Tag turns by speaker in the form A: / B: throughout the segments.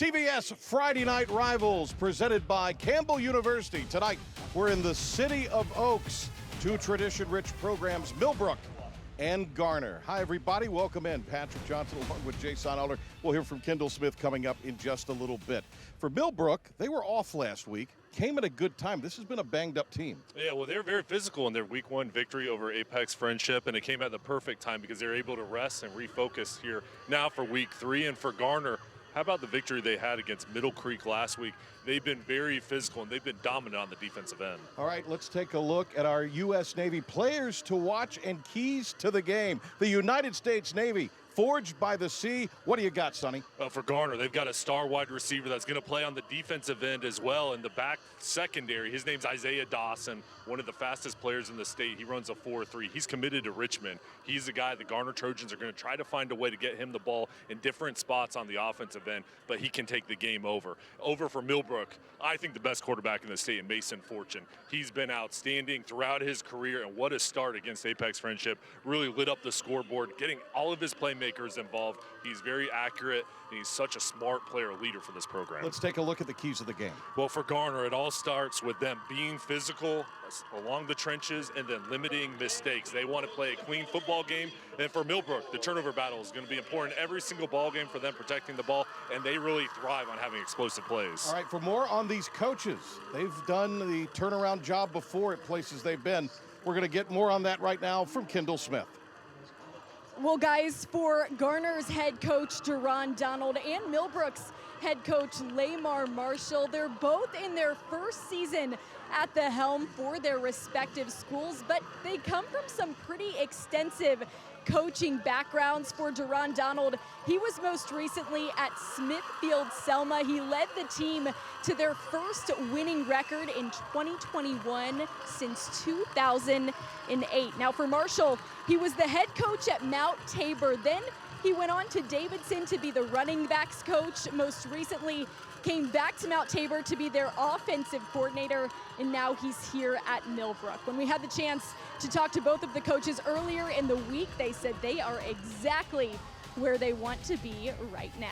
A: CBS Friday Night Rivals presented by Campbell University. Tonight, we're in the City of Oaks. Two tradition-rich programs, Millbrook and Garner. Hi, everybody. Welcome in. Patrick Johnson along with Jason Alder. We'll hear from Kendall Smith coming up in just a little bit. For Millbrook, they were off last week. Came at a good time. This has been a banged-up team.
B: Yeah, well, they're very physical in their Week 1 victory over Apex Friendship, and it came at the perfect time because they're able to rest and refocus here now for Week 3. And for Garner, how about the victory they had against Middle Creek last week? They've been very physical, and they've been dominant on the defensive end.
A: All right, let's take a look at our U.S. Navy players to watch and keys to the game. The United States Navy, forged by the sea. What do you got, Sonny?
B: For Garner, they've got a star wide receiver that's going to play on the defensive end as well. In the back secondary, his name's Isaiah Dawson, one of the fastest players in the state. He runs a 4.3. He's committed to Richmond. He's the guy the Garner Trojans are going to try to find a way to get him the ball in different spots on the offensive end, but he can take the game over. Over for Millbrook, I think the best quarterback in the state, Mason Fortune. He's been outstanding throughout his career, and what a start against Apex Friendship. Really lit up the scoreboard, getting all of his playmakers involved. He's very accurate, and he's such a smart player, leader for this program.
A: Let's take a look at the keys of the game.
B: Well, for Garner, it all starts with them being physical along the trenches and then limiting mistakes. They want to play a clean football game. And for Millbrook, the turnover battle is going to be important every single ball game for them protecting the ball, and they really thrive on having explosive plays.
A: All right, for more on these coaches, they've done the turnaround job before at places they've been. We're going to get more on that right now from Kendall Smith.
C: Well, guys, for Garner's head coach, Duron Donald, and Millbrook's head coach, Lamar Marshall, they're both in their first season at the helm for their respective schools, but they come from some pretty extensive coaching backgrounds. For Duron Donald, he was most recently at Smithfield Selma. He led the team to their first winning record in 2021 since 2008. Now for Marshall, he was the head coach at Mount Tabor. Then he went on to Davidson to be the running backs coach. Most recently came back to Mount Tabor to be their offensive coordinator, and now he's here at Millbrook. When we had the chance to talk to both of the coaches earlier in the week, they said they are exactly where they want to be right now.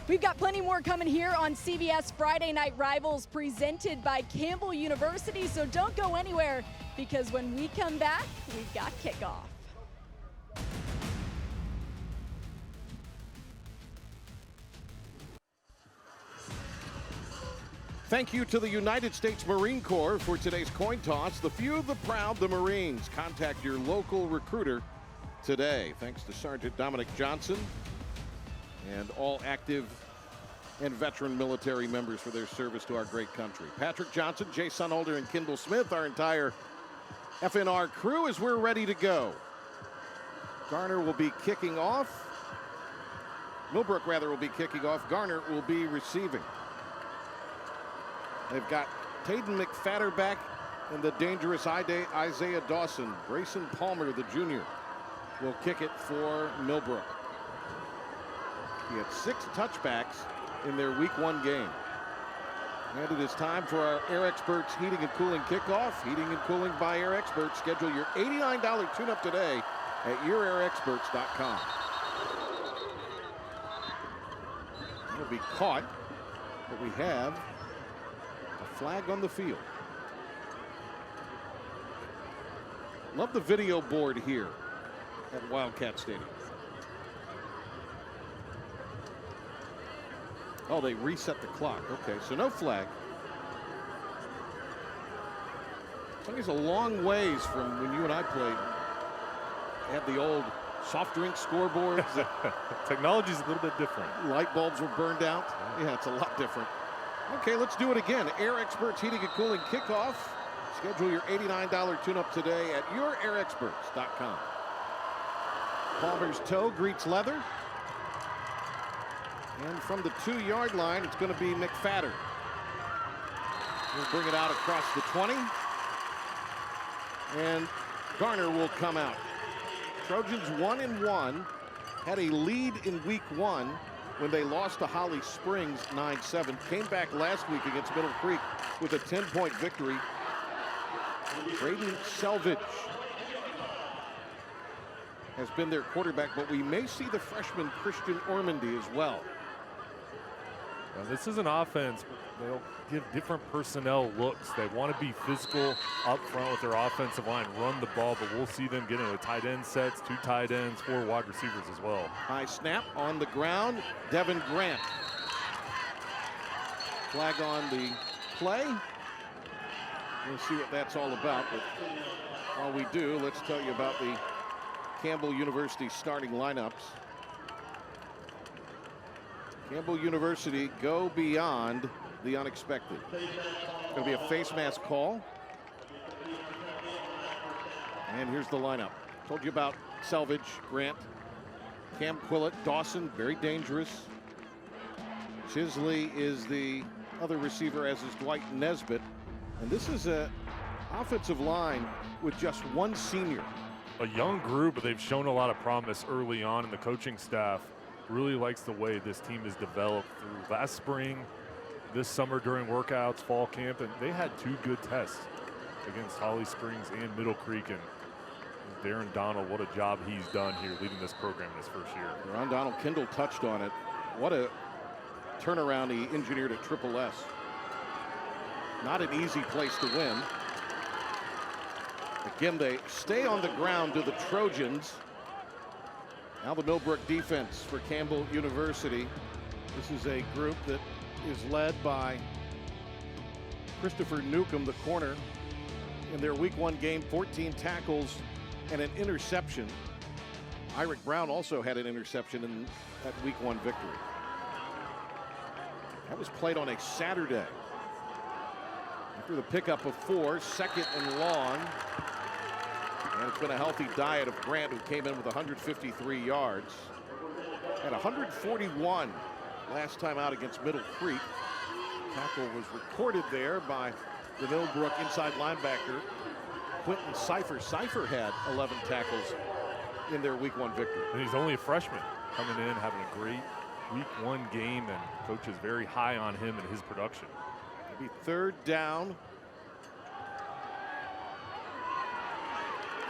C: We've got plenty more coming here on CBS Friday Night Rivals presented by Campbell University, so don't go anywhere, because when we come back, we've got kickoff.
A: Thank you to the United States Marine Corps for today's coin toss. The few, the proud, the Marines. Contact your local recruiter today. Thanks to Sergeant Dominic Johnson and all active and veteran military members for their service to our great country. Patrick Johnson, Jason Alder, and Kendall Smith, our entire FNR crew, as we're ready to go. Garner will be kicking off. Millbrook, rather, will be kicking off. Garner will be receiving. They've got Taden McFadder back and the dangerous Isaiah Dawson. Grayson Palmer, the junior, will kick it for Millbrook. He had 6 touchbacks in their Week 1 game. And it is time for our Air Experts Heating and Cooling kickoff. Heating and cooling by Air Experts. Schedule your $89 tune-up today at yourairexperts.com. It'll be caught, but we have flag on the field. Love the video board here at Wildcat Stadium. Oh, they reset the clock. Okay, so no flag. I think it's a long ways from when you and I played. They had the old soft drink scoreboards.
D: Technology's a little bit different.
A: Light bulbs were burned out. Yeah, it's a lot different. Okay, let's do it again. Air Experts Heating and Cooling kickoff. Schedule your $89 tune-up today at yourairexperts.com. Palmer's toe greets leather. And from the 2-yard line, it's going to be McFadder. He'll bring it out across the 20. And Garner will come out. Trojans 1-1, had a lead in Week 1 when they lost to Holly Springs 9-7. Came back last week against Middle Creek with a 10-point victory. Braden Selvage has been their quarterback, but we may see the freshman Christian Ormandy as well.
D: This is an offense. They'll give different personnel looks. They want to be physical up front with their offensive line, run the ball, but we'll see them get into tight end sets, 2 tight ends, 4 wide receivers as well.
A: High snap on the ground. Devin Grant. Flag on the play. We'll see what that's all about. But while we do, let's tell you about the Campbell University starting lineups. Campbell University go beyond the unexpected. It's going to be a face mask call. And here's the lineup. Told you about Selvage, Grant, Cam Quillett, Dawson, very dangerous. Chisley is the other receiver, as is Dwight Nesbitt. And this is an offensive line with just one senior.
D: A young group, but they've shown a lot of promise early on, and the coaching staff really likes the way this team is developed through last spring, this summer during workouts, fall camp, and they had 2 good tests against Holly Springs and Middle Creek. And Darren Donald, what a job he's done here leading this program in his first year.
A: Ron Donald, Kendall touched on it. What a turnaround he engineered at Triple S. Not an easy place to win. Again, they stay on the ground to the Trojans. Now the Millbrook defense for Campbell University. This is a group that is led by Christopher Newcomb, the corner. In their week 1 game, 14 tackles and an interception. Irick Brown also had an interception in that week 1 victory. That was played on a Saturday. After the pickup of 4, 2nd and long. And it's been a healthy diet of Grant, who came in with 153 yards. Had 141 last time out against Middle Creek. Tackle was recorded there by the Millbrook inside linebacker, Quentin Cipher. Cipher had 11 tackles in their week 1 victory.
D: And he's only a freshman coming in, having a great week 1 game, and coach is very high on him and his production.
A: Maybe 3rd down.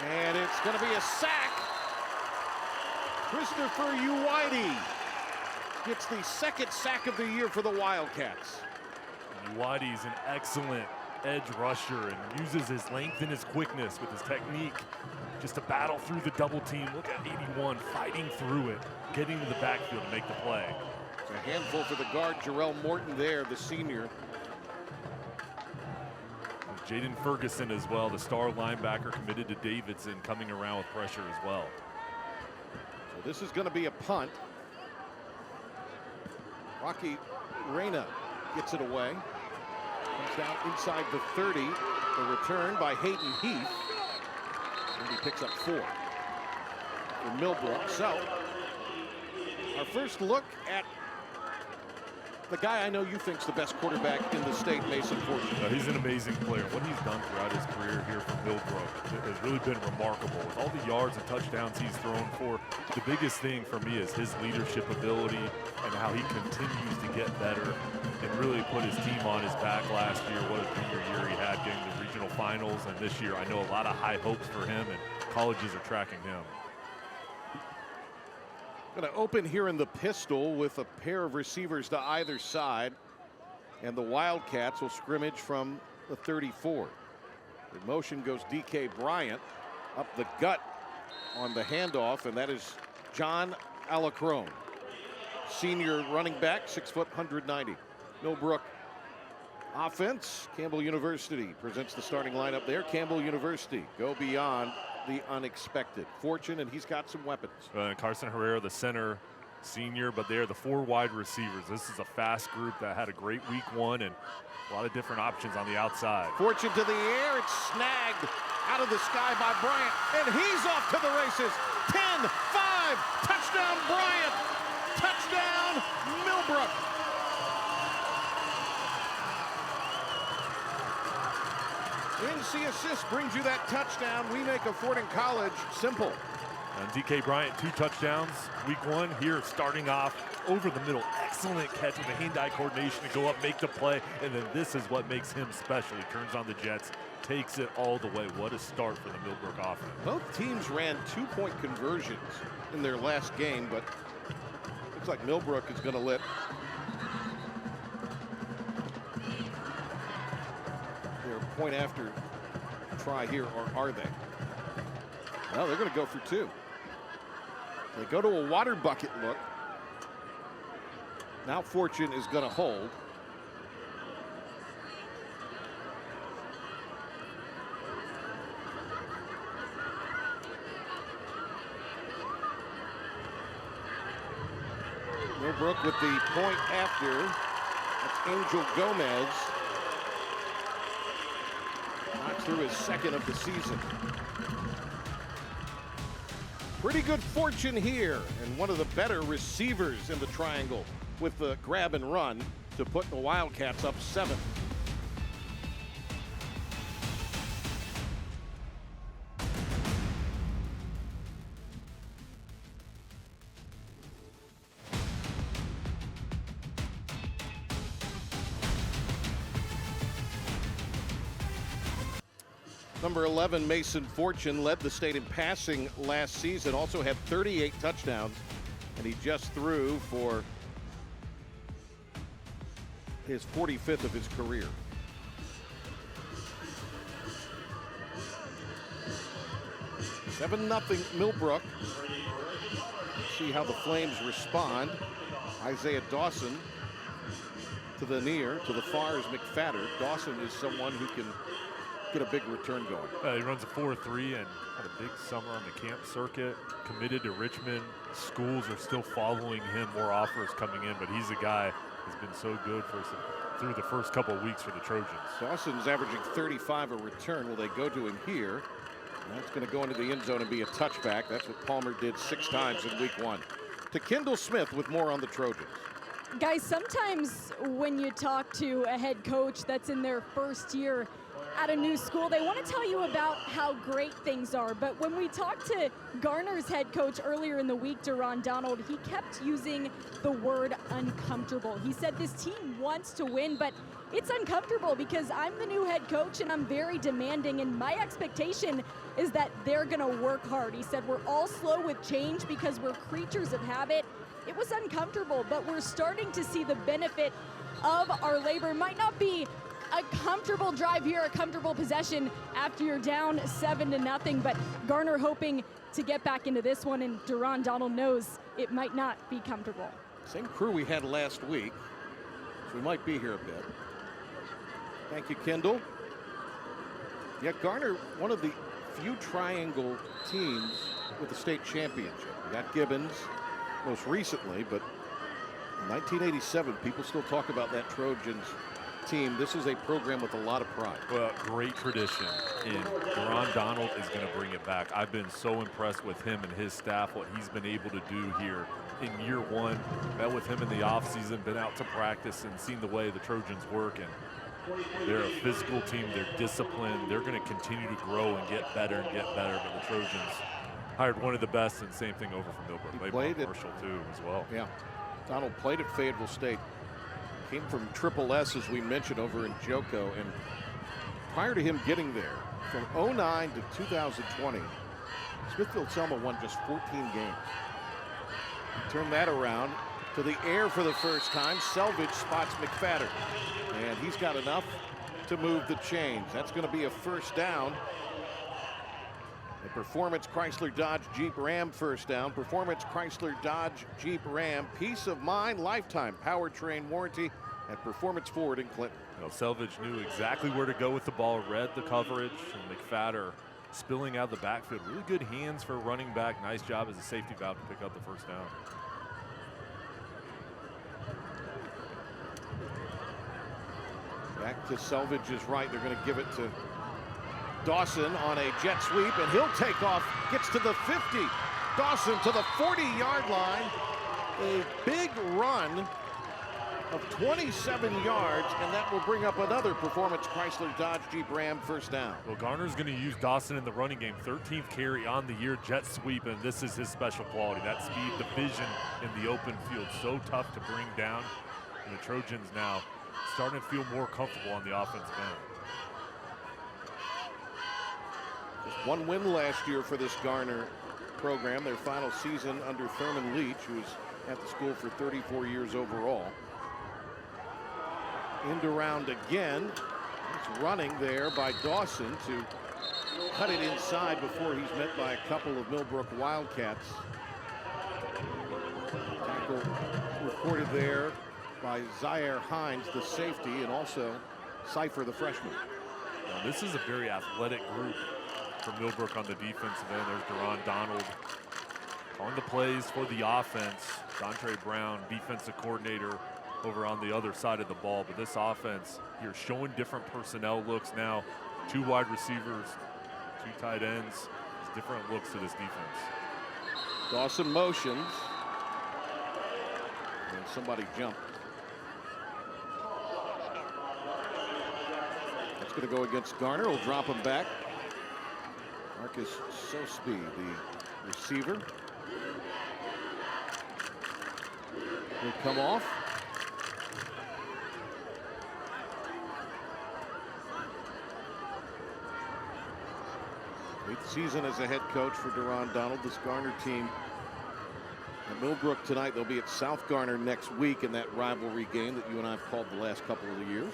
A: And it's going to be a sack. Christopher Uwide gets the 2nd sack of the year for the Wildcats.
D: Uwide's an excellent edge rusher and uses his length and his quickness with his technique just to battle through the double team. Look at 81 fighting through it, getting to the backfield to make the play.
A: It's a handful for the guard, Jarrell Morton there, the senior.
D: Jaden Ferguson as well, the star linebacker committed to Davidson, coming around with pressure as well.
A: So this is going to be a punt. Rocky Reyna gets it away. Comes down inside the 30. The return by Hayden Heath. And he picks up 4 for Millbrook. So our first look at the guy I know you think's the best quarterback in the state, Mason Fortune.
D: He's an amazing player. What he's done throughout his career here for Millbrook has really been remarkable. With all the yards and touchdowns he's thrown for, the biggest thing for me is his leadership ability and how he continues to get better and really put his team on his back last year. What a junior year he had, getting the regional finals, and this year I know a lot of high hopes for him, and colleges are tracking him.
A: Going to open here in the pistol with a pair of receivers to either side, and the Wildcats will scrimmage from the 34. In motion goes DK Bryant up the gut on the handoff, and that is John Alacrone, senior running back, 6 foot, 190. Millbrook offense. Campbell University presents the starting lineup there. Campbell University go beyond the unexpected. Fortune, and he's got some weapons.
D: Carson Herrera, the center, senior, but they're the 4 wide receivers. This is a fast group that had a great week 1 and a lot of different options on the outside.
A: Fortune to the air. It's snagged out of the sky by Bryant, and he's off to the races. 10-5, touchdown Bryant, touchdown Millbrook. NC assist brings you that touchdown. We make a Fordham College simple.
D: And DK Bryant, 2 touchdowns week 1 here, starting off over the middle. Excellent catch with the hand-eye coordination to go up, make the play, and then this is what makes him special. He turns on the jets, takes it all the way. What a start for the Millbrook offense.
A: Both teams ran 2-point conversions in their last game, but looks like Millbrook is going to let point after try here, or are they? Well, they're going to go for two. They go to a water bucket look. Now Fortune is going to hold. Millbrook with the point after. That's Angel Gomez. Knocks through his second of the season. Pretty good fortune here, and one of the better receivers in the triangle with the grab and run to put the Wildcats up 7. Number 11, Mason Fortune, led the state in passing last season, also had 38 touchdowns, and he just threw for his 45th of his career. (7-0) Millbrook. See how the Flames respond. Isaiah Dawson to the near, to the far is McFadder. Dawson is someone who can get a big return going.
D: He runs a 4.3 and had a big summer on the camp circuit, committed to Richmond. Schools are still following him, more offers coming in, but he's a guy who's been so good for us through the first couple of weeks for the Trojans.
A: Dawson's averaging 35 a return. Will they go to him here? That's going to go into the end zone and be a touchback. That's what Palmer did 6 times in week 1. To Kendall Smith with more on the Trojans.
C: Guys, sometimes when you talk to a head coach that's in their first year at a new school, they want to tell you about how great things are. But when we talked to Garner's head coach earlier in the week, Duron Donald, he kept using the word uncomfortable. He said this team wants to win, but it's uncomfortable because I'm the new head coach and I'm very demanding, and my expectation is that they're going to work hard. He said we're all slow with change because we're creatures of habit. It was uncomfortable, but we're starting to see the benefit of our labor. It might not be a comfortable drive here, a comfortable possession after you're down 7-0, but Garner hoping to get back into this one, and Duron Donald knows it might not be comfortable.
A: Same crew we had last week, so we might be here a bit. Thank you, Kendall. Yeah, Garner, one of the few triangle teams with the state championship. We got Gibbons most recently, but in 1987, people still talk about that Trojans team. This is a program with a lot of pride.
D: Well, great tradition, and Duron Donald is going to bring it back. I've been so impressed with him and his staff, what he's been able to do here in year 1. Met with him in the offseason, been out to practice and seen the way the Trojans work, and they're a physical team. They're disciplined. They're going to continue to grow and get better and get better, but the Trojans hired one of the best, and same thing over from Millbrook.
A: He played at
D: Marshall too as well.
A: Yeah, Donald played at Fayetteville State. Came from Triple S, as we mentioned, over in Joco, and prior to him getting there, from 09 to 2020, Smithfield-Selma won just 14 games. Turn that around to the air for the first time. Selvage spots McFadder, and he's got enough to move the chains. That's going to be a first down. The Performance Chrysler Dodge Jeep Ram first down. Performance Chrysler Dodge Jeep Ram. Peace of mind, lifetime powertrain warranty at Performance Ford in Clinton.
D: You know, Selvage knew exactly where to go with the ball, read the coverage, and McFadder spilling out the backfield. Really good hands for a running back. Nice job as a safety valve to pick up the first down.
A: Back to Selvage's right. They're going to give it to Dawson on a jet sweep, and he'll take off, gets to the 50. Dawson to the 40-yard line. A big run of 27 yards, and that will bring up another Performance Chrysler Dodge Jeep Ram first down.
D: Well, Garner's going to use Dawson in the running game. 13th carry on the year, jet sweep, and this is his special quality. That speed, the vision in the open field, so tough to bring down. And the Trojans now starting to feel more comfortable on the offensive end.
A: Just one win last year for this Garner program, their final season under Thurman Leach, who was at the school for 34 years overall. End around again. running there by Dawson to cut it inside before he's met by a couple of Millbrook Wildcats. Tackle recorded there by Zaire Hines, the safety, and also Cypher, the freshman.
D: Now, this is a very athletic group for Millbrook on the defensive end. There's Deron Donald calling the plays for the offense. Dontre Brown, defensive coordinator, over on the other side of the ball. But this offense here showing different personnel looks now. 2 wide receivers, 2 tight ends. It's different looks to this defense.
A: Dawson motions. And somebody jumped. That's going to go against Garner. Will drop him back. Marcus Sosby, the receiver, will come off. 8th season as a head coach for Deron Donald. This Garner team at Millbrook tonight. They'll be at South Garner next week in that rivalry game that you and I have called the last couple of years.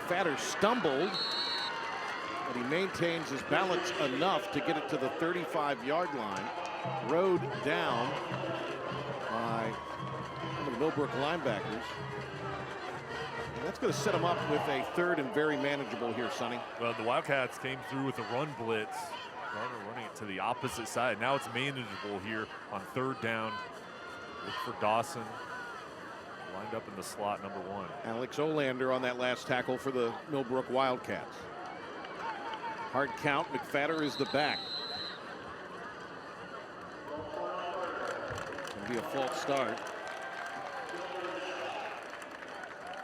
A: McFadder stumbled, but he maintains his balance enough to get it to the 35-yard line. Rode down by one of the Millbrook linebackers. And that's going to set him up with a 3rd and very manageable here, Sonny.
D: Well, the Wildcats came through with a run blitz. Garner running it to the opposite side. Now it's manageable here on 3rd down. Look for Dawson. Lined up in the slot, number 1.
A: Alex Olander on that last tackle for the Millbrook Wildcats. Hard count. McFadder is the back. It's going to be a false start.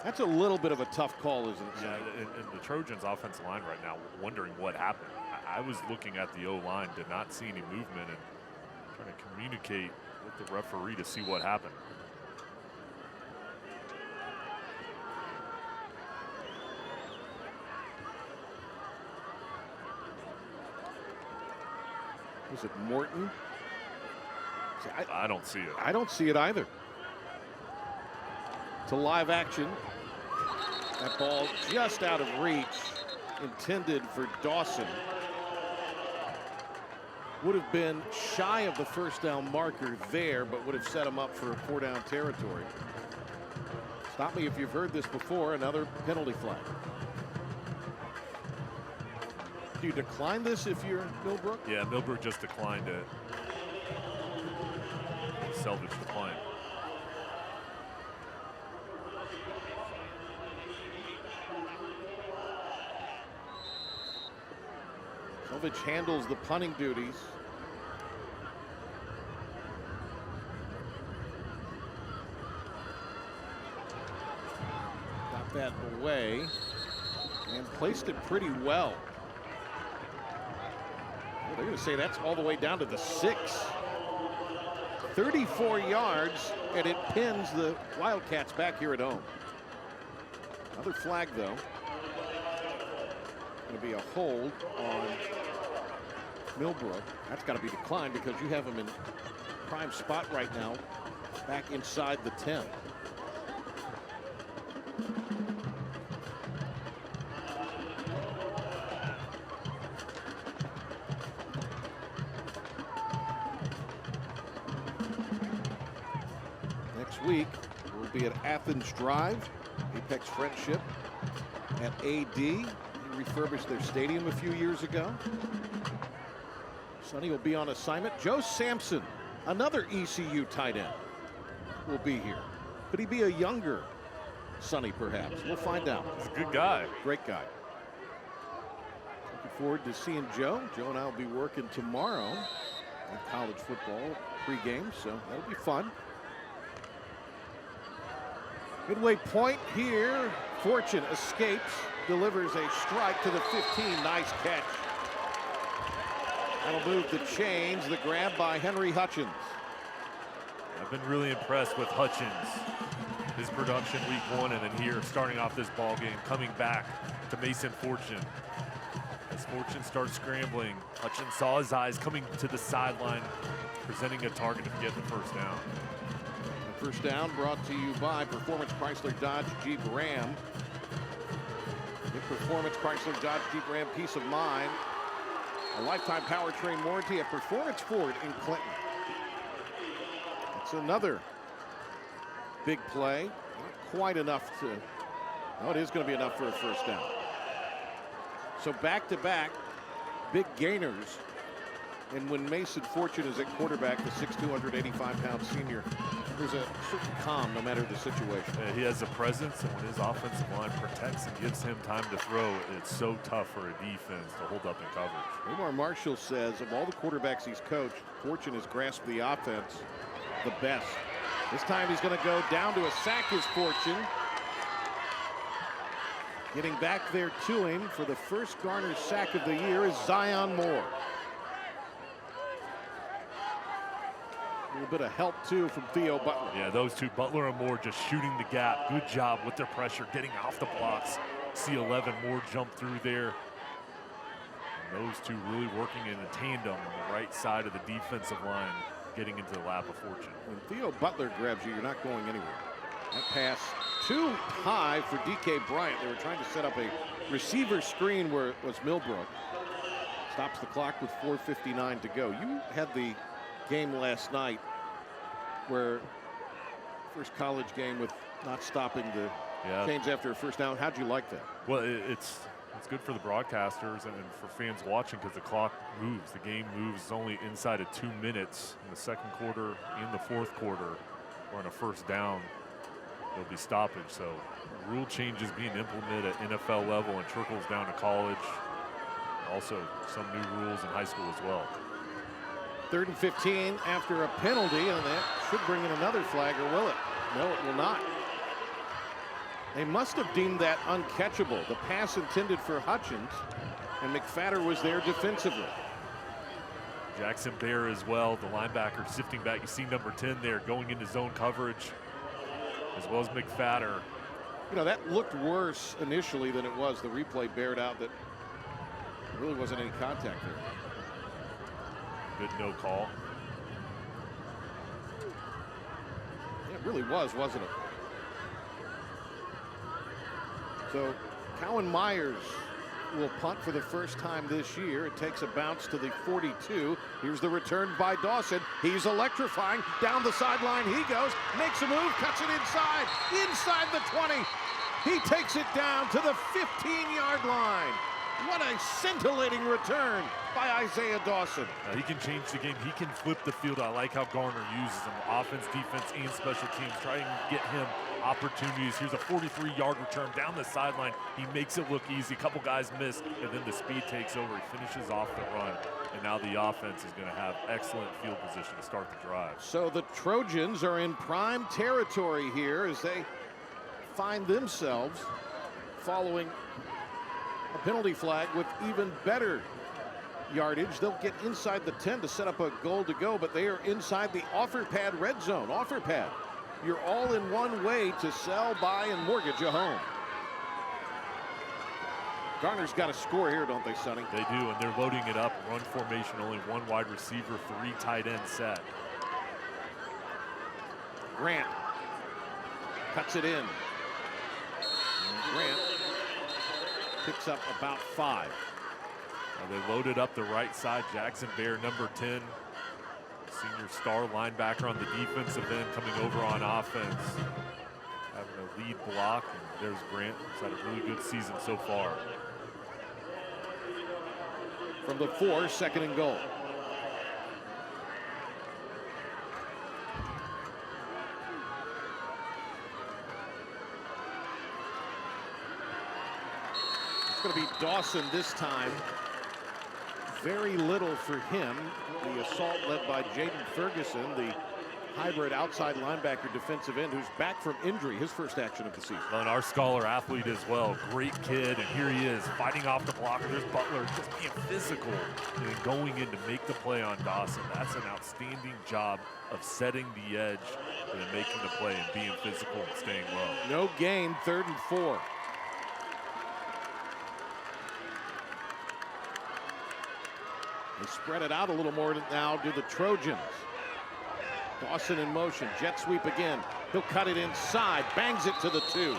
A: That's a little bit of a tough call, isn't it?
D: Yeah, and the Trojans' offensive line right now wondering what happened. I was looking at the O-line, did not see any movement, and trying to communicate with the referee to see what happened.
A: Was it Morton? See,
D: I don't see it.
A: I don't see it either. To live action. That ball just out of reach, intended for Dawson. Would have been shy of the 1st down marker there, but would have set him up for 4-down territory. Stop me if you've heard this before. Another penalty flag. Do you decline this if you're Millbrook?
D: Yeah, Millbrook just declined it. Selvage declined.
A: Selvage handles the punting duties. Got that away and placed it pretty well. They're going to say that's all the way down to the 6. 34 yards, and it pins the Wildcats back here at home. Another flag, though. Going to be a hold on Millbrook. That's got to be declined because you have him in prime spot right now, back inside the 10. Week will be at Athens Drive, Apex Friendship at AD. They refurbished their stadium a few years ago. Sonny will be on assignment. Joe Sampson, another ECU tight end, will be here. Could he be a younger Sonny, perhaps? We'll find out.
D: He's a good guy.
A: Great guy. Looking forward to seeing Joe. Joe and I will be working tomorrow in college football pregame, so that'll be fun. Midway point here. Fortune escapes, delivers a strike to the 15. Nice catch. That'll move the chains. The grab by Henry Hutchins.
D: I've been really impressed with Hutchins. His production week 1, and then here starting off this ball game, coming back to Mason Fortune. As Fortune starts scrambling, Hutchins saw his eyes coming to the sideline, presenting a target to get the 1st down.
A: First down brought to you by Performance Chrysler Dodge Jeep Ram. Get Performance Chrysler Dodge Jeep Ram peace of mind. A lifetime powertrain warranty at Performance Ford in Clinton. That's another big play. Not quite enough to, no, it is going to be enough for a first down. So back-to-back big gainers. And when Mason Fortune is at quarterback, the 6'2", 285-pound senior, there's a certain calm no matter the situation.
D: He has a presence, and when his offensive line protects and gives him time to throw, it's so tough for a defense to hold up in coverage.
A: Lamar Marshall says of all the quarterbacks he's coached, Fortune has grasped the offense the best. This time he's going to go down to a sack is Fortune. Getting back there to him for the first Garner sack of the year is Zion Moore. A little bit of help, too, from Theo Butler.
D: Yeah, those two, Butler and Moore, just shooting the gap. Good job with their pressure, getting off the blocks. See 11 Moore jump through there. And those two really working in a tandem on the right side of the defensive line, getting into the lap of Fortune.
A: When Theo Butler grabs you, you're not going anywhere. That pass too high for DK Bryant. They were trying to set up a receiver screen where it was Millbrook. Stops the clock with 4:59 to go. You had the game last night where first college game with not stopping the Canes after a first down. How'd you like that?
D: Well, it's good for the broadcasters and for fans watching because the clock moves. The game moves. It's only inside of 2 minutes in the second quarter and the fourth quarter. Or on a first down, there'll be stoppage. So rule changes being implemented at NFL level and trickles down to college. Also some new rules in high school as well.
A: 3rd and 15 after a penalty, and that should bring in another flag, or will it? No, it will not. They must have deemed that uncatchable. The pass intended for Hutchins, and McFadder was there defensively.
D: Jackson Bear as well, the linebacker sifting back. You see number 10 there going into zone coverage, as well as McFadder.
A: You know, that looked worse initially than it was. The replay bared out that there really wasn't any contact there.
D: Good no call.
A: Yeah, it really was, wasn't it? So Cowan Myers will punt for the first time this year. It takes a bounce to the 42. Here's the return by Dawson. He's electrifying. Down the sideline he goes. Makes a move, cuts it inside the 20. He takes it down to the 15-yard line. What a scintillating return by Isaiah Dawson.
D: He can change the game. He can flip the field. I like how Garner uses him. Offense, defense, and special teams. Trying to get him opportunities. Here's a 43-yard return down the sideline. He makes it look easy. A couple guys miss, and then the speed takes over. He finishes off the run, and now the offense is going to have excellent field position to start the drive.
A: So the Trojans are in prime territory here as they find themselves following a penalty flag with even better yardage. They'll get inside the 10 to set up a goal to go, but they are inside the offer pad red zone. Offer pad, your all-in-one way to sell, buy, and mortgage a home. Garner's got to score here, don't they, Sonny?
D: They do, and they're loading it up. Run formation, only one wide receiver, 3 tight end set.
A: Grant cuts it in. And Grant picks up about 5.
D: Now they loaded up the right side. Jackson Bear, number 10, senior star linebacker on the defensive end, coming over on offense, having a lead block. And there's Grant, who's had a really good season so far.
A: From the 4, 2nd and goal. It's going to be Dawson this time. Very little for him. The assault led by Jaden Ferguson, the hybrid outside linebacker defensive end who's back from injury, his first action of the season.
D: Well, and our scholar athlete as well. Great kid, and here he is fighting off the blocker. There's Butler just being physical and then going in to make the play on Dawson. That's an outstanding job of setting the edge and then making the play and being physical and staying low.
A: No gain, 3rd and 4. They spread it out a little more now to the Trojans. Dawson in motion, jet sweep again. He'll cut it inside, bangs it to the 2.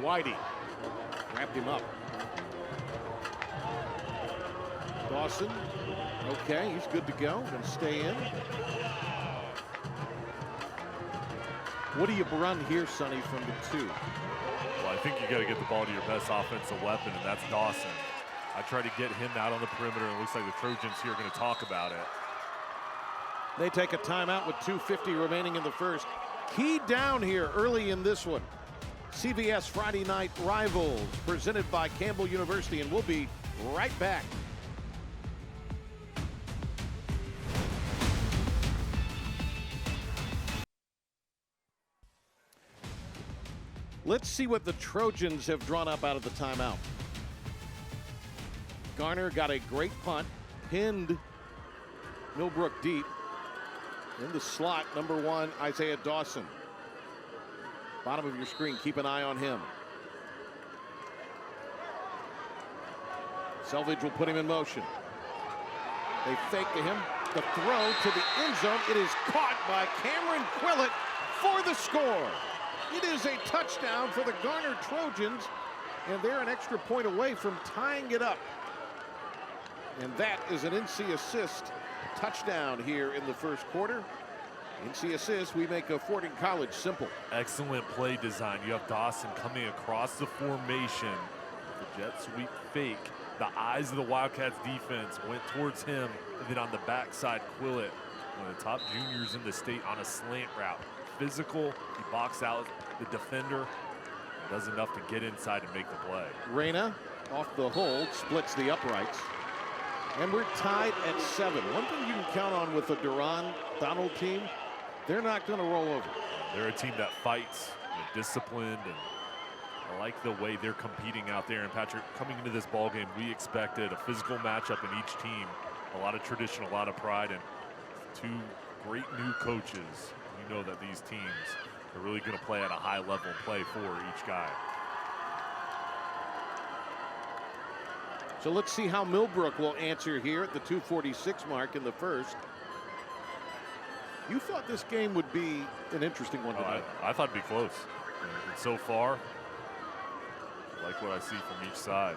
A: Whitey wrapped him up. Dawson, okay, he's good to go, gonna stay in. What do you run here, Sonny, from the 2?
D: Well, I think you got to get the ball to your best offensive weapon, and that's Dawson. I try to get him out on the perimeter, and it looks like the Trojans here are going to talk about it.
A: They take a timeout with 2:50 remaining in the first. Key down here early in this one. CBS Friday Night Rivals, presented by Campbell University, and we'll be right back. Let's see what the Trojans have drawn up out of the timeout. Garner got a great punt, pinned Millbrook deep. In the slot, number 1, Isaiah Dawson. Bottom of your screen, keep an eye on him. Selvage will put him in motion. They fake to him. The throw to the end zone. It is caught by Cameron Quillett for the score. It is a touchdown for the Garner Trojans, and they're an extra point away from tying it up. And that is an NC assist touchdown here in the first quarter. NC assist, we make a Fording College simple.
D: Excellent play design. You have Dawson coming across the formation. The jet sweep fake. The eyes of the Wildcats defense went towards him, and then on the backside, Quillett, one of the top juniors in the state, on a slant route. Physical, he boxed out the defender, does enough to get inside and make the play.
A: Reyna off the hold, splits the uprights. And we're tied at 7. One thing you can count on with the Duran Donald team, they're not going to roll over.
D: They're a team that fights, they're disciplined, and I like the way they're competing out there. And Patrick, coming into this ball game, we expected a physical matchup in each team, a lot of tradition, a lot of pride, and 2 great new coaches. You know that these teams are really going to play at a high level, play for each guy.
A: So let's see how Millbrook will answer here at the 2:46 mark in the first. You thought this game would be an interesting one tonight.
D: I thought it'd be close. And so far, I like what I see from each side.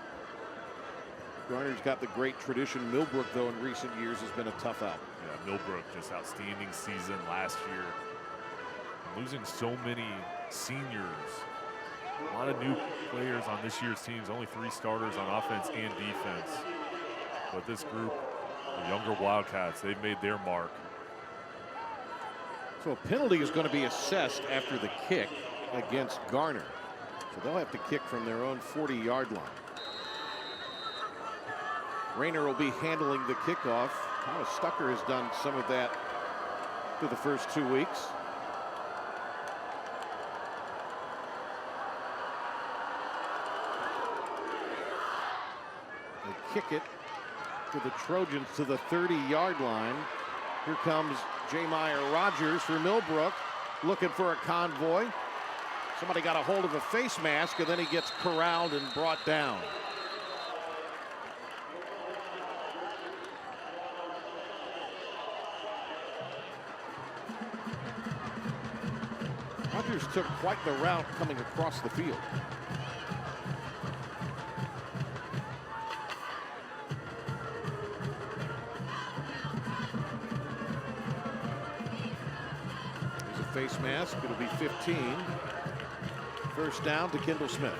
A: Garner's got the great tradition. Millbrook, though, in recent years has been a tough out.
D: Yeah, Millbrook, just outstanding season last year. Losing so many seniors. A lot of new players on this year's teams, only 3 starters on offense and defense. But this group, the younger Wildcats, they've made their mark.
A: So a penalty is going to be assessed after the kick against Garner. So they'll have to kick from their own 40-yard line. Rayner will be handling the kickoff. Thomas Stucker has done some of that through the first 2 weeks. They kick it to the Trojans to the 30-yard line. Here comes J. Rogers for Millbrook, looking for a convoy. Somebody got a hold of a face mask, and then he gets corralled and brought down. Rogers took quite the route coming across the field. Face mask, it'll be 15. First down to Kendall Smith.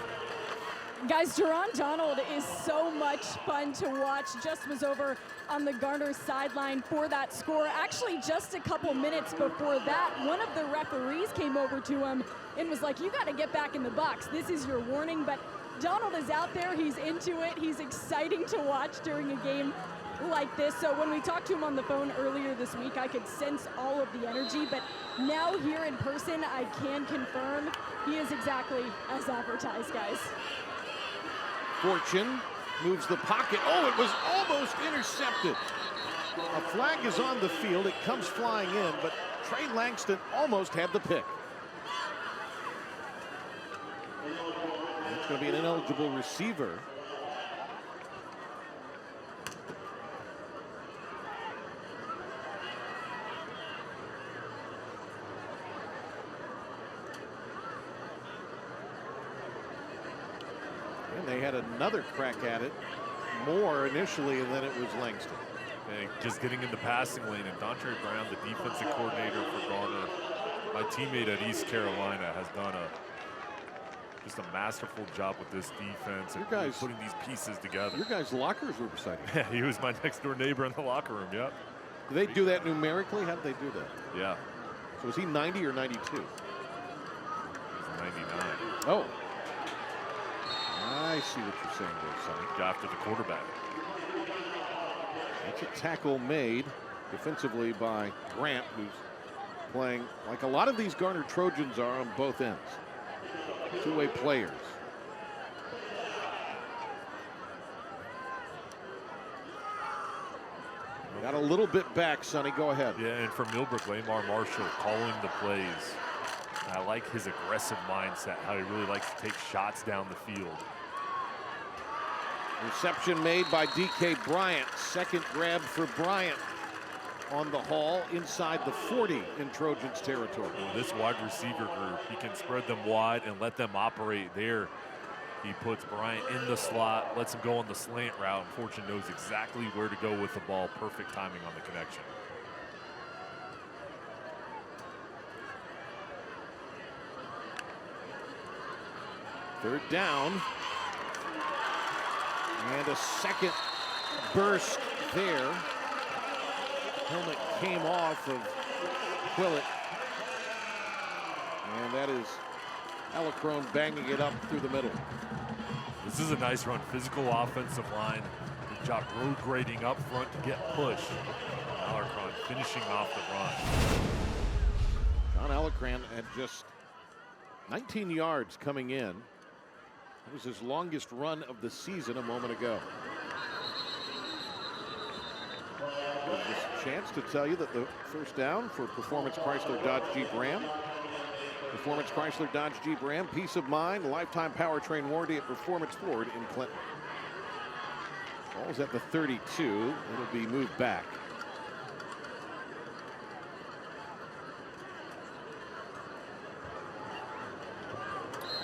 C: Guys, Duran Donald is so much fun to watch. Just was over on the Garner sideline for that score. Actually, just a couple minutes before that, one of the referees came over to him and was like, you got to get back in the box. This is your warning. But Donald is out there. He's into it. He's exciting to watch during a game like this. So when we talked to him on the phone earlier this week, I could sense all of the energy, but now here in person, I can confirm he is exactly as advertised, guys.
A: Fortune moves the pocket. Oh, it was almost intercepted. A flag is on the field. It comes flying in, but Trey Langston almost had the pick. It's going to be an ineligible receiver. and they had another crack at it, more initially, and then it was Langston.
D: And just getting in the passing lane, and Dontre Brown, the defensive coordinator for Garner, my teammate at East Carolina, has done just a masterful job with this defense and really putting these pieces together.
A: Your guys' lockers were beside you.
D: Yeah, he was my next door neighbor in the locker room, yep.
A: Do they do that numerically? How do they do that?
D: Yeah.
A: So was he 90 or 92?
D: He's 99.
A: Oh. I see what you're saying there, Sonny.
D: After the quarterback.
A: That's a tackle made defensively by Grant, who's playing like a lot of these Garner Trojans are on both ends. Two-way players. Got a little bit back, Sonny. Go ahead.
D: Yeah, and for Millbrook, Lamar Marshall calling the plays. I like his aggressive mindset, how he really likes to take shots down the field.
A: Reception made by D.K. Bryant. Second grab for Bryant on the haul inside the 40 in Trojans territory.
D: Well, this wide receiver group, he can spread them wide and let them operate there. He puts Bryant in the slot, lets him go on the slant route, and Fortune knows exactly where to go with the ball. Perfect timing on the connection.
A: Third down. And a second burst there. Helmet came off of Quillett. And that is Alarcon banging it up through the middle.
D: This is a nice run. Physical offensive line. Good job road grading up front to get push. Alarcon finishing off the run.
A: John Alarcon had just 19 yards coming in. It was his longest run of the season a moment ago. This chance to tell you that the first down for Performance Chrysler Dodge Jeep Ram. Performance Chrysler Dodge Jeep Ram, peace of mind, lifetime powertrain warranty at Performance Ford in Clinton. Ball's at the 32. It'll be moved back.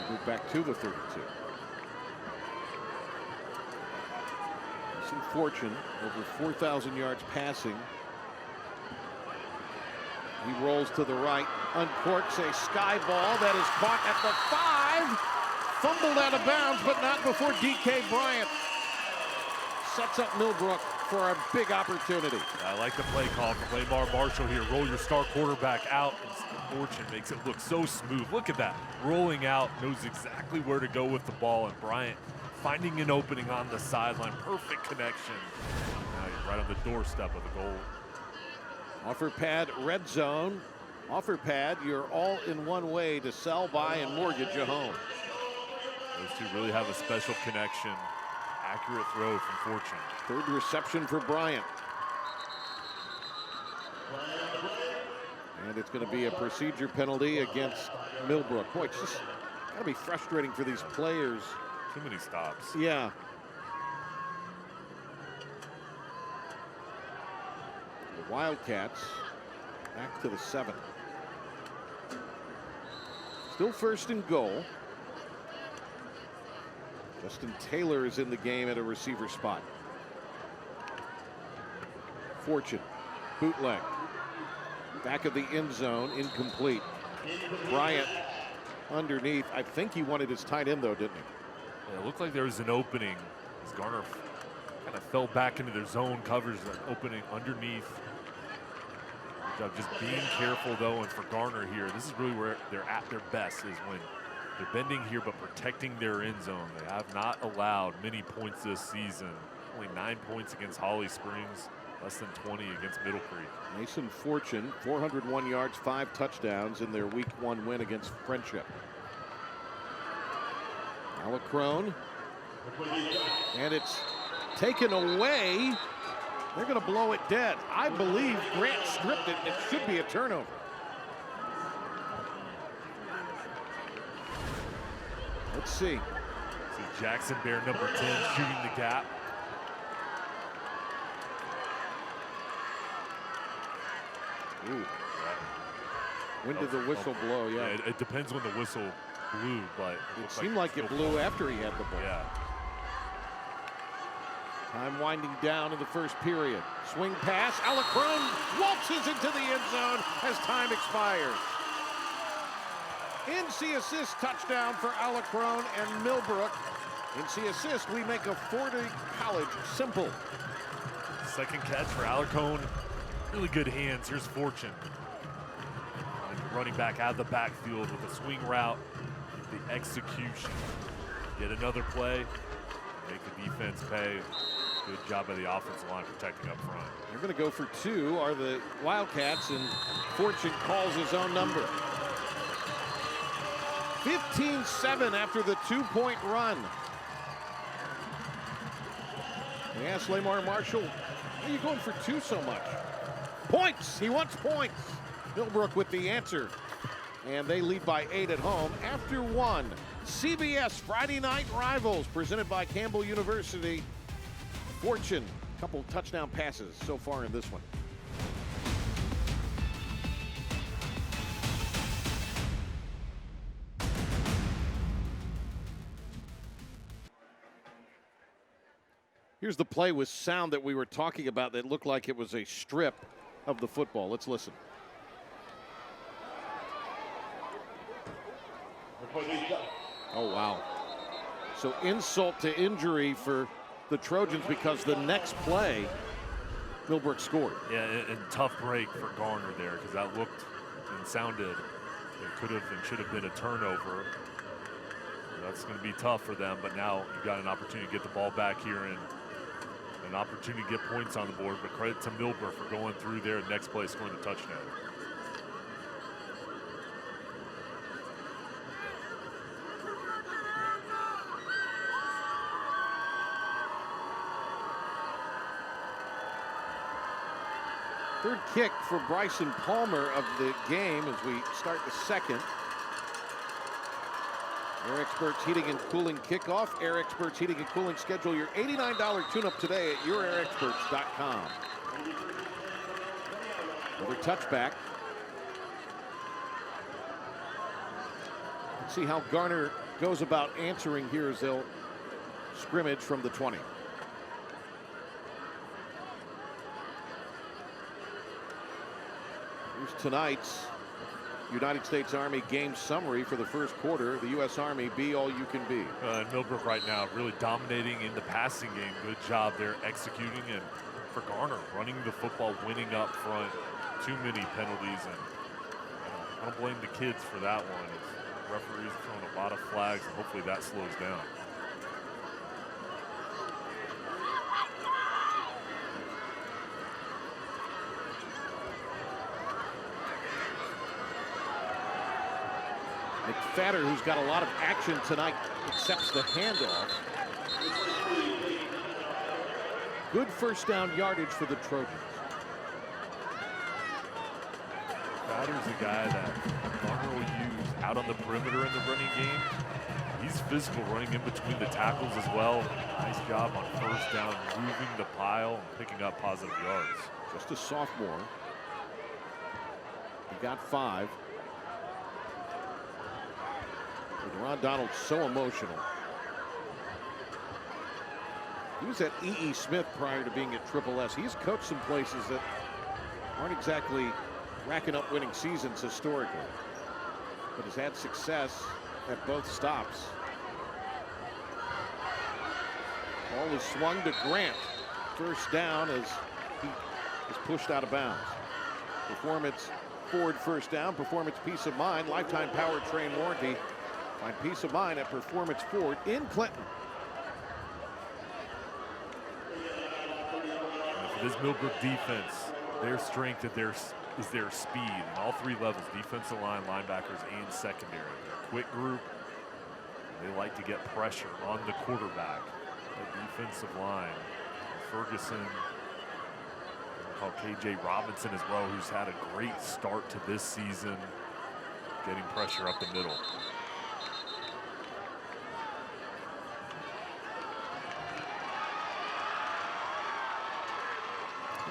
A: Move back to the 32. Some Fortune over 4,000 yards passing. He rolls to the right, uncorks a sky ball that is caught at the 5. Fumbled out of bounds, but not before D.K. Bryant sets up Millbrook for a big opportunity.
D: I like the play call from Lamar Marshall here. Roll your star quarterback out. And Fortune makes it look so smooth. Look at that. Rolling out, knows exactly where to go with the ball. And Bryant finding an opening on the sideline. Perfect connection. Now you're right on the doorstep of the goal.
A: Offer pad, red zone. Offer pad, your all-in-one way to sell, buy, and mortgage a home.
D: Those two really have a special connection. Accurate throw from Fortune.
A: Third reception for Bryant. And it's going to be a procedure penalty against Millbrook. Boy, it's just got to be frustrating for these players.
D: Too many stops.
A: Yeah. The Wildcats back to the 7. Still first and goal. Justin Taylor is in the game at a receiver spot. Fortune, bootleg. Back of the end zone, incomplete. Bryant underneath. I think he wanted his tight end though, didn't he?
D: Yeah, it looked like there was an opening as Garner kind of fell back into their zone covers, an opening underneath. Good job just being careful though, and for Garner here, this is really where they're at their best, is when they're bending here but protecting their end zone. They have not allowed many points this season. Only 9 points against Holly Springs, less than 20 against Middle Creek.
A: Mason Fortune, 401 yards, 5 touchdowns in their week 1 win against Friendship. Alarcon, and it's taken away. They're going to blow it dead. I believe Grant stripped it. It should be a turnover. Let's see.
D: See Jackson Bear, number 10, shooting the gap.
A: Ooh. When did the whistle blow? Yeah.
D: It depends when the whistle blew, but
A: it seemed like it blew after he had the ball.
D: Yeah.
A: Time winding down in the first period. Swing pass. Alacrone waltzes into the end zone as time expires. NC assist touchdown for Alacrone and Millbrook. NC assist, we make a Florida College simple.
D: Second catch for Alacrone. Really good hands. Here's Fortune. Running back out of the backfield with a swing route. The execution. Get another play. Make the defense pay. Good job by the offensive line protecting up front.
A: They're going to go for two, are the Wildcats, and Fortune calls his own number. 15-7 after the two-point run. We asked Lamar Marshall, why are you going for two so much? Points! He wants points. Millbrook with the answer. And they lead by 8 at home after one. CBS Friday Night Rivals presented by Campbell University. Fortune, a couple touchdown passes so far in this one. Here's the play with sound that we were talking about that looked like it was a strip of the football. Let's listen. Oh, wow. So insult to injury for the Trojans because the next play, Millbrook scored.
D: Yeah, and tough break for Garner there because that looked and sounded, it could have and should have been a turnover. That's going to be tough for them, but now you've got an opportunity to get the ball back here and an opportunity to get points on the board, but credit to Millbrook for going through there. Next play, scoring the touchdown.
A: Third kick for Bryson Palmer of the game as we start the second. Air Experts Heating and Cooling kickoff. Air Experts Heating and Cooling. Schedule your $89 tune-up today at yourairexperts.com. Another touchback. Let's see how Garner goes about answering here as they'll scrimmage from the 20. Here's tonight's United States Army game summary for the first quarter. The U.S. Army, be all you can be.
D: And Millbrook right now really dominating in the passing game. Good job there executing, and for Garner running the football, winning up front. Too many penalties, and I don't blame the kids for that one. It's referees throwing a lot of flags, and hopefully that slows down.
A: McFadder, who's got a lot of action tonight, accepts the handoff. Good first down yardage for the Trojans.
D: McFadder's a guy that Garner will use out on the perimeter in the running game. He's physical, running in between the tackles as well. Nice job on first down, moving the pile and picking up positive yards.
A: Just a sophomore. He got 5. Ron Donald's so emotional. He was at E.E. Smith prior to being at Triple S. He's coached some places that aren't exactly racking up winning seasons historically, but has had success at both stops. Ball is swung to Grant. First down as he is pushed out of bounds. Performance Ford first down. Performance peace of mind. Lifetime powertrain warranty. Find peace of mind at Performance Ford in Clinton.
D: For this Millbrook defense, their strength is their speed in all 3 levels: defensive line, linebackers, and secondary. They're a quick group. They like to get pressure on the quarterback. The defensive line, Ferguson, called K.J. Robinson as well, who's had a great start to this season, getting pressure up the middle.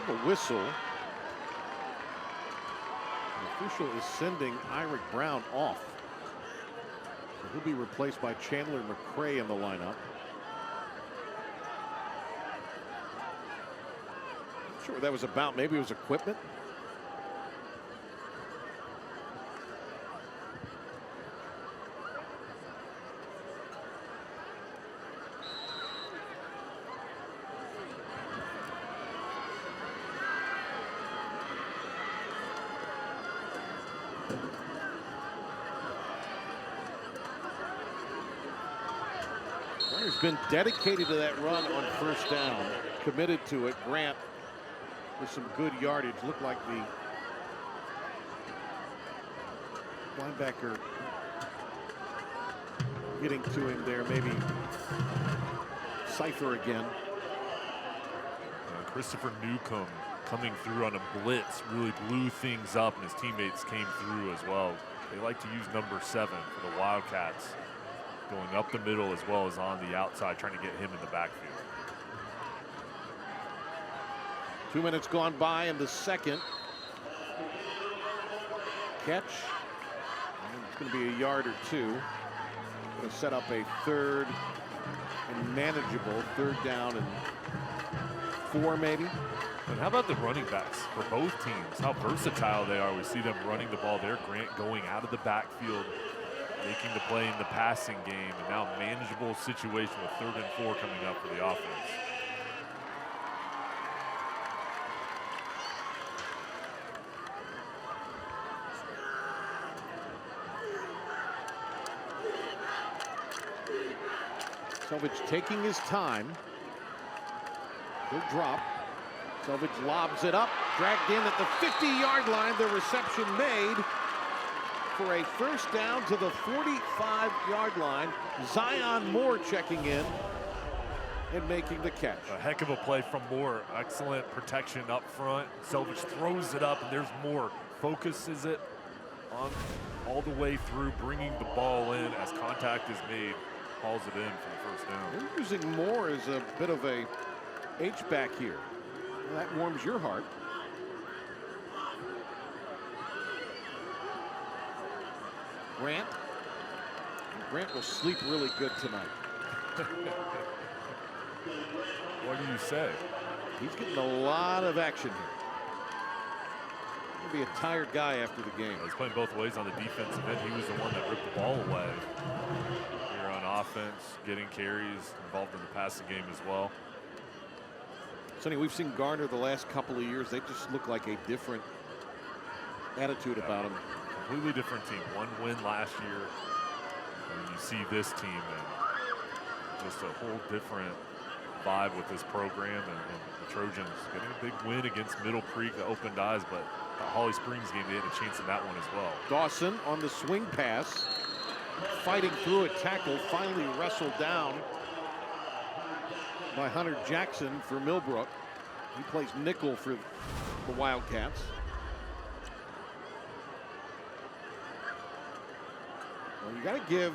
A: A whistle. The official is sending Irick Brown off. So he'll be replaced by Chandler McCray in the lineup. sure what that was about. Maybe it was equipment. Garner's been dedicated to that run on first down, committed to it. Grant with some good yardage. Looked like the linebacker getting to him there. Maybe Cipher again.
D: Christopher Newcomb coming through on a blitz really blew things up, and his teammates came through as well. They like to use number 7 for the Wildcats, going up the middle as well as on the outside, trying to get him in the backfield.
A: 2 minutes gone by in the second. Catch. And it's going to be a yard or two. Going to set up a third and manageable third down and 4 maybe.
D: And how about the running backs for both teams? How versatile they are. We see them running the ball there. Grant going out of the backfield, making the play in the passing game, and now manageable situation with 3rd and 4 coming up for the offense.
A: Selvage taking his time. Good drop. Selvage lobs it up, dragged in at the 50-yard line. The reception made for a first down to the 45-yard line. Zion Moore checking in and making the catch.
D: A heck of a play from Moore. Excellent protection up front. Selvage throws it up, and there's Moore. Focuses it on all the way through, bringing the ball in as contact is made. Hauls it in for the first down.
A: They're using Moore as a bit of a H-back here. Well, that warms your heart. Grant will sleep really good tonight.
D: What do you say?
A: He's getting a lot of action here. He'll be a tired guy after the game.
D: He's playing both ways on the defensive end. He was the one that ripped the ball away here on offense, getting carries, involved in the passing game as well.
A: Sonny, we've seen Garner the last couple of years. They just look like a different attitude about him.
D: Completely different team. One win last year. And you see this team and just a whole different vibe with this program, and the Trojans getting a big win against Middle Creek that opened eyes, but the Holly Springs game, they had a chance in that one as well.
A: Dawson on the swing pass, fighting through a tackle, finally wrestled down by Hunter Jackson for Millbrook. He plays nickel for the Wildcats. Well, you got to give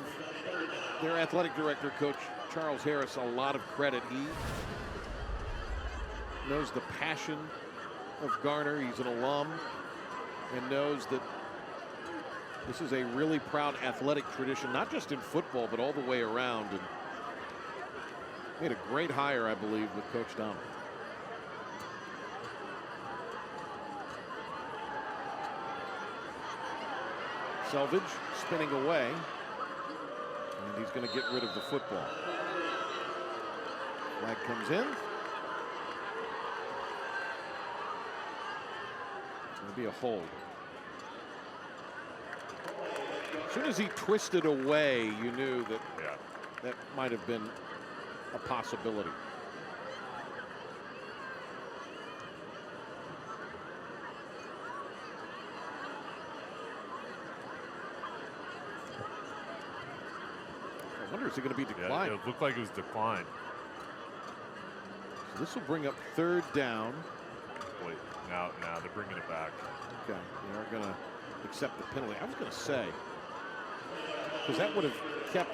A: their athletic director, Coach Charles Harris, a lot of credit. He knows the passion of Garner. He's an alum and knows that this is a really proud athletic tradition, not just in football, but all the way around. And made a great hire, I believe, with Coach Donald. Selvage spinning away, and he's going to get rid of the football. Flag comes in. It's going to be a hold. As soon as he twisted away, you knew that that might have been a possibility. I wonder, is it going to be declined?
D: Yeah, it looked like it was declined.
A: So this will bring up third down.
D: Wait, now they're bringing it back.
A: Okay, they are going to accept the penalty. I was going to say, because that would have kept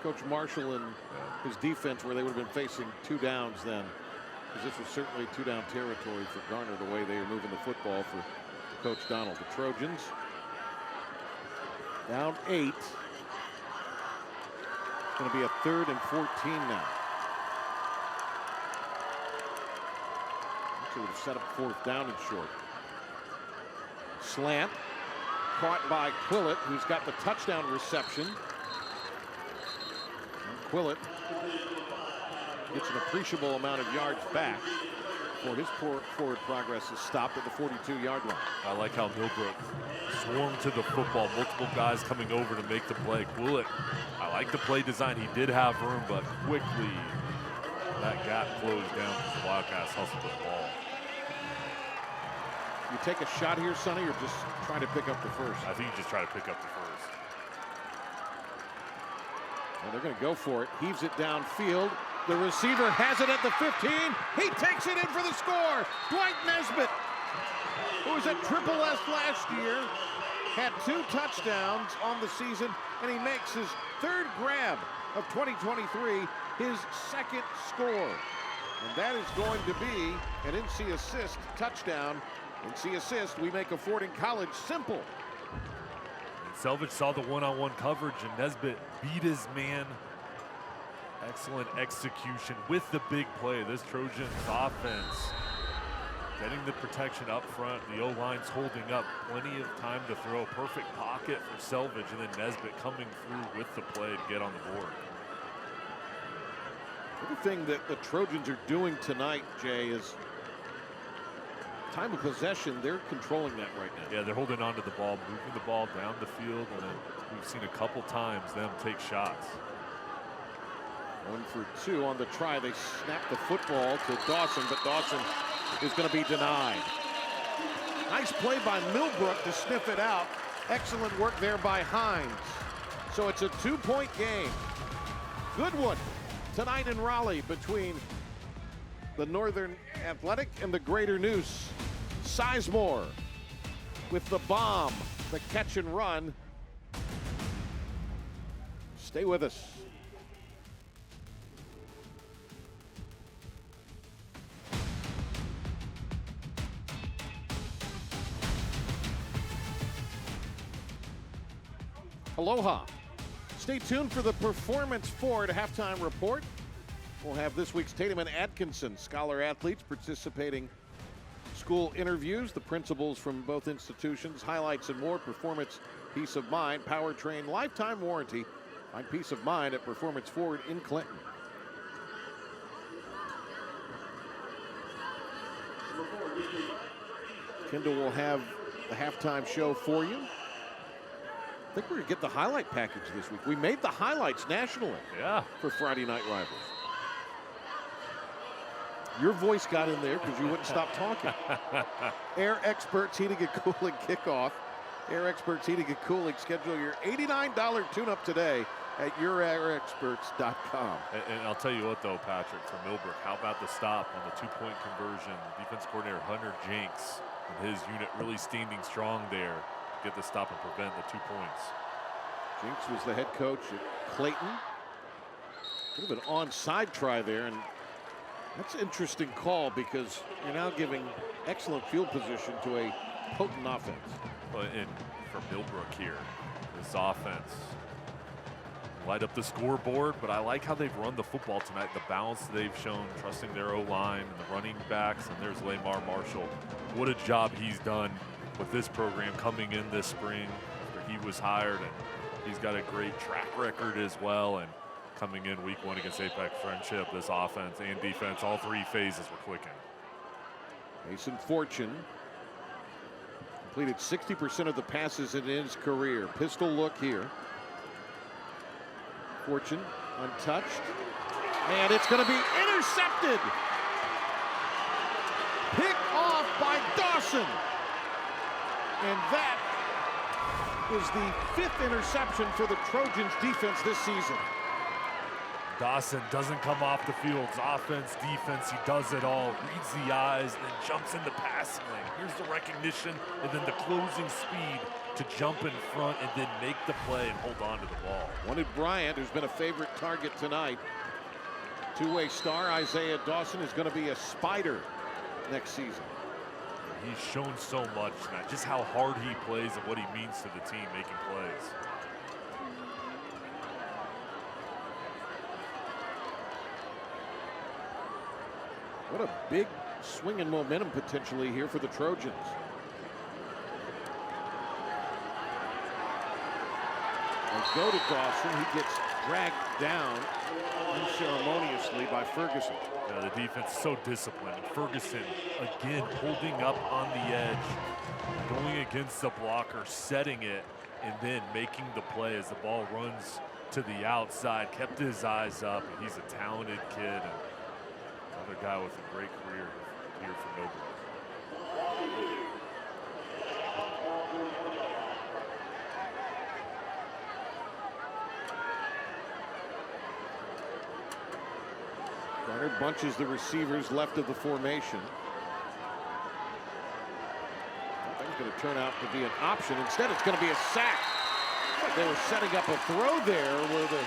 A: Coach Marshall and his defense where they would have been facing 2 downs then, because this was certainly 2-down territory for Garner, the way they are moving the football for Coach Donald. The Trojans down 8. It's going to be a 3rd and 14 now. Actually would have set up 4th down and short. Slant. Caught by Quillett, who's got the touchdown reception. And Quillett gets an appreciable amount of yards back. For his forward progress is stopped at the 42-yard line.
D: I like how Millbrook swarmed to the football. Multiple guys coming over to make the play. Quillett, I like the play design. He did have room, but quickly that gap closed down because the Wildcats hustled the ball.
A: You take a shot here, Sonny, or just trying to pick up the first?
D: I think you just try to pick up the first.
A: Well, they're going to go for it. Heaves it downfield. The receiver has it at the 15. He takes it in for the score. Dwight Nesbitt, who was at Triple S last year, had 2 touchdowns on the season, and he makes his 3rd grab of 2023, his 2nd score. And that is going to be an NC assist touchdown. NC assist, we make affording college simple.
D: And Selvage saw the one-on-one coverage, and Nesbitt beat his man. Excellent execution with the big play. This Trojans offense getting the protection up front. The O-line's holding up. Plenty of time to throw. Perfect pocket for Selvage, and then Nesbitt coming through with the play to get on the board.
A: The other thing that the Trojans are doing tonight, Jay, is time of possession. They're controlling that right now.
D: Yeah, they're holding on to the ball, moving the ball down the field, and then we've seen a couple times them take shots.
A: 1 for 2 on the try. They snap the football to Dawson, but Dawson is going to be denied. Nice play by Millbrook to sniff it out. Excellent work there by Hines. So it's a 2-point game. Good one tonight in Raleigh between the Northern Athletic and the Greater Neuse. Sizemore with the bomb, the catch and run. Stay with us. Aloha. Stay tuned for the Performance Forward halftime report. We'll have this week's Tatum and Atkinson scholar athletes participating school interviews, the principals from both institutions, highlights and more. Performance Peace of Mind, powertrain lifetime warranty. Find peace of mind at Performance Forward in Clinton. Kendall will have the halftime show for you. I think we're going to get the highlight package this week. We made the highlights nationally for Friday Night Rivals. Your voice got in there because you wouldn't stop talking. Air Experts Heating and Cooling kickoff. Air Experts Heating and Cooling. Schedule your $89 tune-up today at yourairexperts.com.
D: And I'll tell you what, though, Patrick, for Millbrook, how about the stop on the 2-point conversion? Defense coordinator Hunter Jenks and his unit really standing strong there. Get the stop and prevent the 2 points.
A: Jenks was the head coach at Clayton. Bit of an onside try there, and that's an interesting call because you're now giving excellent field position to a potent offense.
D: Well, and for Millbrook here, this offense light up the scoreboard, but I like how they've run the football tonight. The balance they've shown, trusting their O-line and the running backs, and there's Lamar Marshall. What a job he's done with this program coming in this spring after he was hired, and he's got a great track record as well. And coming in week 1 against Apex Friendship, this offense and defense, all 3 phases were clicking.
A: Mason Fortune completed 60% of the passes in his career. Pistol look here. Fortune untouched, and it's going to be intercepted. Pick off by Dawson. And that is the 5th interception for the Trojans defense this season.
D: Dawson doesn't come off the field. It's offense, defense, he does it all. Reads the eyes, then jumps in the passing lane. Here's the recognition, and then the closing speed to jump in front and then make the play and hold on to the ball.
A: Wanted Bryant, who's been a favorite target tonight. Two-way star Isaiah Dawson is going to be a spider next season.
D: He's shown so much tonight, just how hard he plays and what he means to the team making plays.
A: What a big swing and momentum potentially here for the Trojans. They go to Dawson. He gets dragged down unceremoniously by Ferguson.
D: Yeah, the defense is so disciplined. Ferguson, again, holding up on the edge, going against the blocker, setting it, and then making the play as the ball runs to the outside. Kept his eyes up. He's a talented kid and another guy with a great career here for Millbrook.
A: Garner bunches the receivers left of the formation. That's going to turn out to be an option. Instead, it's going to be a sack. They were setting up a throw there where the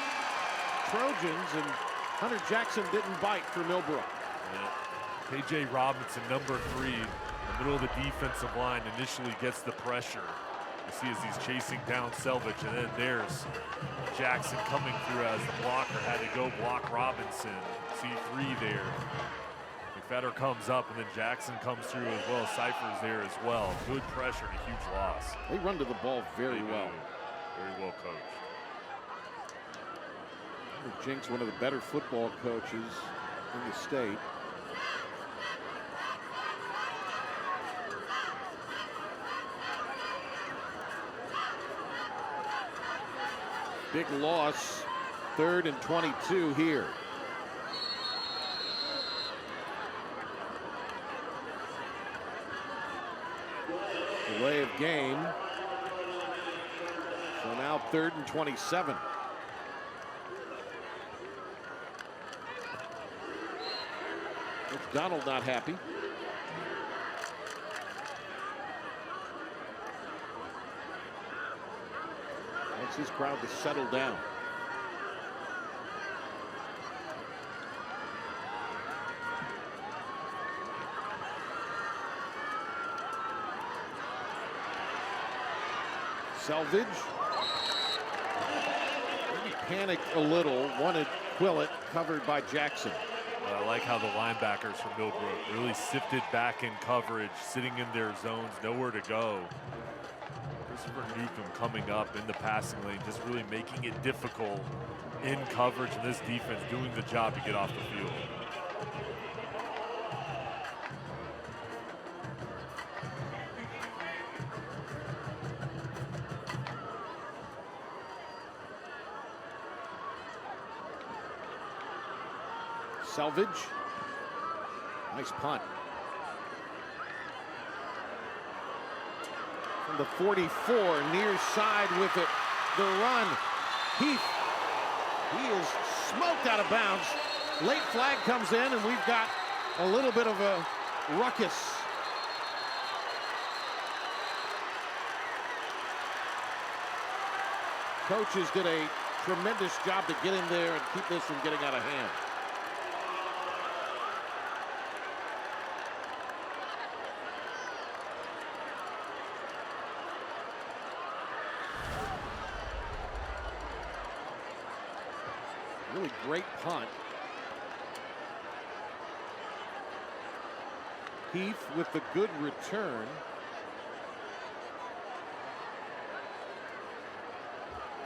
A: Trojans and Hunter Jackson didn't bite for Millbrook.
D: Yeah. KJ Robinson, number 3, in the middle of the defensive line, initially gets the pressure. You see as he's chasing down Selvage, and then there's Jackson coming through as the blocker had to go block Robinson. See 3 there. McFadder comes up, and then Jackson comes through as well. Cypher's there as well. Good pressure and a huge loss.
A: They run to the ball very well.
D: Very well coached.
A: Jinks, one of the better football coaches in the state. Big loss, 3rd and 22 here. Delay of game. So now 3rd and 27. Donald not happy. Wants his crowd to settle down. Selvage. Maybe panicked a little, wanted Quillett, covered by Jackson.
D: I like how the linebackers from Millbrook really sifted back in coverage, sitting in their zones, nowhere to go. Christopher Newcomb coming up in the passing lane, just really making it difficult in coverage, and this defense doing the job to get off the field.
A: Selvage. Nice punt. From the 44, near side with it. The run. Heath. He is smoked out of bounds. Late flag comes in, and we've got a little bit of a ruckus. Coaches did a tremendous job to get in there and keep this from getting out of hand. Really great punt. Heath with the good return.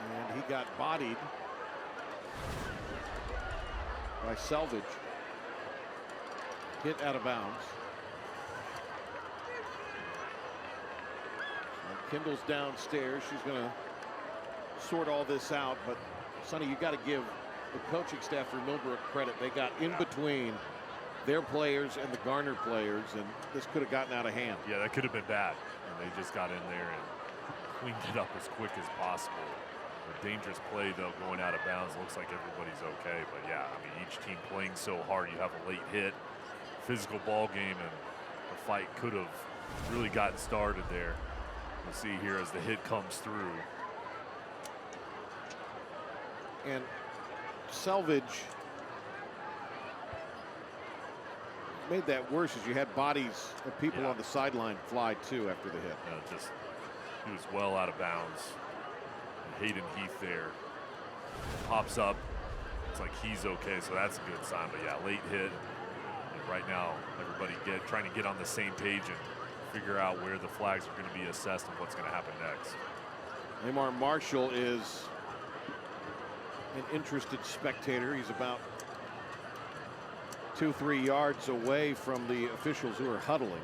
A: And he got bodied by Selvage. Hit out of bounds. And Kendall's downstairs. She's going to sort all this out. But, Sonny, you got to give the coaching staff for Millbrook credit. They got in between their players and the Garner players, and this could have gotten out of hand.
D: Yeah, that could have been bad. And they just got in there and cleaned it up as quick as possible. A dangerous play, though, going out of bounds. Looks like everybody's okay. But, yeah, I mean, each team playing so hard. You have a late hit, physical ball game, and the fight could have really gotten started there. We'll see here as the hit comes through.
A: And Selvage made that worse as you had bodies of people on the sideline fly too after the hit.
D: Just he was well out of bounds. And Hayden Heath there pops up. It's like he's okay, so that's a good sign. But yeah, late hit. And right now, everybody trying to get on the same page and figure out where the flags are going to be assessed and what's going to happen next.
A: Lamar Marshall is an interested spectator. He's about 2-3 yards away from the officials who are huddling.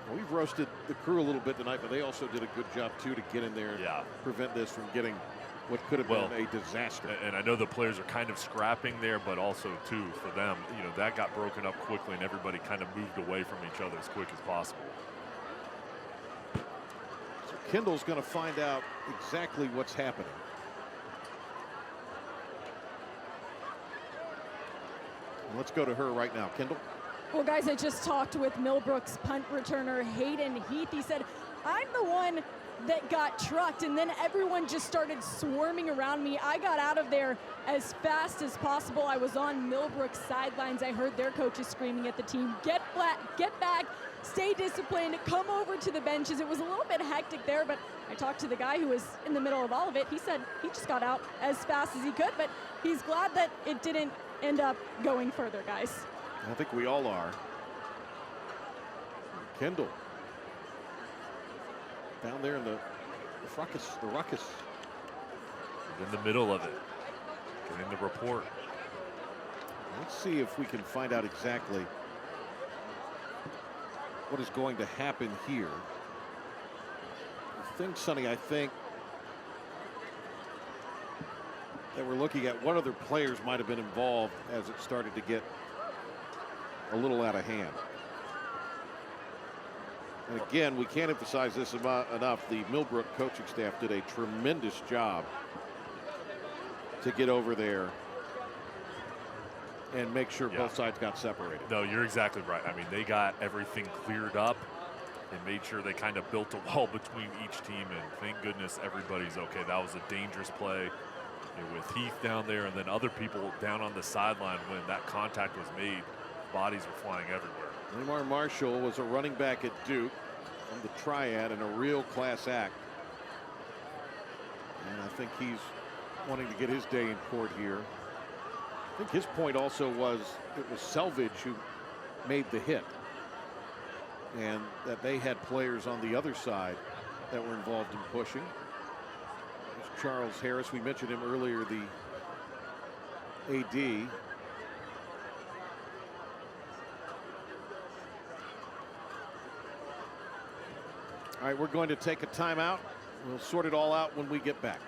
A: Well, we've roasted the crew a little bit tonight, but they also did a good job too to get in there and prevent this from getting what could have been a disaster.
D: And I know the players are kind of scrapping there, but also too for them, you know, that got broken up quickly and everybody kind of moved away from each other as quick as possible.
A: So Kendall's going to find out exactly what's happening. And let's go to her right now. Kendall?
C: Well, guys, I just talked with Millbrook's punt returner, Hayden Heath. He said, I'm the one that got trucked, and then everyone just started swarming around me. I got out of there as fast as possible. I was on Millbrook's sidelines. I heard their coaches screaming at the team, get flat, get back, stay disciplined, come over to the benches. It was a little bit hectic there, but I talked to the guy who was in the middle of all of it. He said he just got out as fast as he could, but he's glad that it didn't end up going further, guys.
A: I think we all are. Kendall down there in the ruckus.
D: In the middle of it, getting the report.
A: Let's see if we can find out exactly what is going to happen here. The thing, Sonny, I think that we're looking at what other players might have been involved as it started to get a little out of hand. And again, we can't emphasize this enough. The Millbrook coaching staff did a tremendous job to get over there and make sure both sides got separated.
D: No, you're exactly right. I mean, they got everything cleared up and made sure they kind of built a wall between each team, and thank goodness everybody's okay. That was a dangerous play, you know, with Heath down there and then other people down on the sideline. When that contact was made, bodies were flying everywhere.
A: Lamar Marshall was a running back at Duke from the Triad and a real class act. And I think he's wanting to get his day in court here. I think his point also was it was Selvage who made the hit, and that they had players on the other side that were involved in pushing. There's Charles Harris. We mentioned him earlier, the AD. All right, we're going to take a timeout. We'll sort it all out when we get back.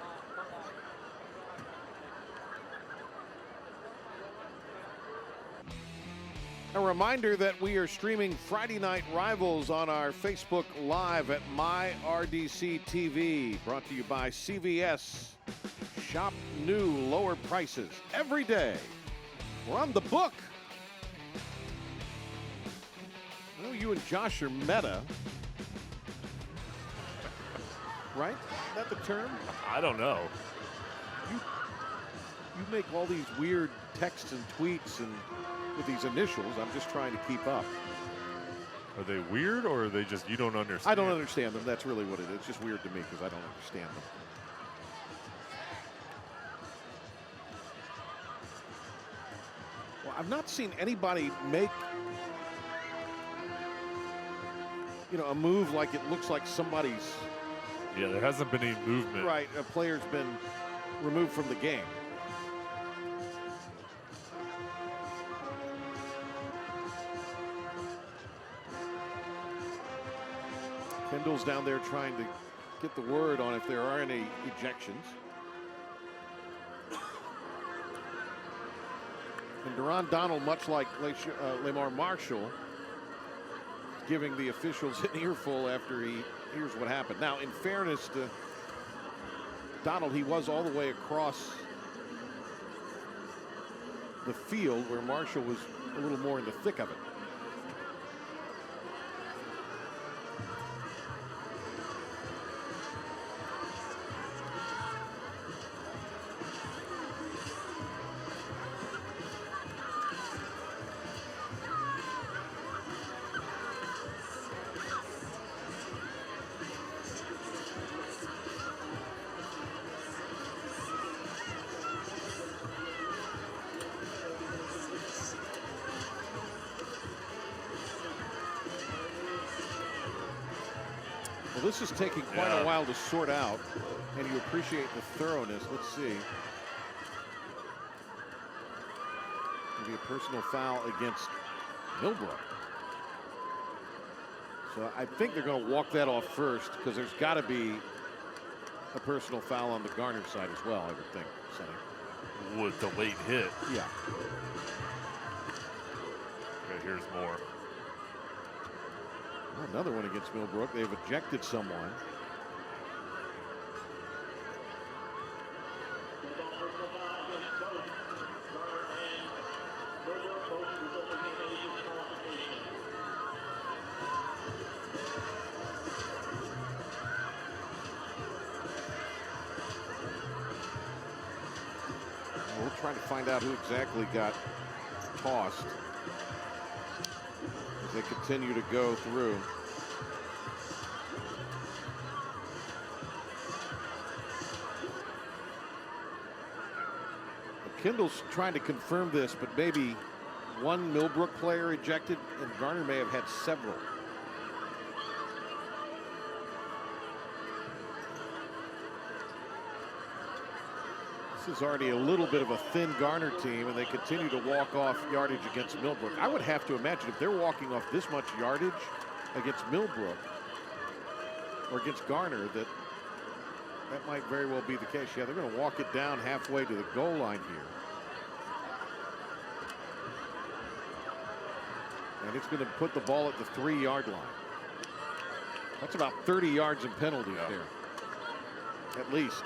A: A reminder that we are streaming Friday Night Rivals on our Facebook Live at MyRDC TV. Brought to you by CVS. Shop new, lower prices every day. We're on the book. I know you and Josh are meta. Right? Is that the term?
D: I don't know.
A: You make all these weird texts and tweets and with these initials. I'm just trying to keep up.
D: Are they weird, or are they just you don't understand?
A: I don't understand them. That's really what it is. It's just weird to me because I don't understand them. Well, I've not seen anybody make, you know, a move like it looks like somebody's.
D: Yeah, there hasn't been any movement.
A: Right, a player's been removed from the game. Kendall's down there trying to get the word on if there are any ejections. And Duron Donald, much like Lamar Marshall, giving the officials an earful after he hears what happened. Now, in fairness to Donald, he was all the way across the field where Marshall was a little more in the thick of it. Well, this is taking quite a while to sort out, and you appreciate the thoroughness. Let's see. Maybe a personal foul against Millbrook. So I think they're going to walk that off first, because there's got to be a personal foul on the Garner side as well, I would think, Sonny.
D: With the late hit.
A: Yeah.
D: Okay, here's more.
A: Another one against Millbrook. They've ejected someone. We'll try to find out who exactly got tossed as they continue to go through. Kendall's trying to confirm this, but maybe one Millbrook player ejected, and Garner may have had several. This is already a little bit of a thin Garner team, and they continue to walk off yardage against Millbrook. I would have to imagine if they're walking off this much yardage against Millbrook or against Garner, that might very well be the case. Yeah, they're going to walk it down halfway to the goal line here. And it's going to put the ball at the 3-yard line. That's about 30 yards in penalties there, at least.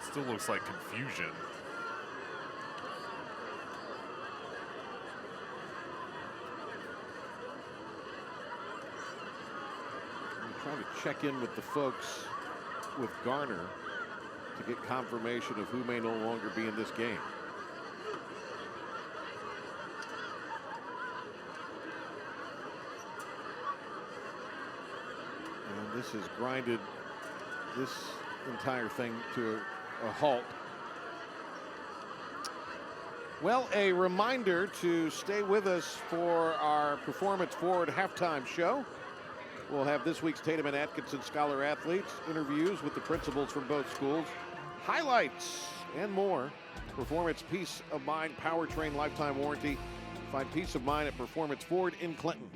D: Still looks like confusion.
A: I'm trying to check in with the folks with Garner to get confirmation of who may no longer be in this game. And this has grinded this entire thing to a halt. Well, a reminder to stay with us for our Performance Forward halftime show. We'll have this week's Tatum and Atkinson Scholar Athletes, interviews with the principals from both schools, highlights, and more. Performance Peace of Mind Powertrain Lifetime Warranty. Find peace of mind at Performance Ford in Clinton.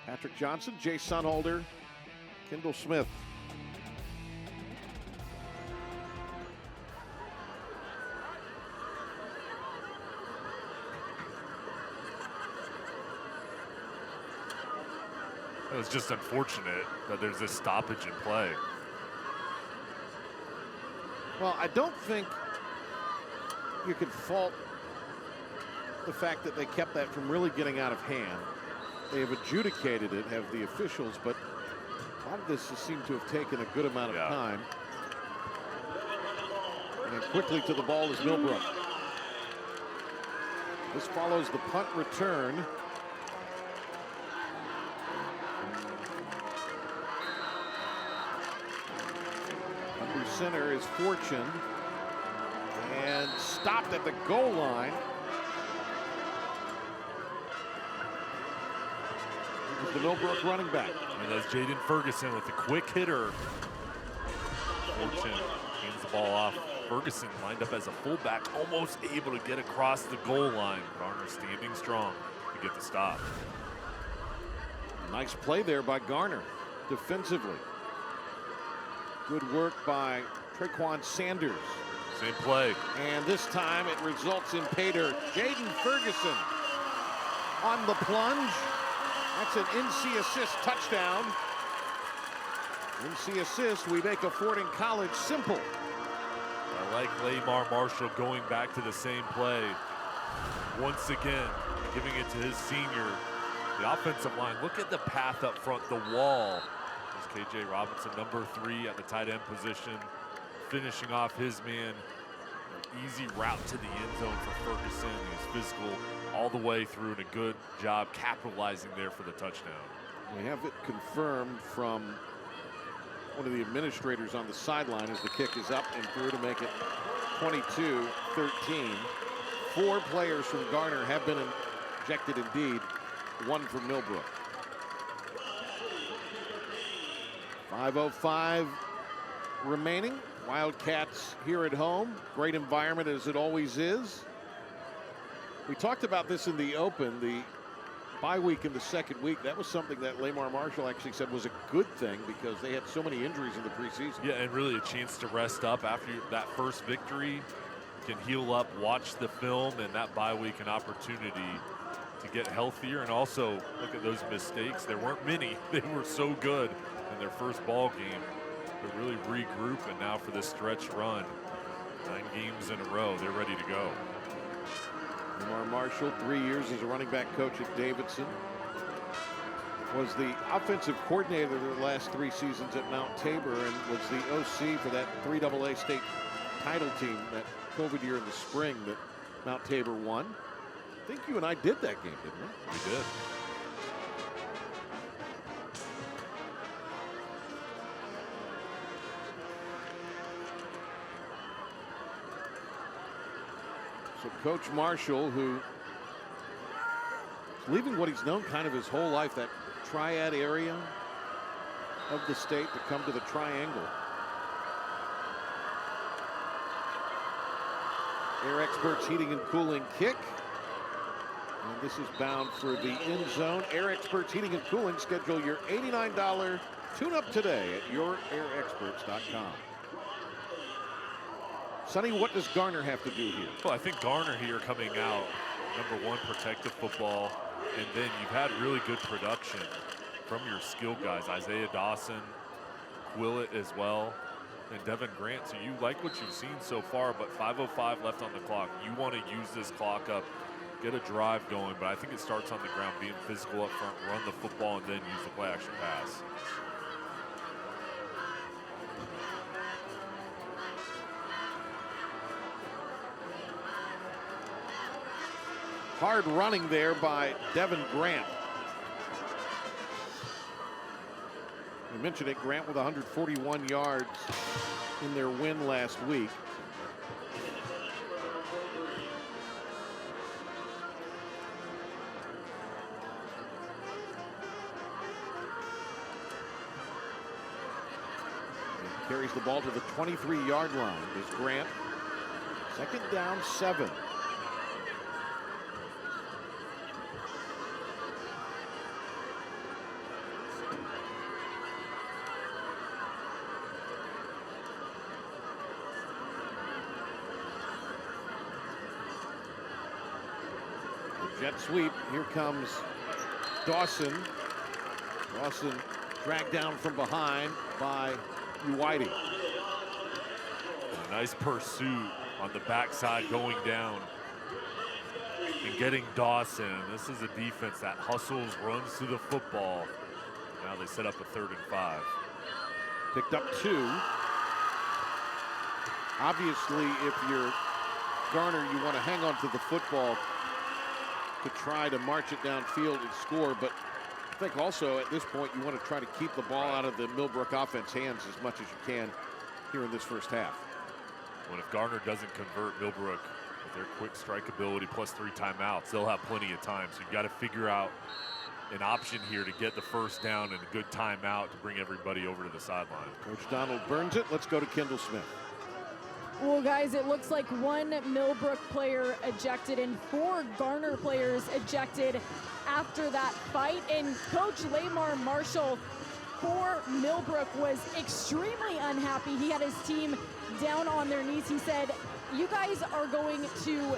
A: Patrick Johnson, Jay Sunholder, Kendall Smith.
D: It was just unfortunate that there's this stoppage in play.
A: Well, I don't think you can fault the fact that they kept that from really getting out of hand. They have adjudicated it, have the officials, but a lot of this has seemed to have taken a good amount of time. And quickly to the ball is Millbrook. This follows the punt return. Under center is Fortune, and stopped at the goal line. This is the Millbrook running back.
D: And that's Jaden Ferguson with the quick hitter. Fortune hands the ball off. Ferguson lined up as a fullback, almost able to get across the goal line. Garner standing strong to get the stop.
A: Nice play there by Garner defensively. Good work by Traquan Sanders.
D: Same play.
A: And this time it results in pay dirt. Jaden Ferguson on the plunge. That's an NC assist touchdown. NC assist, we make a Fordham College simple.
D: I like Lamar Marshall going back to the same play. Once again, giving it to his senior. The offensive line, look at the path up front, the wall. There's KJ Robinson, number 3 at the tight end position, finishing off his man. An easy route to the end zone for Ferguson. He's physical all the way through, and a good job capitalizing there for the touchdown.
A: We have it confirmed from one of the administrators on the sideline as the kick is up and through to make it 22-13. 4 players from Garner have been ejected indeed. One for Millbrook. 5:05 remaining. Wildcats here at home. Great environment as it always is. We talked about this in the open, the bye week in the second week. That was something that Lamar Marshall actually said was a good thing because they had so many injuries in the preseason.
D: Yeah, and really a chance to rest up after that first victory. Can heal up, watch the film, and that bye week an opportunity to get healthier. And also look at those mistakes. There weren't many. They were so good in their first ball game. But really regroup, and now for this stretch run, 9 games in a row, they're ready to go.
A: Lamar Marshall, 3 years as a running back coach at Davidson. Was the offensive coordinator the last 3 seasons at Mount Tabor and was the OC for that 3AA state title team that COVID year in the spring that Mount Tabor won. I think you and I did that game, didn't we?
D: We did.
A: So Coach Marshall, who is leaving what he's known kind of his whole life, that triad area of the state, to come to the triangle. Air Experts heating and cooling kick. And this is bound for the end zone. Air Experts heating and cooling. Schedule your $89 tune-up today at yourairexperts.com. Sonny, what does Garner have to do here?
D: Well, I think Garner here coming out, #1, protective football, and then you've had really good production from your skill guys, Isaiah Dawson, Willett as well, and Devin Grant. So you like what you've seen so far, but 5:05 left on the clock. You want to use this clock up, get a drive going, but I think it starts on the ground, being physical up front, run the football, and then use the play action pass.
A: Hard running there by Devin Grant. We mentioned it, Grant with 141 yards in their win last week. He carries the ball to the 23-yard line. Is Grant. 2nd down, 7. Jet sweep. Here comes Dawson. Dawson dragged down from behind by Whitey.
D: A nice pursuit on the backside going down and getting Dawson. This is a defense that hustles, runs to the football. Now they set up a 3rd and 5.
A: Picked up 2. Obviously, if you're Garner, you want to hang on to the football to try to march it downfield and score, but I think also at this point you want to try to keep the ball out of the Millbrook offense hands as much as you can here in this first half.
D: Well, if Garner doesn't convert, Millbrook with their quick strike ability plus 3 timeouts, they'll have plenty of time. So you've got to figure out an option here to get the first down and a good timeout to bring everybody over to the sideline.
A: Coach Donald burns it. Let's go to Kendall Smith.
C: Well, guys, it looks like 1 Millbrook player ejected and 4 Garner players ejected after that fight. And Coach Lamar Marshall for Millbrook was extremely unhappy. He had his team down on their knees. He said, you guys are going to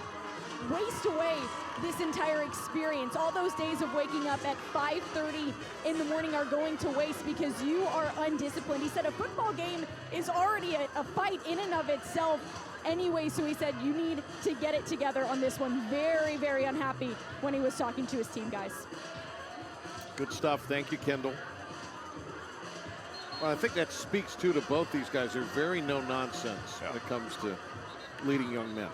C: waste away this entire experience. All those days of waking up at 5:30 in the morning are going to waste because you are undisciplined. He said a football game is already a fight in and of itself anyway, so he said you need to get it together on this one. Very, very unhappy when he was talking to his team, guys.
A: Good stuff. Thank you, Kendall. Well, I think that speaks to both these guys. They're very no-nonsense when it comes to leading young men.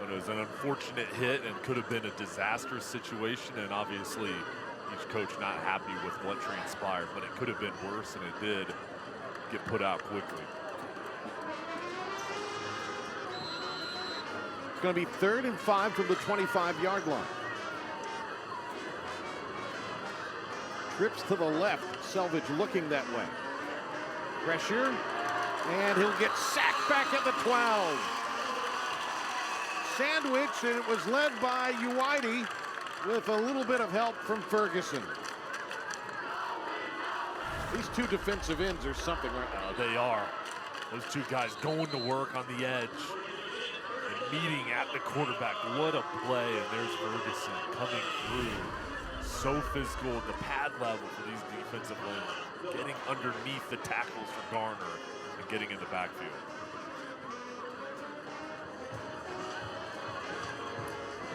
D: It was an unfortunate hit and could have been a disastrous situation, and obviously each coach not happy with what transpired, but it could have been worse, and it did get put out quickly.
A: It's going to be 3rd and 5 from the 25-yard line. Trips to the left. Selvage looking that way. Pressure. And he'll get sacked back at the 12. Sandwich, and it was led by Uwaide with a little bit of help from Ferguson. These two defensive ends are something right now.
D: They are. Those two guys going to work on the edge and meeting at the quarterback. What a play, and there's Ferguson coming through. So physical at the pad level for these defensive ends. Getting underneath the tackles for Garner and getting in the backfield.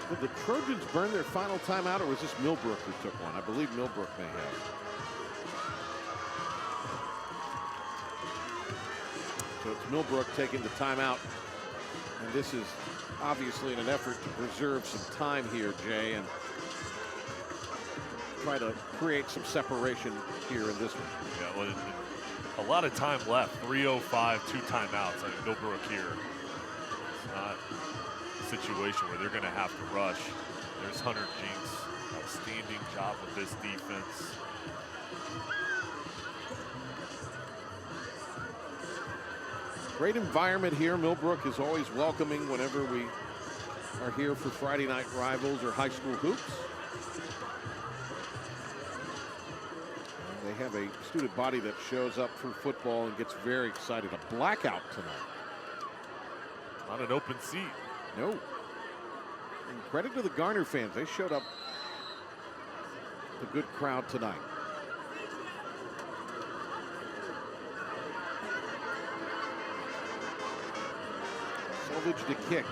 A: Did the Trojans burn their final timeout, or was this Millbrook who took one? I believe Millbrook may have. So it's Millbrook taking the timeout. And this is obviously in an effort to preserve some time here, Jay, and try to create some separation here in this one.
D: Yeah, well, a lot of time left. 3:05, 2 timeouts. I mean, Millbrook here. It's not a situation where they're going to have to rush. There's Hunter Jinks. Outstanding job with this defense.
A: Great environment here. Millbrook is always welcoming whenever we are here for Friday night rivals or high school hoops. They have a student body that shows up for football and gets very excited. A blackout tonight.
D: Not an open seat.
A: No. And credit to the Garner fans. They showed up a good crowd tonight. Selvage to kick.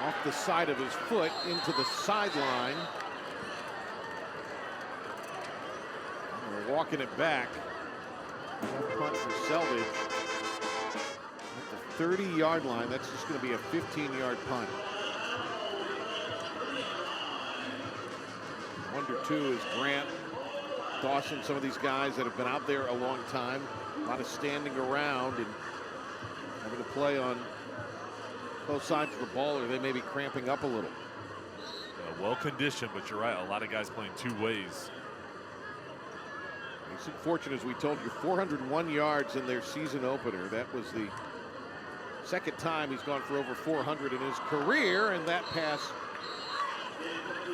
A: Off the side of his foot into the sideline. We're walking it back. Punt for Selvage. At the 30-yard line, that's just going to be a 15-yard punt. Wonder too is Grant, Dawson, some of these guys that have been out there a long time. A lot of standing around and having to play on both sides of the ball, or they may be cramping up a little.
D: Well conditioned, but you're right. A lot of guys playing two ways.
A: It's unfortunate, as we told you, 401 yards in their season opener. That was the second time he's gone for over 400 in his career, and that pass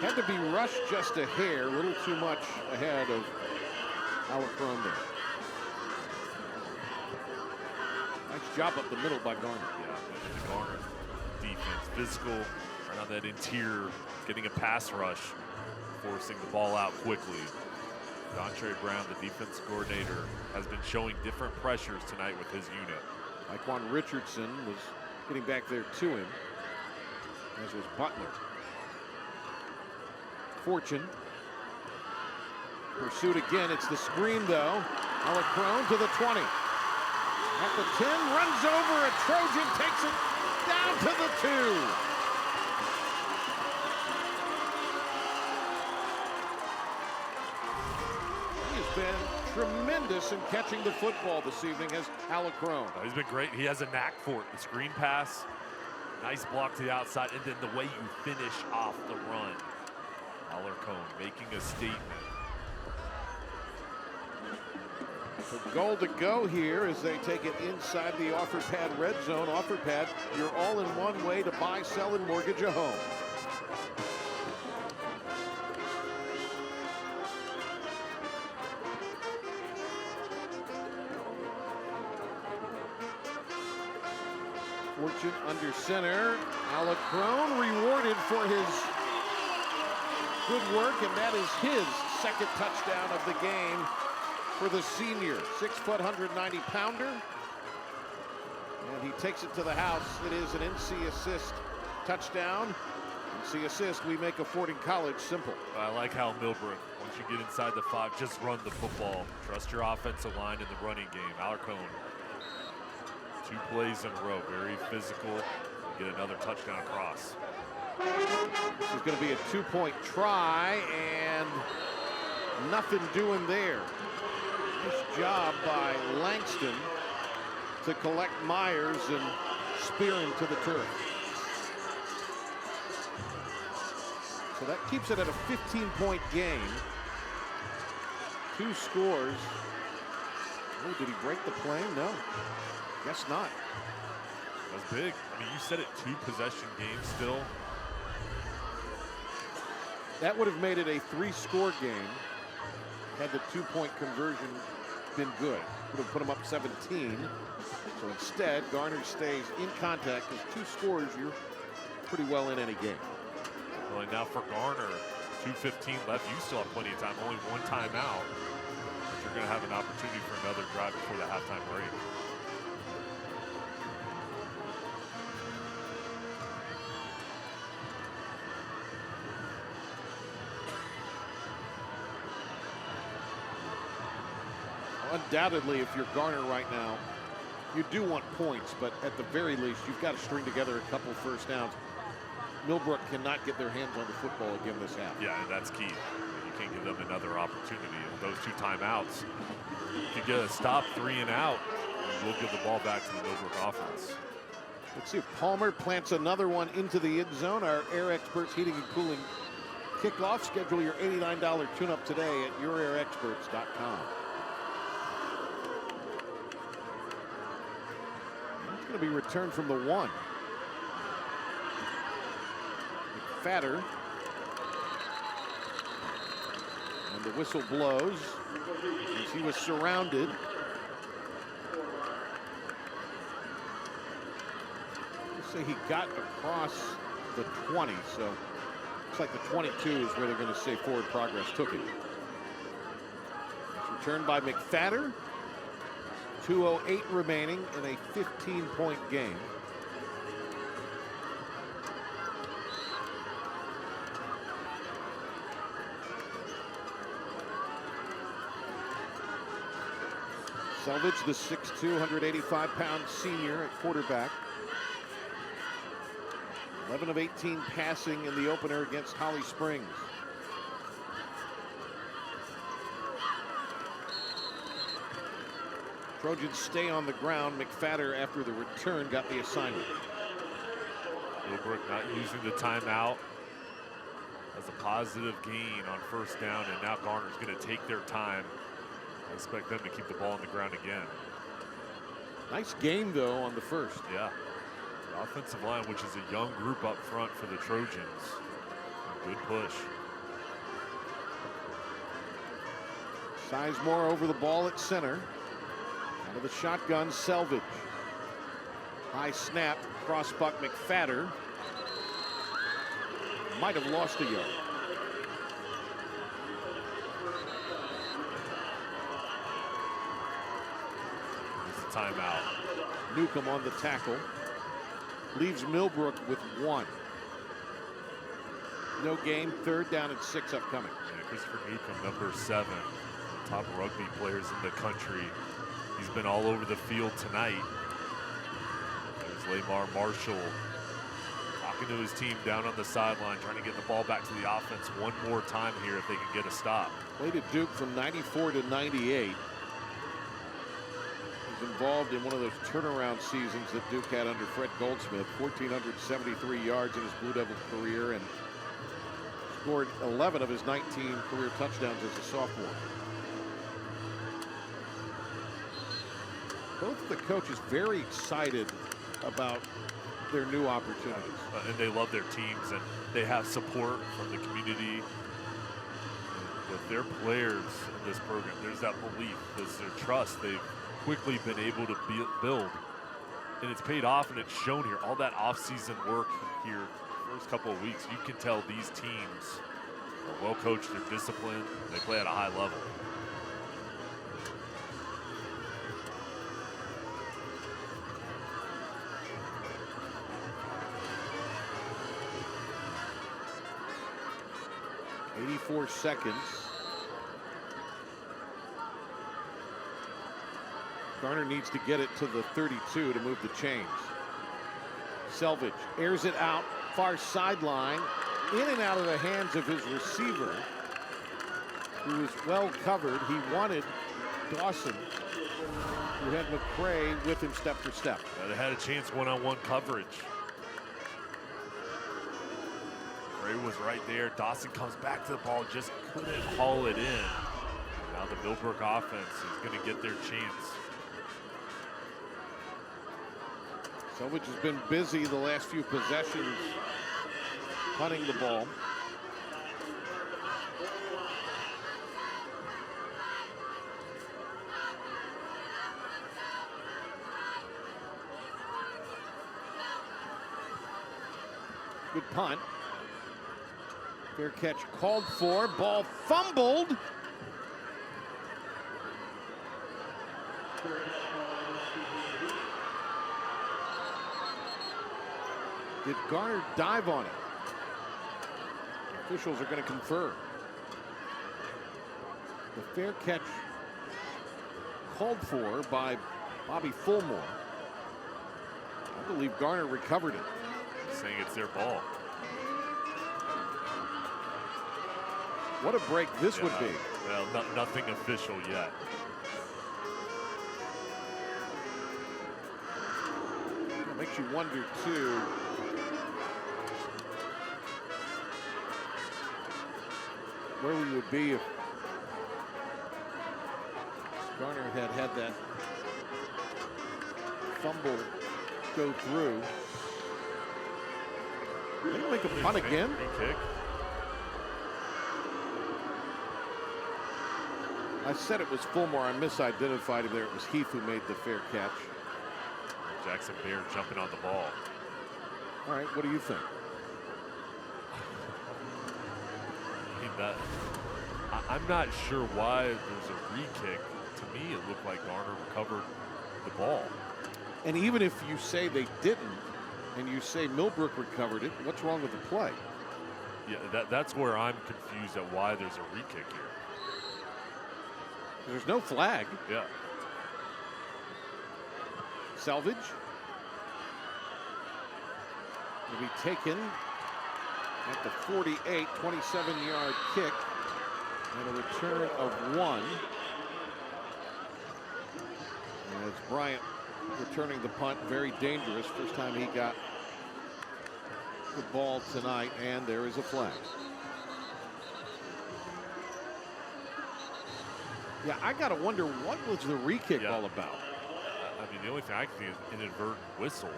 A: had to be rushed just a hair, a little too much ahead of Alarcon there. Nice job up the middle by Garner.
D: Yeah, the Garner defense, physical, right on that interior, getting a pass rush, forcing the ball out quickly. Dontre Brown, the defense coordinator, has been showing different pressures tonight with his unit.
A: Iquan Richardson was getting back there to him, as was Butler. Fortune. Pursuit again. It's the screen, though. Alarcon to the 20. At the 10, runs over a Trojan, takes it down to the 2. He has been tremendous in catching the football this evening as Alarcon.
D: He's been great. He has a knack for it. The screen pass, nice block to the outside, and then the way you finish off the run. Alarcon making a statement.
A: So goal to go here as they take it inside the offer pad red zone. Offer pad, your all-in-one way to buy, sell, and mortgage a home. Fortune under center. Alarcon rewarded for his good work, and that is his second touchdown of the game for the senior. 6-foot, 190-pounder. And he takes it to the house. It is an NC assist touchdown. NC assist, we make affording college simple.
D: I like how Millbrook, once you get inside the 5, just run the football. Trust your offensive line in the running game. Alarcon, 2 plays in a row, very physical. Get another touchdown cross.
A: This is going to be a 2-point try, and nothing doing there. Nice job by Langston to collect Myers and spear him to the turf. So that keeps it at a 15-point game. 2 scores. Oh, did he break the plane? No, guess not.
D: That's big. I mean, you said it, 2 possession game still.
A: That would have made it a 3-score game had the 2-point conversion been good. Would have put him up 17. So instead, Garner stays in contact. Because 2 scores, you're pretty well in any game.
D: Well, and now for Garner, 2:15 left. You still have plenty of time. Only 1 timeout. But you're going to have an opportunity for another drive before the halftime break.
A: Undoubtedly, if you're Garner right now, you do want points, but at the very least, you've got to string together a couple first downs. Millbrook cannot get their hands on the football again this half.
D: Yeah, and that's key. You can't give them another opportunity. And those 2 timeouts, if you get a stop, 3 and out, we'll give the ball back to the Millbrook offense.
A: Let's see if Palmer plants another one into the end zone. Our Air Experts Heating and Cooling kickoff. Schedule your $89 tune-up today at yourairexperts.com. It's going to be returned from the 1. McFadder. And the whistle blows as he was surrounded. Let's say he got across the 20, so looks like the 22 is where they're going to say forward progress took it. It's returned by McFadder. 2:08 remaining in a 15-point game. Selvage, the 6'2", 185-pound senior at quarterback. 11 of 18 passing in the opener against Holly Springs. Trojans stay on the ground. McFadder, after the return, got the assignment.
D: Millbrook not using the timeout as a positive gain on first down, and now Garner's going to take their time. I expect them to keep the ball on the ground again.
A: Nice game, though, on the first.
D: Yeah. The offensive line, which is a young group up front for the Trojans. Good push.
A: Sizemore over the ball at center. Out of the shotgun, Selvage. High snap, crossbuck McFadder. Might have lost a yard.
D: There's a timeout.
A: Newcomb on the tackle. Leaves Millbrook with 1. No gain, 3rd down and 6 upcoming.
D: Yeah, Christopher Newcomb, number 7, top rugby players in the country. He's been all over the field tonight. There's Lamar Marshall talking to his team down on the sideline, trying to get the ball back to the offense one more time here if they can get a stop.
A: Played at Duke from 94 to 98. He's involved in one of those turnaround seasons that Duke had under Fred Goldsmith. 1,473 yards in his Blue Devil career and scored 11 of his 19 career touchdowns as a sophomore. Both of the coaches very excited about their new opportunities.
D: And they love their teams, and they have support from the community. With their players in this program, there's that belief, there's their trust they've quickly been able to build. And it's paid off, and it's shown here. All that off-season work here, first couple of weeks, you can tell these teams are well coached, they're disciplined, they play at a high level.
A: .84 seconds. Garner needs to get it to the 32 to move the chains. Selvage airs it out, far sideline, in and out of the hands of his receiver, who was well covered. He wanted Dawson who had McCray with him step for step.
D: They had a chance one-on-one coverage. McCray was right there. Dawson comes back to the ball, just couldn't haul it in. Now the Millbrook offense is going to get their chance.
A: Selvage has been busy the last few possessions punting the ball. Good punt. Fair catch called for. Ball fumbled. Did Garner dive on it? Officials are going to confer. The fair catch called for by Bobby Fulmore. I believe Garner recovered it.
D: Saying it's their ball.
A: What a break this would be.
D: Well, nothing official yet.
A: It makes you wonder, too, where we would be if Garner had that fumble go through. They don't make a punt again.
D: Free kick.
A: I said it was Fulmore. I misidentified him there. It was Heath who made the fair catch.
D: Jackson Bear jumping on the ball.
A: All right, what do you think?
D: I mean, I'm not sure why there's a re-kick. To me, it looked like Garner recovered the ball.
A: And even if you say they didn't, and you say Millbrook recovered it, what's wrong with the play?
D: Yeah, that's where I'm confused at why there's a re-kick here.
A: There's no flag.
D: Yeah.
A: Selvage will be taken at the 48, 27-yard kick, and a return of 1. And it's Bryant returning the punt. Very dangerous. First time he got the ball tonight, and there is a flag. Yeah, I got to wonder, what was the re-kick all about?
D: I mean, the only thing I can think is inadvertent whistle.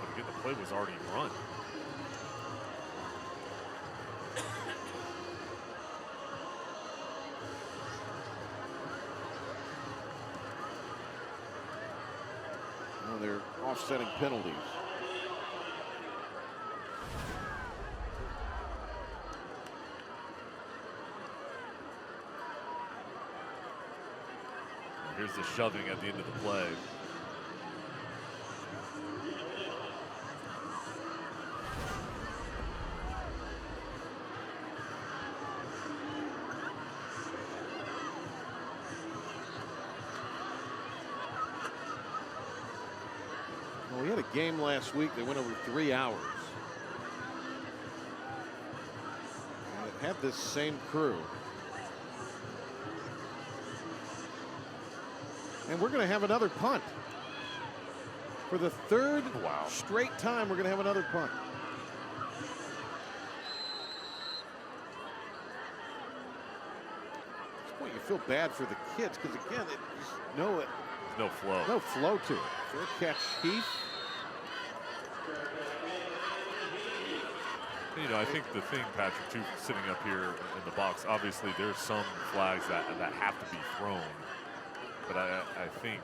D: But again, the play was already run.
A: Well, they're offsetting penalties.
D: Here's the shoving at the end of the play.
A: Well, we had a game last week that went over 3 hours. And it had this same crew. And we're going to have another punt. For the third straight time, we're going to have another punt. At this point, you feel bad for the kids because, again,
D: no flow.
A: No flow to it. Fair catch, Heath.
D: You know, I think the thing, Patrick, too, sitting up here in the box, obviously there's some flags that have to be thrown. But I think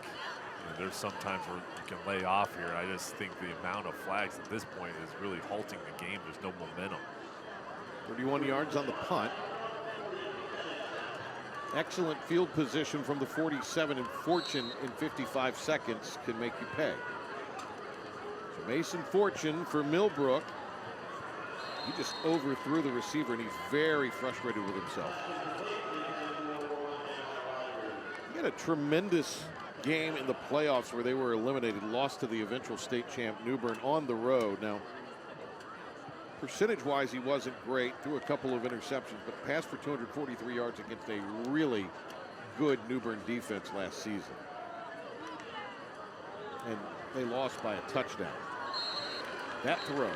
D: there's some times where you can lay off here. I just think the amount of flags at this point is really halting the game. There's no momentum.
A: 31 yards on the punt. Excellent field position from the 47, and Fortune in 55 seconds can make you pay. So Mason Fortune for Millbrook. He just overthrew the receiver, and he's very frustrated with himself. He had a tremendous game in the playoffs where they were eliminated, lost to the eventual state champ New Bern on the road. Now, percentage-wise, he wasn't great, threw a couple of interceptions, but passed for 243 yards against a really good New Bern defense last season. And they lost by a touchdown. That throw,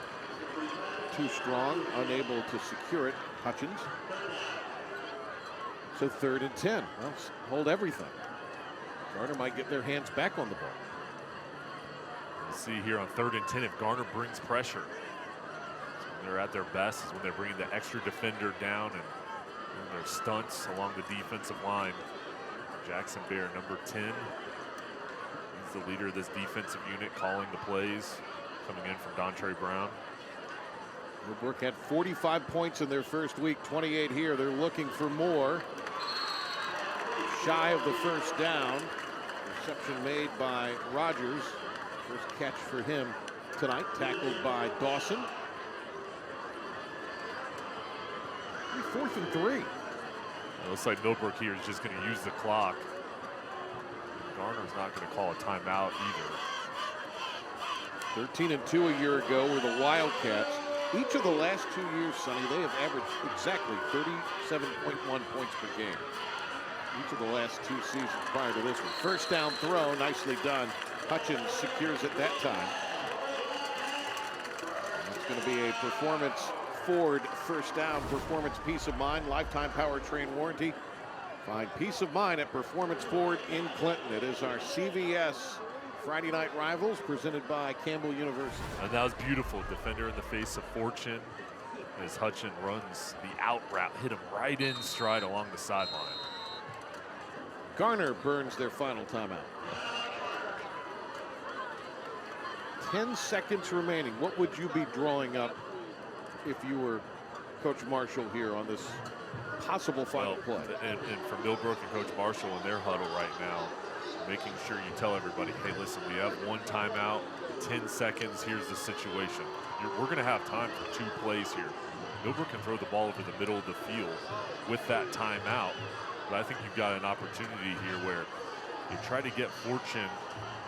A: too strong, unable to secure it. Hutchins. So 3rd and 10. Well, hold everything. Garner might get their hands back on the ball.
D: We'll see here on 3rd and 10 if Garner brings pressure. When they're at their best is when they're bringing the extra defender down and doing their stunts along the defensive line. Jackson Bear, number 10. He's the leader of this defensive unit, calling the plays, coming in from Dontre Brown.
A: Millbrook had 45 points in their first week, 28 here. They're looking for more. Shy of the first down. Reception made by Rogers. First catch for him tonight, tackled by Dawson. 4th and 3.
D: It looks like Millbrook here is just going to use the clock. Garner's not going to call a timeout either.
A: 13 and 2 a year ago were the Wildcats. Each of the last 2 years, Sonny, they have averaged exactly 37.1 points per game. Each of the last 2 seasons prior to this one. First down throw, nicely done. Hutchins secures it that time. And it's going to be a performance Ford first down, performance peace of mind, lifetime powertrain warranty. Find peace of mind at Performance Ford in Clinton. It is our CVS Friday night rivals presented by Campbell University.
D: And that was beautiful. Defender in the face of fortune as Hutchin runs the out route, hit him right in stride along the sideline.
A: Garner burns their final timeout. 10 seconds remaining. What would you be drawing up if you were Coach Marshall here on this possible final play?
D: And for Millbrook and Coach Marshall in their huddle right now, making sure you tell everybody, hey, listen, we have 1 timeout, 10 seconds, here's the situation. We're going to have time for 2 plays here. Millbrook can throw the ball over the middle of the field with that timeout, but I think you've got an opportunity here where you try to get Fortune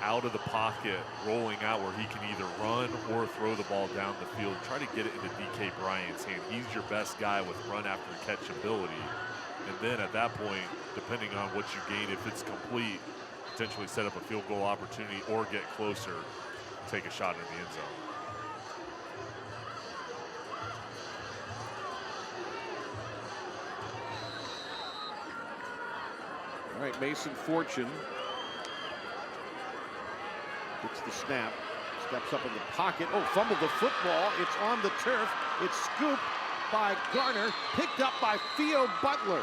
D: out of the pocket, rolling out where he can either run or throw the ball down the field. Try to get it into DK Bryant's hand. He's your best guy with run after catch ability. And then at that point, depending on what you gain, if it's complete, potentially set up a field goal opportunity or get closer, take a shot in the end zone.
A: All right, Mason Fortune gets the snap, steps up in the pocket. Oh, fumbled the football. It's on the turf. It's scooped by Garner, picked up by Theo Butler.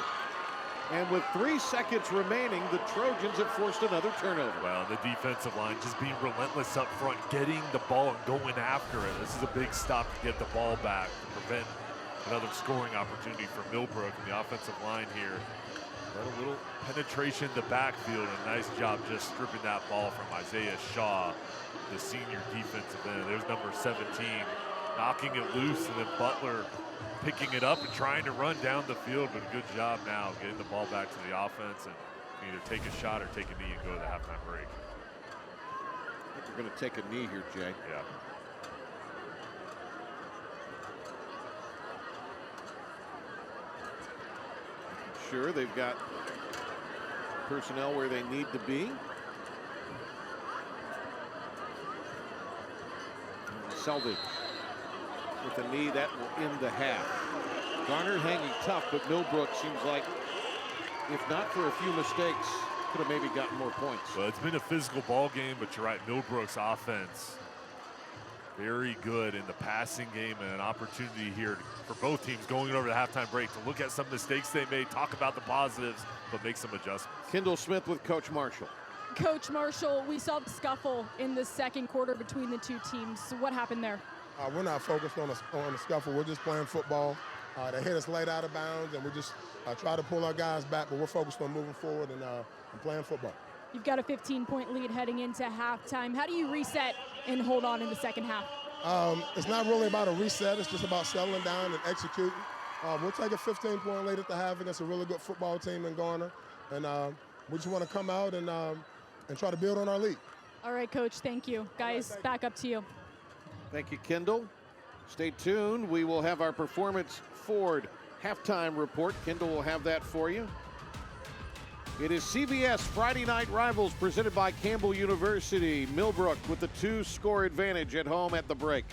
A: And with 3 seconds remaining, the Trojans have forced another turnover.
D: Well, the defensive line just being relentless up front, getting the ball and going after it. This is a big stop to get the ball back to prevent another scoring opportunity for Millbrook. And the offensive line here, a little penetration in the backfield. A nice job just stripping that ball from Isaiah Shaw, the senior defensive end. There's number 17, knocking it loose, and then Butler picking it up and trying to run down the field, but a good job now getting the ball back to the offense and either take a shot or take a knee and go to the halftime break.
A: I think we're going to take a knee here, Jay.
D: Yeah.
A: Sure, they've got personnel where they need to be. Selvage with a knee that will end the half. Garner hanging tough, but Millbrook seems like, if not for a few mistakes, could have maybe gotten more points.
D: Well, it's been a physical ball game, but you're right, Millbrook's offense very good in the passing game, and an opportunity here for both teams going over the halftime break to look at some mistakes they made, talk about the positives, but make some adjustments.
A: Kendall Smith with Coach Marshall.
C: Coach Marshall, we saw the scuffle in the second quarter between the 2 teams. What happened there?
E: We're not focused on the scuffle. We're just playing football. They hit us late out of bounds, and we just try to pull our guys back, but we're focused on moving forward and playing football.
C: You've got a 15-point lead heading into halftime. How do you reset and hold on in the second half?
E: It's not really about a reset. It's just about settling down and executing. We'll take a 15-point lead at the half against a really good football team in Garner, and we just want to come out and try to build on our lead.
C: All right, Coach, thank you. Guys, back up to you.
A: Thank you, Kendall. Stay tuned. We will have our Performance Ford halftime report. Kendall will have that for you. It is CBS Friday Night Rivals presented by Campbell University. Millbrook with the 2-score advantage at home at the break.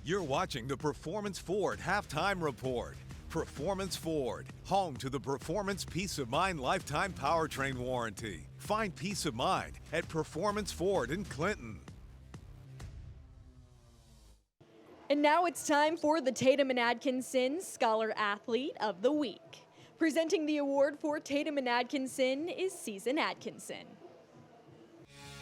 F: You're watching the Performance Ford Halftime Report. Performance Ford, home to the Performance Peace of Mind Lifetime Powertrain Warranty. Find peace of mind at Performance Ford in Clinton.
C: And now it's time for the Tatum and Atkinson Scholar Athlete of the Week. Presenting the award for Tatum and Atkinson is Season Atkinson.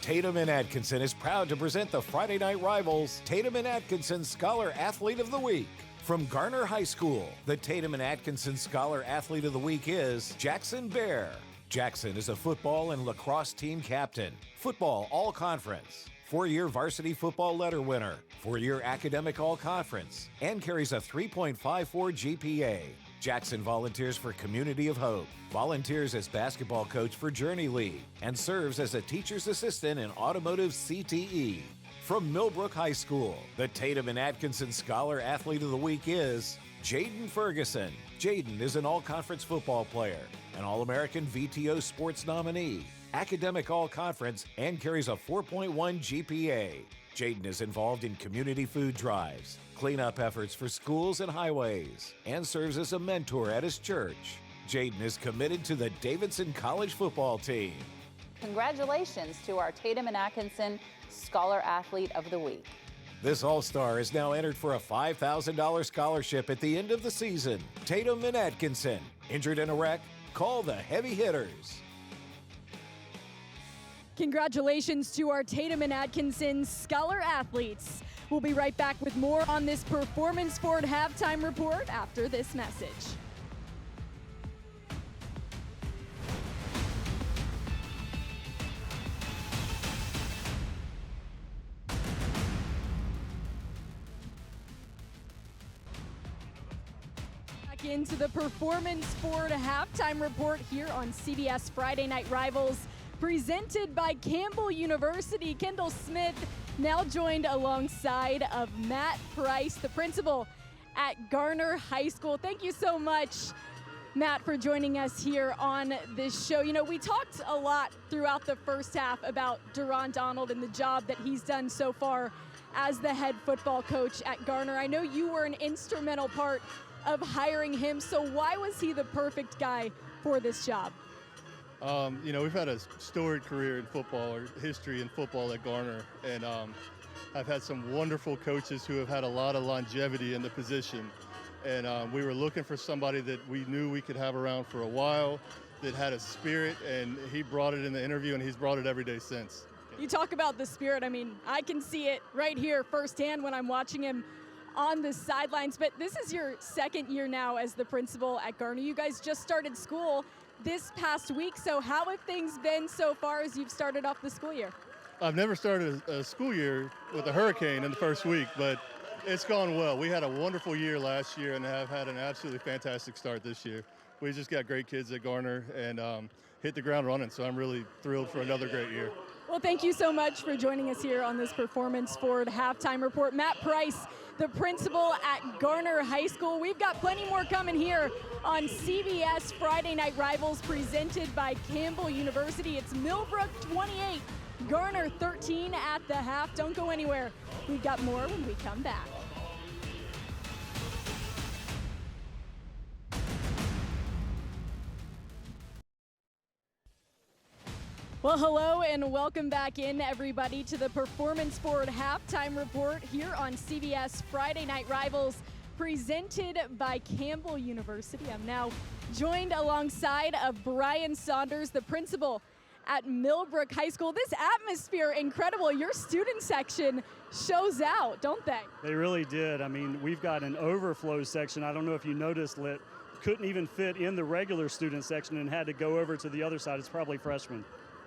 G: Tatum and Atkinson is proud to present the Friday Night Rivals Tatum and Atkinson Scholar Athlete of the Week. From Garner High School, the Tatum and Atkinson Scholar Athlete of the Week is Jackson Bear. Jackson is a football and lacrosse team captain, football all-conference, 4-year varsity football letter winner, 4-year academic all-conference, and carries a 3.54 GPA. Jackson volunteers for Community of Hope, volunteers as basketball coach for Journey League, and serves as a teacher's assistant in automotive CTE. From Millbrook High School, the Tatum and Atkinson Scholar Athlete of the Week is Jaden Ferguson. Jaden is an all-conference football player, an All-American VTO sports nominee, academic all-conference, and carries a 4.1 GPA. Jaden is involved in community food drives, cleanup efforts for schools and highways, and serves as a mentor at his church. Jaden is committed to the Davidson College football team.
H: Congratulations to our Tatum and Atkinson Scholar Athlete of the Week.
G: This All-Star is now entered for a $5,000 scholarship at the end of the season. Tatum and Atkinson, injured in a wreck? Call the heavy hitters.
C: Congratulations to our Tatum and Atkinson Scholar Athletes. We'll be right back with more on this Performance Ford Halftime Report after this message. Back into the Performance Ford Halftime Report here on CBS Friday Night Rivals, presented by Campbell University. Kendall Smith now joined alongside of Matt Price, the principal at Garner High School. Thank you so much, Matt, for joining us here on this show. You know, we talked a lot throughout the first half about Duron Donald and the job that he's done so far as the head football coach at Garner. I know you were an instrumental part of hiring him, so why was he the perfect guy for this job?
I: You know, we've had a storied career in football, or history in football at Garner, and I've had some wonderful coaches who have had a lot of longevity in the position. And we were looking for somebody that we knew we could have around for a while, that had a spirit, and he brought it in the interview, and he's brought it every day since.
C: You talk about the spirit. I mean, I can see it right here firsthand when I'm watching him on the sidelines. But this is your second year now as the principal at Garner. You guys just started school this past week, so how have things been so far as you've started off the school year?
I: I've never started a school year with a hurricane in the first week, but it's gone well. We had a wonderful year last year and have had an absolutely fantastic start this year. We just got great kids at Garner and hit the ground running, so I'm really thrilled for another great year.
C: Well, thank you so much for joining us here on this Performance Ford Halftime Report. Matt Price, the principal at Garner High School. We've got plenty more coming here on CBS Friday Night Rivals, presented by Campbell University. It's Millbrook 28, Garner 13 at the half. Don't go anywhere. We've got more when we come back. Well, hello and welcome back in, everybody, to the Performance Ford Halftime Report here on CBS Friday Night Rivals, presented by Campbell University. I'm now joined alongside of Brian Saunders, the principal at Millbrook High School. This atmosphere, incredible. Your student section shows out, don't they?
J: They really did. I mean, we've got an overflow section. I don't know if you noticed, Lit, couldn't even fit in the regular student section and had to go over to the other side. It's probably freshmen.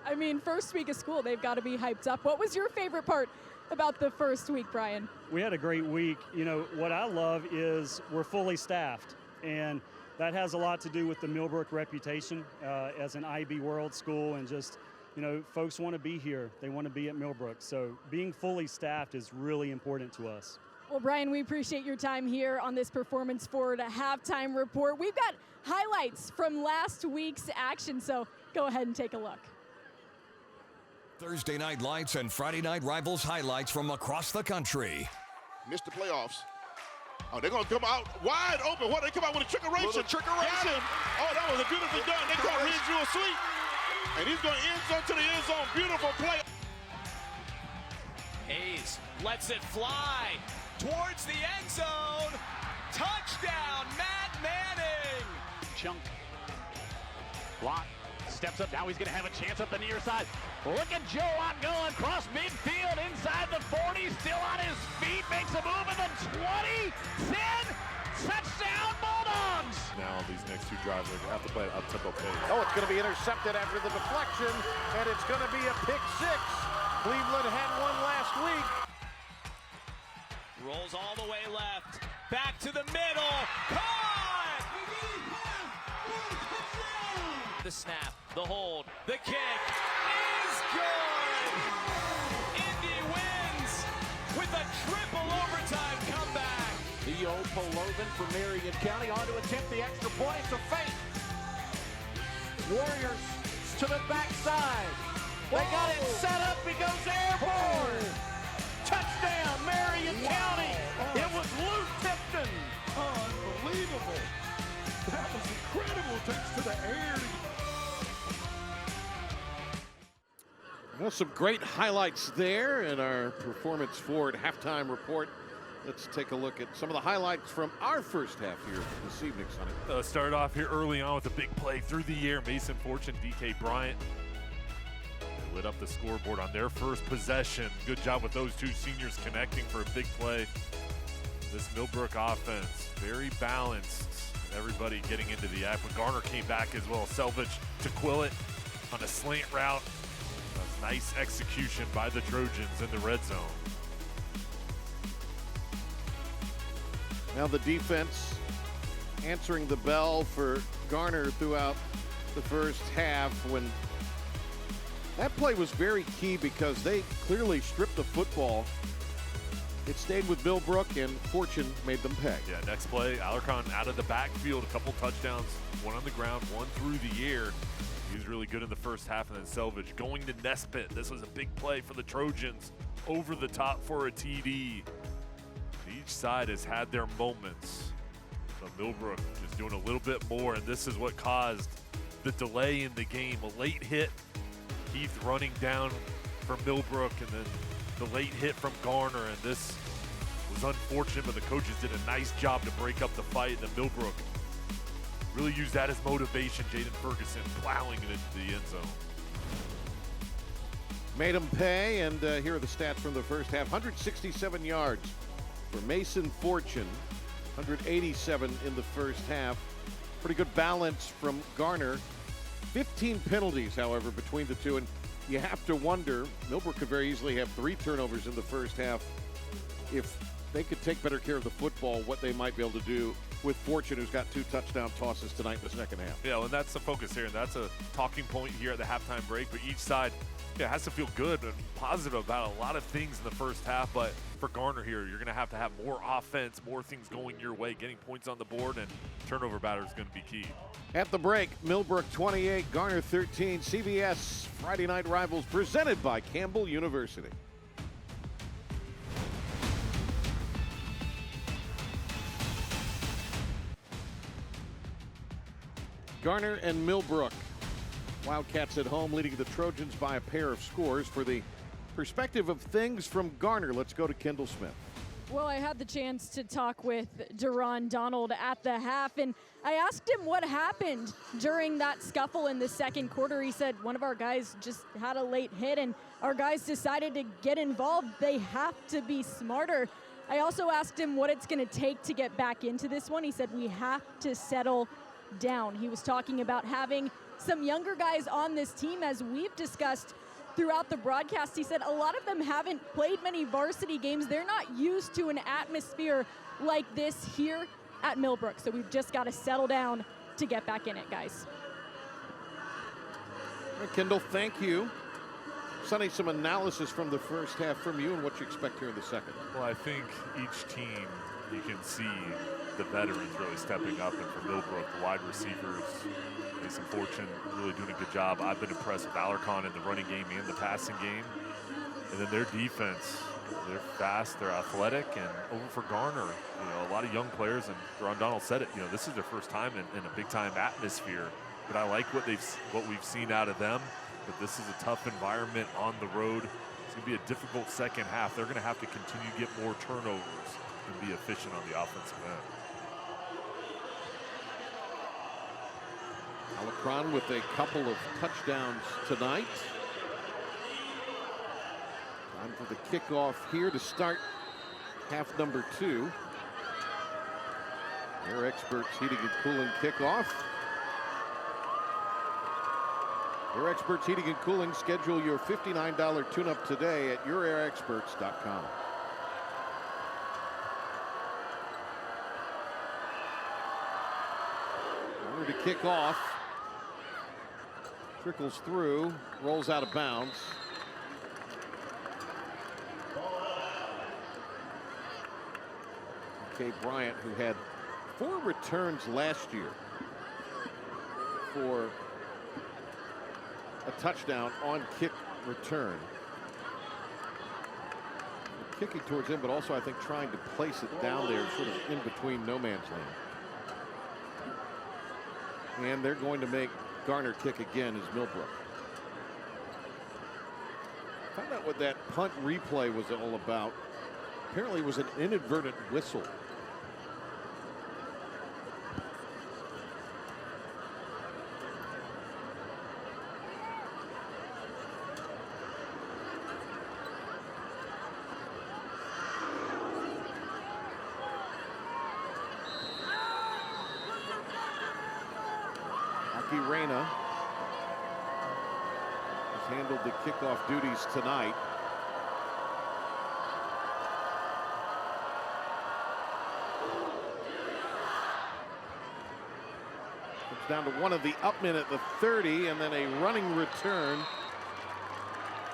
C: I mean, first week of school, they've got to be hyped up. What was your favorite part about the first week, Brian?
J: We had a great week. You know, what I love is we're fully staffed, and that has a lot to do with the Millbrook reputation as an IB World school, and just, you know, folks want to be here. They want to be at Millbrook. So being fully staffed is really important to us.
C: Well, Brian, we appreciate your time here on this Performance Forward halftime report. We've got highlights from last week's action, so go ahead and take a look.
K: Thursday Night Lights and Friday Night Rivals highlights from across the country.
L: Missed the playoffs. Oh, they're going to come out wide open. What, they come out with a trickeration.
A: Trickeration.
L: Oh, that was a beautifully done. They caught Ridgeview asleep. And he's going end zone to the end zone. Beautiful play.
M: Hayes lets it fly towards the end zone. Touchdown, Matt Manning.
N: Chunk. Block. Steps up. Now he's going to have a chance up the near side. Look at Joe Watt going across midfield inside the 40. Still on his feet. Makes a move at the 20. 10. Touchdown, Bulldogs.
D: Now these next two drives are going to have to play at up-tempo pace.
A: Oh, it's going to be intercepted after the deflection, and it's going to be a pick six. Cleveland had one last week.
M: Rolls all the way left. Back to the middle. Caught! The snap, the hold, the kick is good! Indy wins with a triple overtime comeback.
A: Theo Polovin from Marion County on to attempt the extra point. It's a fake. Warriors to the backside. They got it set up. He goes airborne. Touchdown, Marion County. It was Luke Tipton.
L: Unbelievable. That was incredible. Takes to the air.
A: Well, some great highlights there in our Performance Forward halftime report. Let's take a look at some of the highlights from our first half here this evening, Sonny.
D: Started off here early on with a big play through the air. Mason Fortune, DK Bryant lit up the scoreboard on their first possession. Good job with those two seniors connecting for a big play. This Millbrook offense, very balanced. Everybody getting into the act. But Garner came back as well. Selvage to Quillett on a slant route. Nice execution by the Trojans in the red zone.
A: Now the defense answering the bell for Garner throughout the first half, when that play was very key because they clearly stripped the football. It stayed with Millbrook, and Fortune made them pay.
D: Yeah, next play, Alarcon out of the backfield, a couple touchdowns, one on the ground, one through the air. He was really good in the first half, and then Selvage going to Nesbitt. This was a big play for the Trojans, over the top for a TD. Each side has had their moments. But Millbrook just doing a little bit more, and this is what caused the delay in the game. A late hit, Heath running down for Millbrook, and then the late hit from Garner, and this was unfortunate, but the coaches did a nice job to break up the fight, and then Millbrook really used that as motivation. Jaden Ferguson plowing it into the end zone.
A: Made them pay, and here are the stats from the first half. 167 yards for Mason Fortune, 187 in the first half. Pretty good balance from Garner. 15 penalties, however, between the two, and you have to wonder, Millbrook could very easily have 3 turnovers in the first half. If they could take better care of the football, what they might be able to do with Fortune, who's got 2 touchdown tosses tonight in the second half.
D: Yeah, and that's the focus here, and that's a talking point here at the halftime break. But each side, has to feel good and positive about a lot of things in the first half. But for Garner here, you're going to have more offense, more things going your way, getting points on the board, and turnover batter is going to be key.
A: At the break, Millbrook 28, Garner 13. CBS Friday Night Rivals presented by Campbell University. Garner and Millbrook. Wildcats at home leading the Trojans by a pair of scores. For the perspective of things from Garner, let's go to Kendall Smith.
C: Well, I had the chance to talk with Deron Donald at the half, and I asked him what happened during that scuffle in the second quarter. He said one of our guys just had a late hit, and our guys decided to get involved. They have to be smarter. I also asked him what it's going to take to get back into this one. He said we have to settle down. He was talking about having some younger guys on this team, as we've discussed throughout the broadcast. He said a lot of them haven't played many varsity games. They're not used to an atmosphere like this here at Millbrook. So we've just got to settle down to get back in it, guys.
A: Kendall, thank you. Sonny, some analysis from the first half from you and what you expect here in the second.
D: Well, I think each team, you can see the veterans really stepping up, and for Millbrook, the wide receivers, Mason Fortune really doing a good job. I've been impressed with Alarcon in the running game and the passing game. And then their defense, they're fast, they're athletic, and over for Garner, a lot of young players, and Ron Donald said it, this is their first time in a big-time atmosphere. But I like what we've seen out of them. But this is a tough environment on the road. It's going to be a difficult second half. They're going to have to continue to get more turnovers and be efficient on the offensive end.
A: Alarcon with a couple of touchdowns tonight. Time for the kickoff here to start half number 2. Air Experts Heating and Cooling kickoff. Air Experts Heating and Cooling. Schedule your $59 tune-up today at yourairexperts.com. Order to kick off. Trickles through, rolls out of bounds. Kay Bryant, who had 4 returns last year for a touchdown on kick return. Kicking towards him, but also I think trying to place it down there sort of in between no man's land. And they're going to make Garner kick again as Millbrook. Found out what that punt replay was all about. Apparently it was an inadvertent whistle. Reyna has handled the kickoff duties tonight. It's down to 1 of the up men at the 30, and then a running return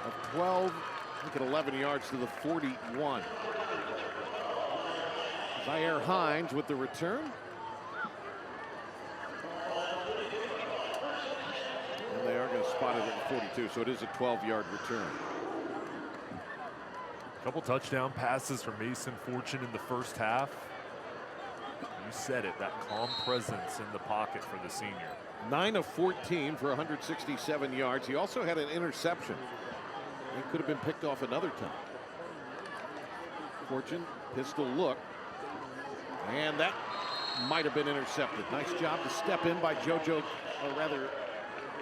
A: of 12, I think at 11 yards to the 41. Zaire Hines with the return. They are going to spot it at the 42, so it is a 12-yard return.
D: A couple touchdown passes from Mason Fortune in the first half. You said it, that calm presence in the pocket for the senior.
A: 9 of 14 for 167 yards. He also had an interception. He could have been picked off another time. Fortune, pistol look. And that might have been intercepted. Nice job to step in by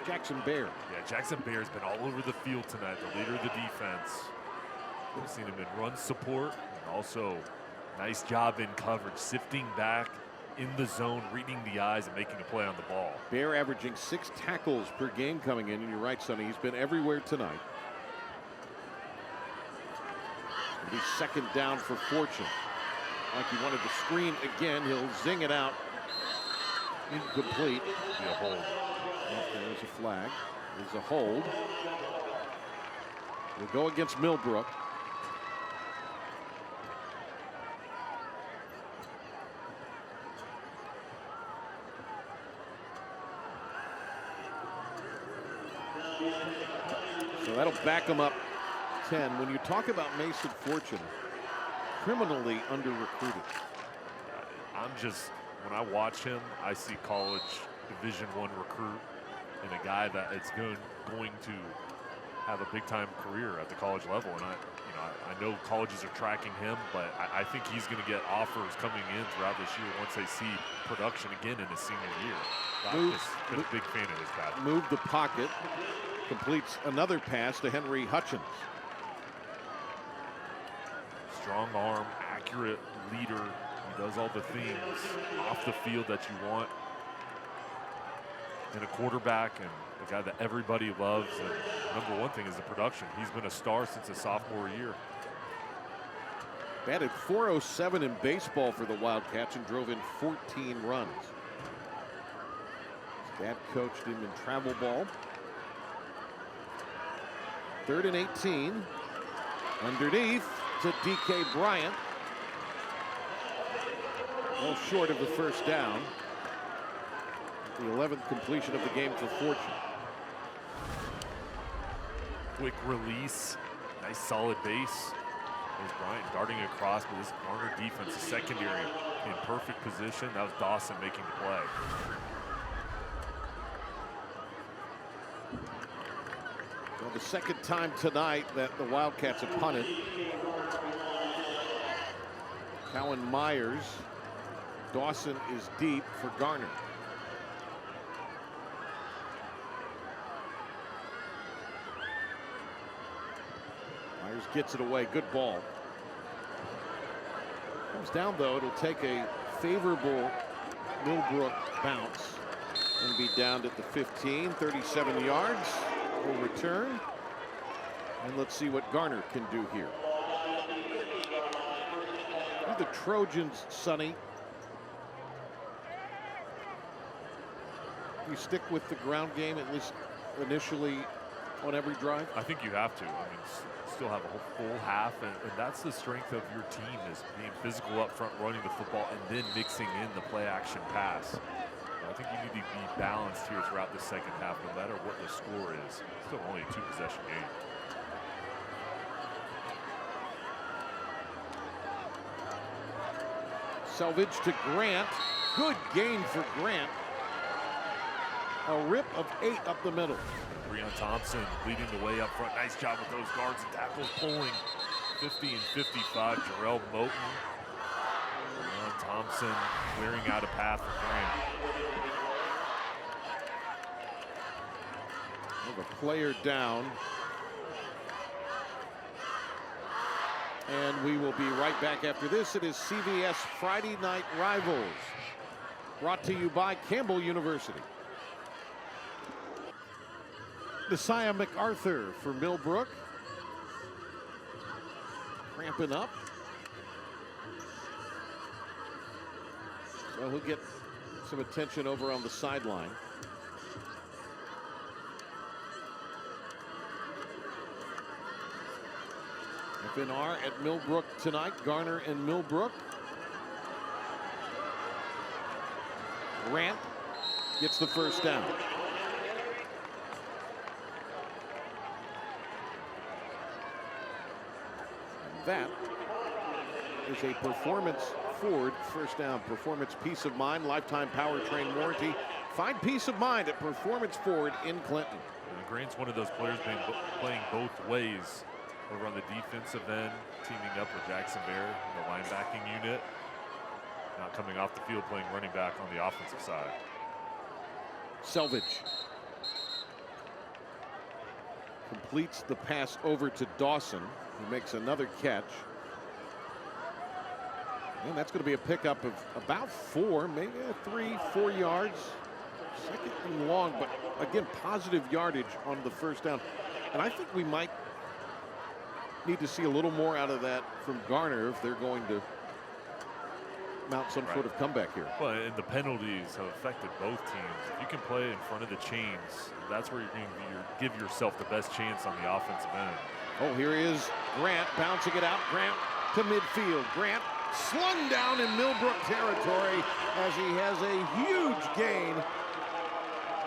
A: Jackson Bear.
D: Yeah, Jackson Bear's been all over the field tonight, the leader of the defense. We've seen him in run support, and also nice job in coverage, sifting back in the zone, reading the eyes, and making a play on the ball.
A: Bear averaging 6 tackles per game coming in, and you're right, Sonny, he's been everywhere tonight. It'll be second down for Fortune. Like he wanted to screen again, he'll zing it out. Incomplete.
D: Be a hold.
A: There's a flag. There's a hold. We'll go against Millbrook. So that'll back him up 10. When you talk about Mason Fortune, criminally under-recruited.
D: When I watch him, I see college Division I recruit and a guy that is going to have a big-time career at the college level. And I know colleges are tracking him, but I think he's going to get offers coming in throughout this year once they see production again in his senior year. I've just been a big fan of his pass.
A: Move the pocket, completes another pass to Henry Hutchins.
D: Strong arm, accurate leader. He does all the things off the field that you want in a quarterback, and the guy that everybody loves. And number one thing is the production. He's been a star since his sophomore year.
A: Batted .407 in baseball for the Wildcats and drove in 14 runs. His dad coached him in travel ball. 3rd and 18. Underneath to D.K. Bryant. Well short of the first down. The 11th completion of the game for Fortune.
D: Quick release, nice solid base. There's Bryant darting across, but this Garner defense, the secondary in perfect position. That was Dawson making the play.
A: Well, the second time tonight that the Wildcats have punted. Cowan Myers. Dawson is deep for Garner. Myers gets it away. Good ball. Comes down, though. It'll take a favorable Millbrook bounce and be down at the 15. 37 yards. Will return. And let's see what Garner can do here. The Trojans, Sonny. You stick with the ground game, at least initially, on every drive?
D: I think you have to. I mean, still have a full half, and that's the strength of your team, is being physical up front, running the football, and then mixing in the play-action pass. I think you need to be balanced here throughout the second half, no matter what the score is. Still only a 2-possession game.
A: Selvage to Grant. Good gain for Grant. A rip of 8 up the middle.
D: Breon Thompson leading the way up front. Nice job with those guards and tackles, pulling 50 and 55. Jarrell Moten. Breon Thompson clearing out a path for Grant.
A: Have a player down. And we will be right back after this. It is CBS Friday Night Rivals, brought to you by Campbell University. Messiah MacArthur for Millbrook. Cramping up. So he'll get some attention over on the sideline. FNR at Millbrook tonight. Garner and Millbrook. Grant gets the first down. And that is a Performance Ford first down. Performance Peace of Mind, lifetime powertrain warranty. Find peace of mind at Performance Ford in Clinton.
D: And Grant's one of those players playing both ways. Over on the defensive end, teaming up with Jackson Bear in the linebacking unit. Not coming off the field, playing running back on the offensive side.
A: Selvage completes the pass over to Dawson, who makes another catch. And that's going to be a pickup of about 4, maybe 3-4 yards. Second and long, but again, positive yardage on the first down. And I think we might need to see a little more out of that from Garner if they're going to mount some sort of comeback here.
D: Well, and the penalties have affected both teams. If you can play in front of the chains, that's where you're going to give yourself the best chance on the offensive end.
A: Oh, here is Grant bouncing it out. Grant to midfield. Grant slung down in Millbrook territory as he has a huge gain.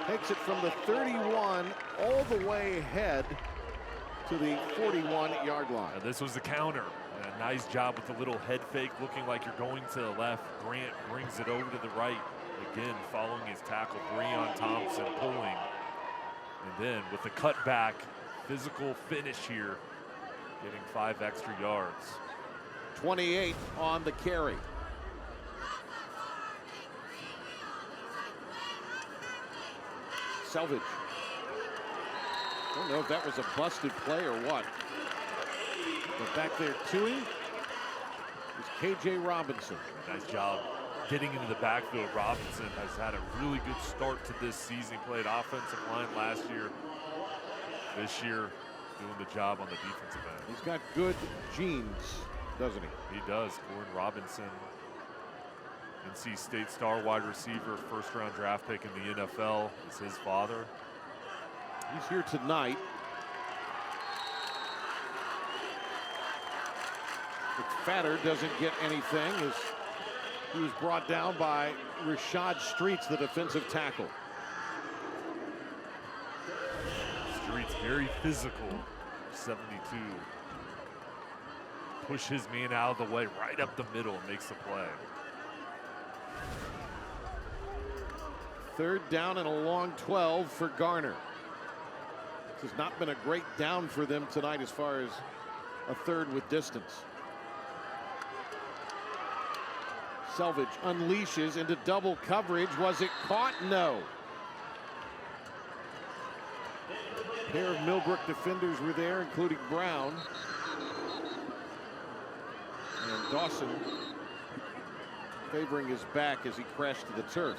A: Takes it from the 31 all the way ahead to the 41-yard line.
D: And this was the counter. A nice job with the little head fake, looking like you're going to the left. Grant brings it over to the right. Again, following his tackle, Breon Thompson pulling. And then with the cutback, physical finish here, getting 5 extra yards.
A: 28 on the carry. Selvage. I don't know if that was a busted play or what. But back there to him is K.J. Robinson.
D: Nice job getting into the backfield. Robinson has had a really good start to this season. He played offensive line last year. This year, doing the job on the defensive end.
A: He's got good genes, doesn't he?
D: He does. Gordon Robinson, NC State star wide receiver, first-round draft pick in the NFL, is his father.
A: He's here tonight. McFadder doesn't get anything as he was brought down by Rashad Streets, the defensive tackle.
D: Streets very physical, 72. Push his man out of the way, right up the middle, and makes the play.
A: Third down and a long 12 for Garner. This has not been a great down for them tonight as far as a third with distance. Selvage unleashes into double coverage. Was it caught? No. A pair of Millbrook defenders were there, including Brown. And Dawson favoring his back as he crashed to the turf.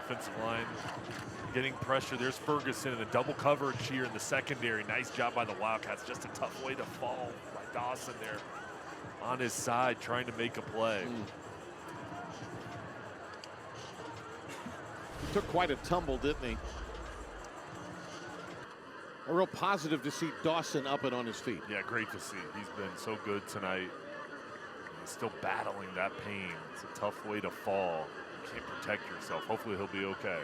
D: Defensive line getting pressure. There's Ferguson in the double coverage here in the secondary. Nice job by the Wildcats. Just a tough way to fall by Dawson there on his side trying to make a play.
A: He took quite a tumble, didn't he? A real positive to see Dawson up and on his feet.
D: Yeah, great to see. He's been so good tonight. He's still battling that pain. It's a tough way to fall. You can't protect yourself. Hopefully he'll be okay.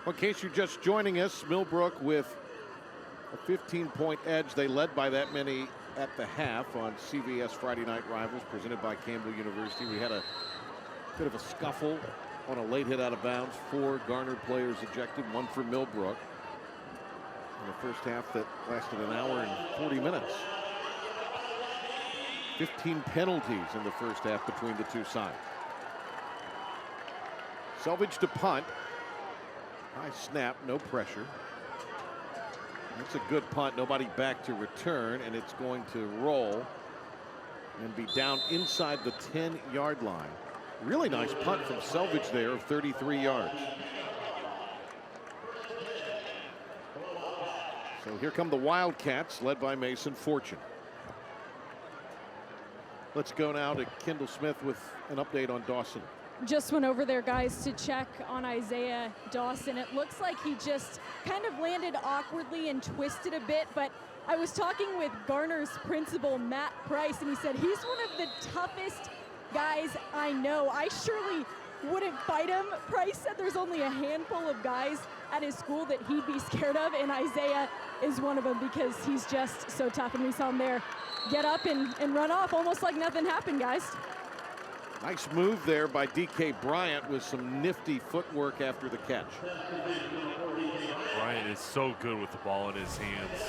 A: Well, in case you're just joining us, Millbrook with a 15-point edge. They led by that many at the half on CVS Friday Night Rivals presented by Campbell University. We had a bit of a scuffle on a late hit out of bounds. 4 Garner players ejected, 1 for Millbrook. In the first half that lasted an hour and 40 minutes. 15 penalties in the first half between the two sides. Selvage to punt. High snap, no pressure. That's a good punt. Nobody back to return, and it's going to roll and be down inside the 10-yard line. Really nice punt from Selvage there of 33 yards. So here come the Wildcats, led by Mason Fortune. Let's go now to Kendall Smith with an update on Dawson.
C: Just went over there, guys, to check on Isaiah Dawson. It looks like he just kind of landed awkwardly and twisted a bit, but I was talking with Garner's principal, Matt Price, and he said he's one of the toughest guys I know. I surely wouldn't fight him. Price said there's only a handful of guys at his school that he'd be scared of, and Isaiah is one of them because he's just so tough, and we saw him there get up and run off almost like nothing happened, guys.
A: Nice move there by DK Bryant with some nifty footwork after the catch.
D: Bryant is so good with the ball in his hands.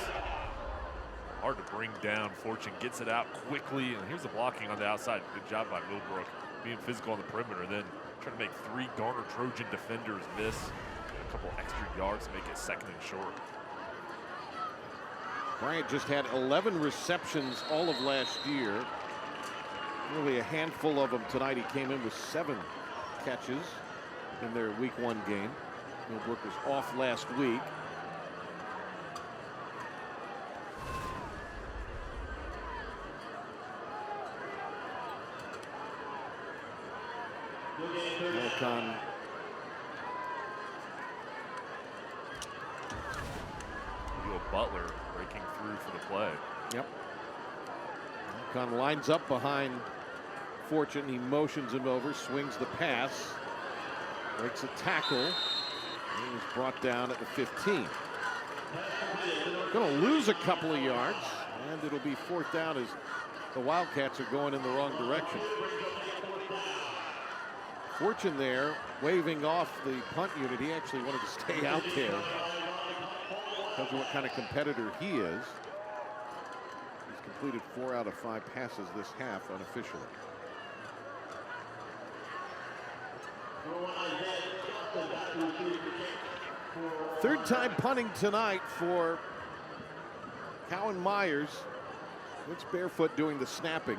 D: Hard to bring down. Fortune gets it out quickly, and here's the blocking on the outside. Good job by Millbrook being physical on the perimeter, then trying to make 3 Garner Trojan defenders miss. A couple extra yards to make it 2nd and short.
A: Bryant just had 11 receptions all of last year. Really a handful of them tonight. He came in with 7 catches in their week 1 game. Millbrook was off last week. Malcon
D: Butler breaking through for the play.
A: Yep. Malcon lines up behind Fortune. He motions him over, swings the pass, breaks a tackle, and is brought down at the 15. Going to lose a couple of yards, and it'll be 4th down as the Wildcats are going in the wrong direction. Fortune there waving off the punt unit. He actually wanted to stay out there because of what kind of competitor he is. He's completed 4 out of 5 passes this half unofficially. Third time punting tonight for Cowan Myers. It's Barefoot doing the snapping.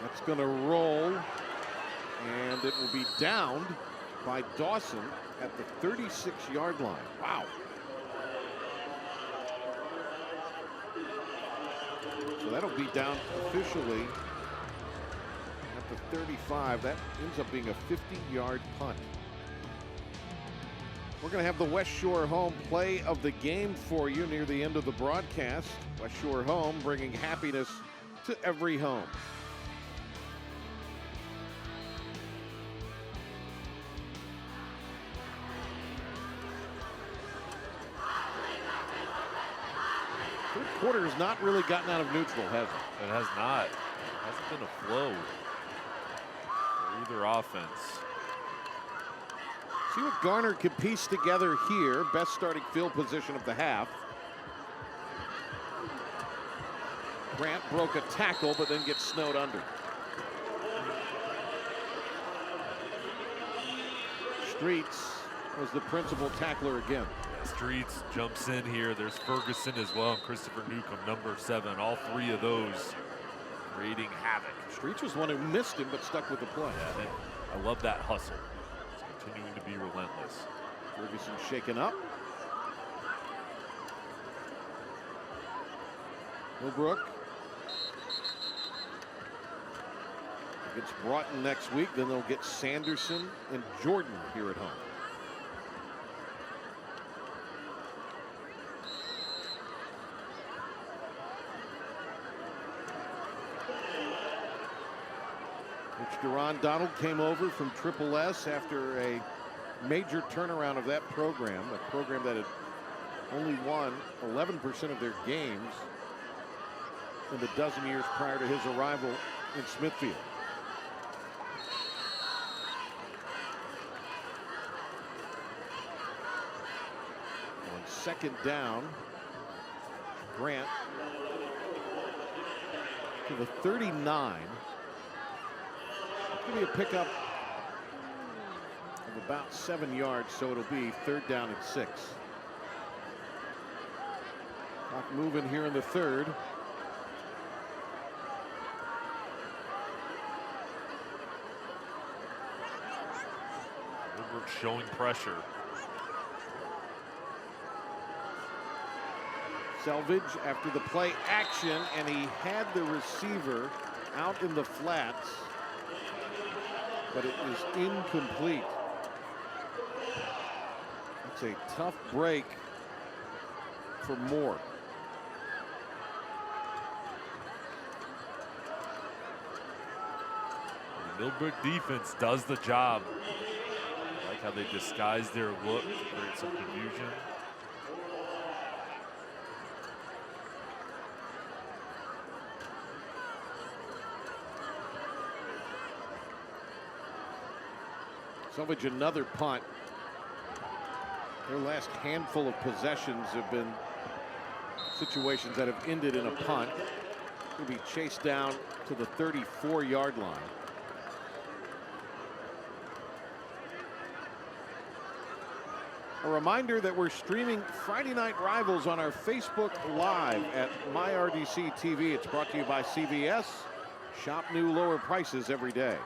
A: That's going to roll, and it will be downed by Dawson at the 36-yard line. Wow. So that'll be down officially at the 35. That ends up being a 50-yard punt. We're going to have the West Shore Home play of the game for you near the end of the broadcast. West Shore Home bringing happiness to every home. Third quarter has not really gotten out of neutral, has it?
D: It has not. It hasn't been a flow for either offense.
A: See what Garner can piece together here. Best starting field position of the half. Grant broke a tackle, but then gets snowed under. Streets was the principal tackler again.
D: Streets jumps in here. There's Ferguson as well, and Christopher Newcomb, number 7. All three of those creating havoc.
A: Streets was one who missed him, but stuck with the play.
D: Yeah, I love that hustle. It's continuing to be relentless.
A: Ferguson shaken up. Millbrook gets Broughton next week. Then they'll get Sanderson and Jordan here at home. Coach Duron Donald came over from Triple S after a major turnaround of that program, a program that had only won 11% of their games in the dozen years prior to his arrival in Smithfield. On second down, Grant to the 39. It's going to be a pickup of about 7 yards, so it'll be third down and 6. Clock moving here in the third.
D: Millbrook showing pressure.
A: Selvage after the play action, and he had the receiver out in the flats, but it was incomplete. It's a tough break for Moore.
D: The Millbrook defense does the job. I like how they disguise their look to create some confusion.
A: Selvage another punt. Their last handful of possessions have been situations that have ended in a punt. He'll be chased down to the 34-yard line. A reminder that we're streaming Friday Night Rivals on our Facebook Live at MyRDC TV. It's brought to you by CVS. Shop new lower prices every day.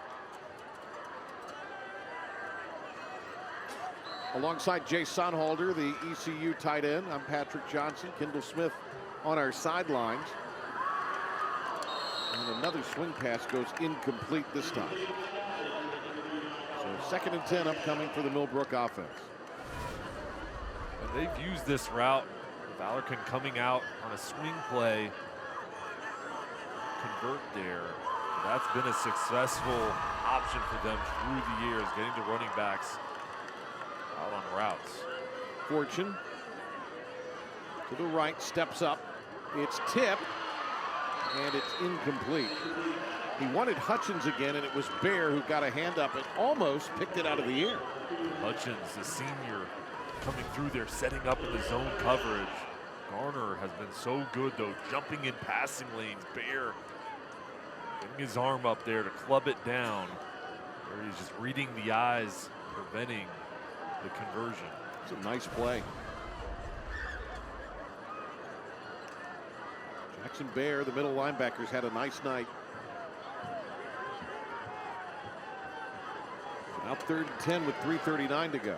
A: Alongside Jay Sonhalder, the ECU tight end, I'm Patrick Johnson. Kendall Smith on our sidelines. And another swing pass goes incomplete this time. So second and 10 upcoming for the Millbrook offense.
D: And they've used this route with Alarcon coming out on a swing play. Convert there. That's been a successful option for them through the years, getting to running backs out on routes.
A: Fortune to the right, steps up. It's tipped, and it's incomplete. He wanted Hutchins again, and it was Bear who got a hand up and almost picked it out of the air.
D: Hutchins, the senior, coming through there, setting up in the zone coverage. Garner has been so good, though, jumping in passing lanes. Bear getting his arm up there to club it down, where he's just reading the eyes, preventing the conversion.
A: It's a nice play. Jackson Bear, the middle linebackers, had a nice night. Now third and 10 with 3:39 to go.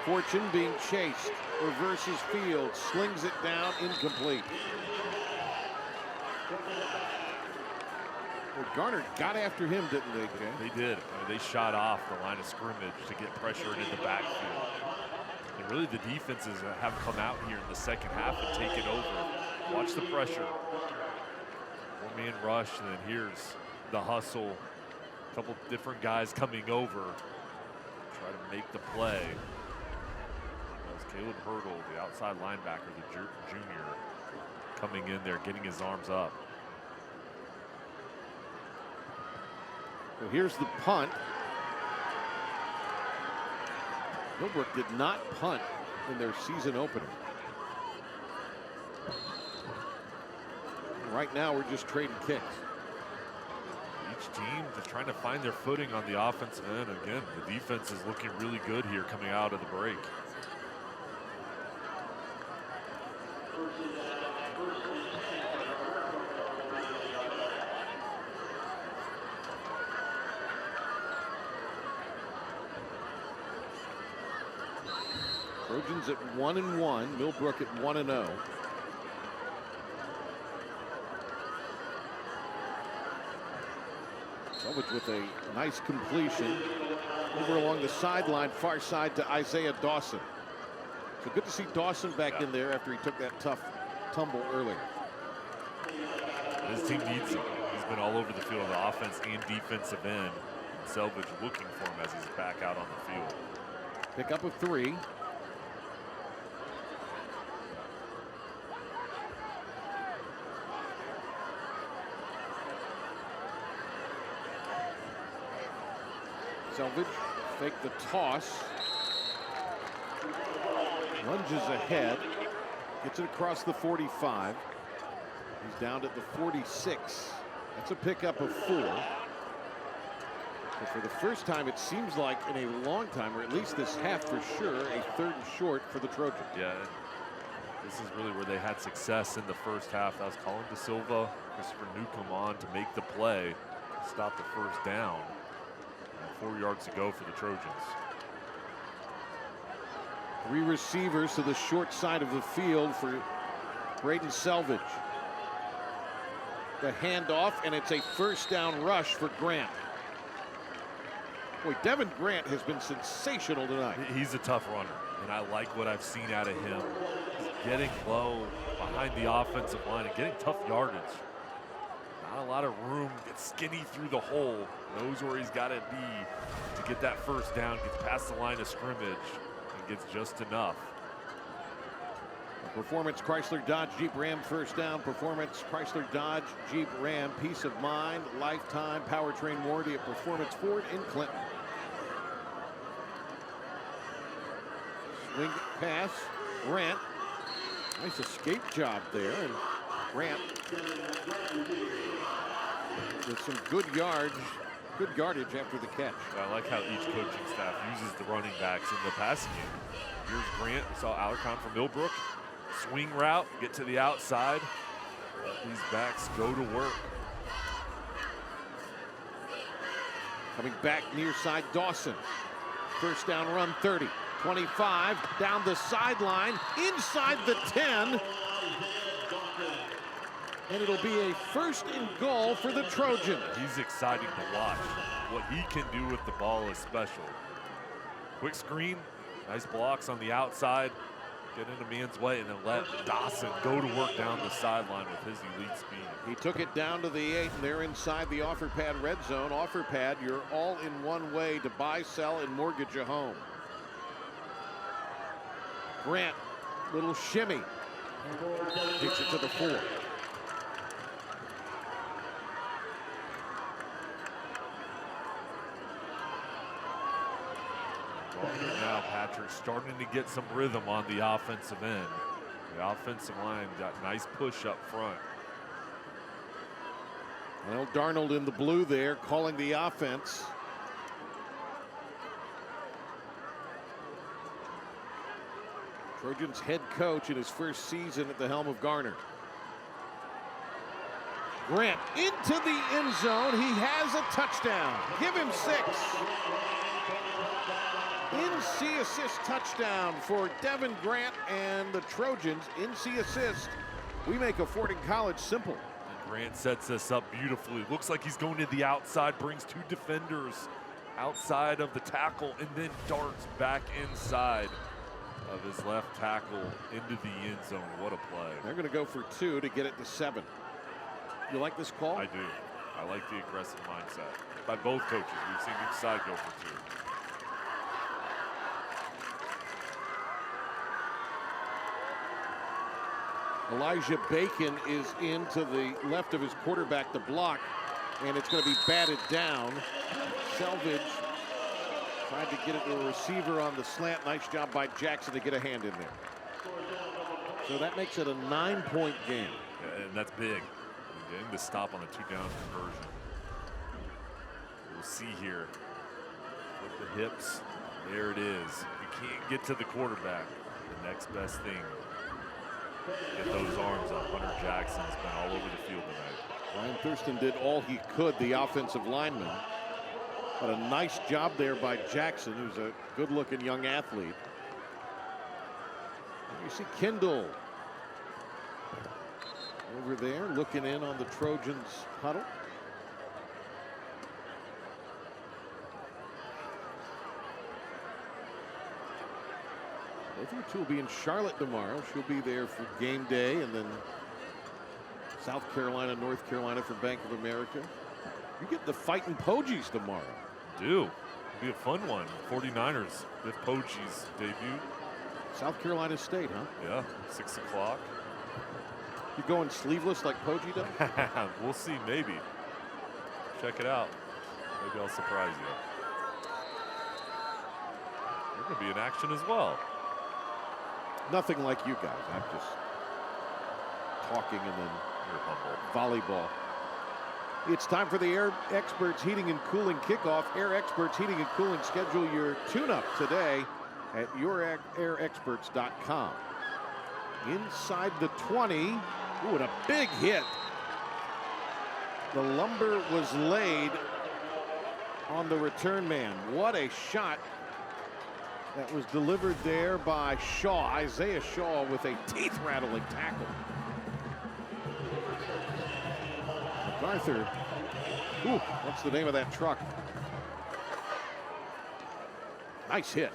A: Fortune being chased, reverses field, slings it down, incomplete. Well, Garner got after him, didn't they, Jay?
D: They did. I mean, they shot off the line of scrimmage to get pressure into the backfield. And really the defenses have come out here in the second half and taken over. Watch the pressure. One-man rush, and then here's the hustle. A couple different guys coming over. Try to make the play. That was Caleb Hurdle, the outside linebacker, the junior, coming in there, getting his arms up.
A: So here's the punt. Millbrook did not punt in their season opener. Right now, we're just trading kicks.
D: Each team just trying to find their footing on the offensive end. Again, the defense is looking really good here coming out of the break.
A: Trojans at 1-1, Millbrook at 1-0. Selvage with a nice completion over along the sideline, far side to Isaiah Dawson. So good to see Dawson back in there after he took that tough tumble earlier.
D: His team needs him. He's been all over the field, the offense and defensive end. Selvage looking for him as he's back out on the field.
A: Pick up of 3. Selvage fake the toss. Lunges ahead. Gets it across the 45. He's down at the 46. That's a pickup of 4. But for the first time, it seems like in a long time, or at least this half for sure, a 3rd and short for the Trojans.
D: Yeah, this is really where they had success in the first half. That was Colin De Silva, Christopher Newcomb on to make the play, stop the first down. 4 yards to go for the Trojans.
A: 3 receivers to the short side of the field for Braden Selvage. The handoff, and it's a 1st down rush for Grant. Boy, Devin Grant has been sensational tonight.
D: He's a tough runner, and I like what I've seen out of him. He's getting low behind the offensive line and getting tough yardage. Not a lot of room, gets skinny through the hole, knows where he's got to be to get that 1st down, gets past the line of scrimmage, and gets just enough.
A: Performance Chrysler Dodge Jeep Ram 1st down. Performance Chrysler Dodge Jeep Ram peace of mind, lifetime powertrain warranty at Performance Ford in Clinton. Swing pass, Grant. Nice escape job there, and Grant with some good yardage after the catch.
D: I like how each coaching staff uses the running backs in the passing game. Here's Grant. We saw Alarcon from Millbrook. Swing route, get to the outside. Let these backs go to work.
A: Coming back near side, Dawson. 1st down run, 30, 25, down the sideline, inside the 10. And it'll be a 1st and goal for the Trojans.
D: He's exciting to watch. What he can do with the ball is special. Quick screen, nice blocks on the outside. Get in a man's way and then let Dawson go to work down the sideline with his elite speed.
A: He took it down to the 8, and they're inside the OfferPad red zone. OfferPad, your all-in-one way to buy, sell, and mortgage a home. Grant, little shimmy. Takes it to the 4.
D: Now Patrick starting to get some rhythm on the offensive end. The offensive line got nice push up front.
A: Well, Darnold in the blue there, calling the offense. Trojans head coach in his 1st season at the helm of Garner. Grant into the end zone. He has a touchdown. Give him 6. NC assist touchdown for Devin Grant and the Trojans. NC assist. We make affording college simple.
D: Grant sets this up beautifully. Looks like he's going to the outside, brings 2 defenders outside of the tackle, and then darts back inside of his left tackle into the end zone. What a play.
A: They're going to go for 2 to get it to 7. You like this call?
D: I do. I like the aggressive mindset by both coaches. We've seen each side go for 2.
A: Elijah Bacon is into the left of his quarterback to block, and it's going to be batted down. Selvage tried to get it to a receiver on the slant. Nice job by Jackson to get a hand in there. So that makes it a 9-point game.
D: Yeah, and that's big. Getting the stop on a 2-down conversion. We'll see here with the hips. There it is. You can't get to the quarterback. The next best thing. Get those arms up. Hunter Jackson's been all over the field tonight.
A: Ryan Thurston did all he could, the offensive lineman. But a nice job there by Jackson, who's a good-looking young athlete. You see Kendall over there looking in on the Trojans huddle. Both of you two will be in Charlotte tomorrow. She'll be there for game day, and then South Carolina, North Carolina for Bank of America. You get the Fighting Pogies tomorrow.
D: Do. It'll be a fun one. 49ers with Pogies debut.
A: South Carolina State, huh?
D: Yeah, 6 o'clock.
A: You going sleeveless like Poggi does?
D: We'll see, maybe. Check it out. Maybe I'll surprise you. You're going to be in action as well.
A: Nothing like you guys. I'm just talking and then volleyball. It's time for the Air Experts Heating and Cooling kickoff. Air Experts Heating and Cooling. Schedule your tune-up today at yourairexperts.com. Inside the 20. Ooh, and a big hit. The lumber was laid on the return man. What a shot that was delivered there by Shaw. Isaiah Shaw with a teeth-rattling tackle. MacArthur. Ooh, what's the name of that truck? Nice hit.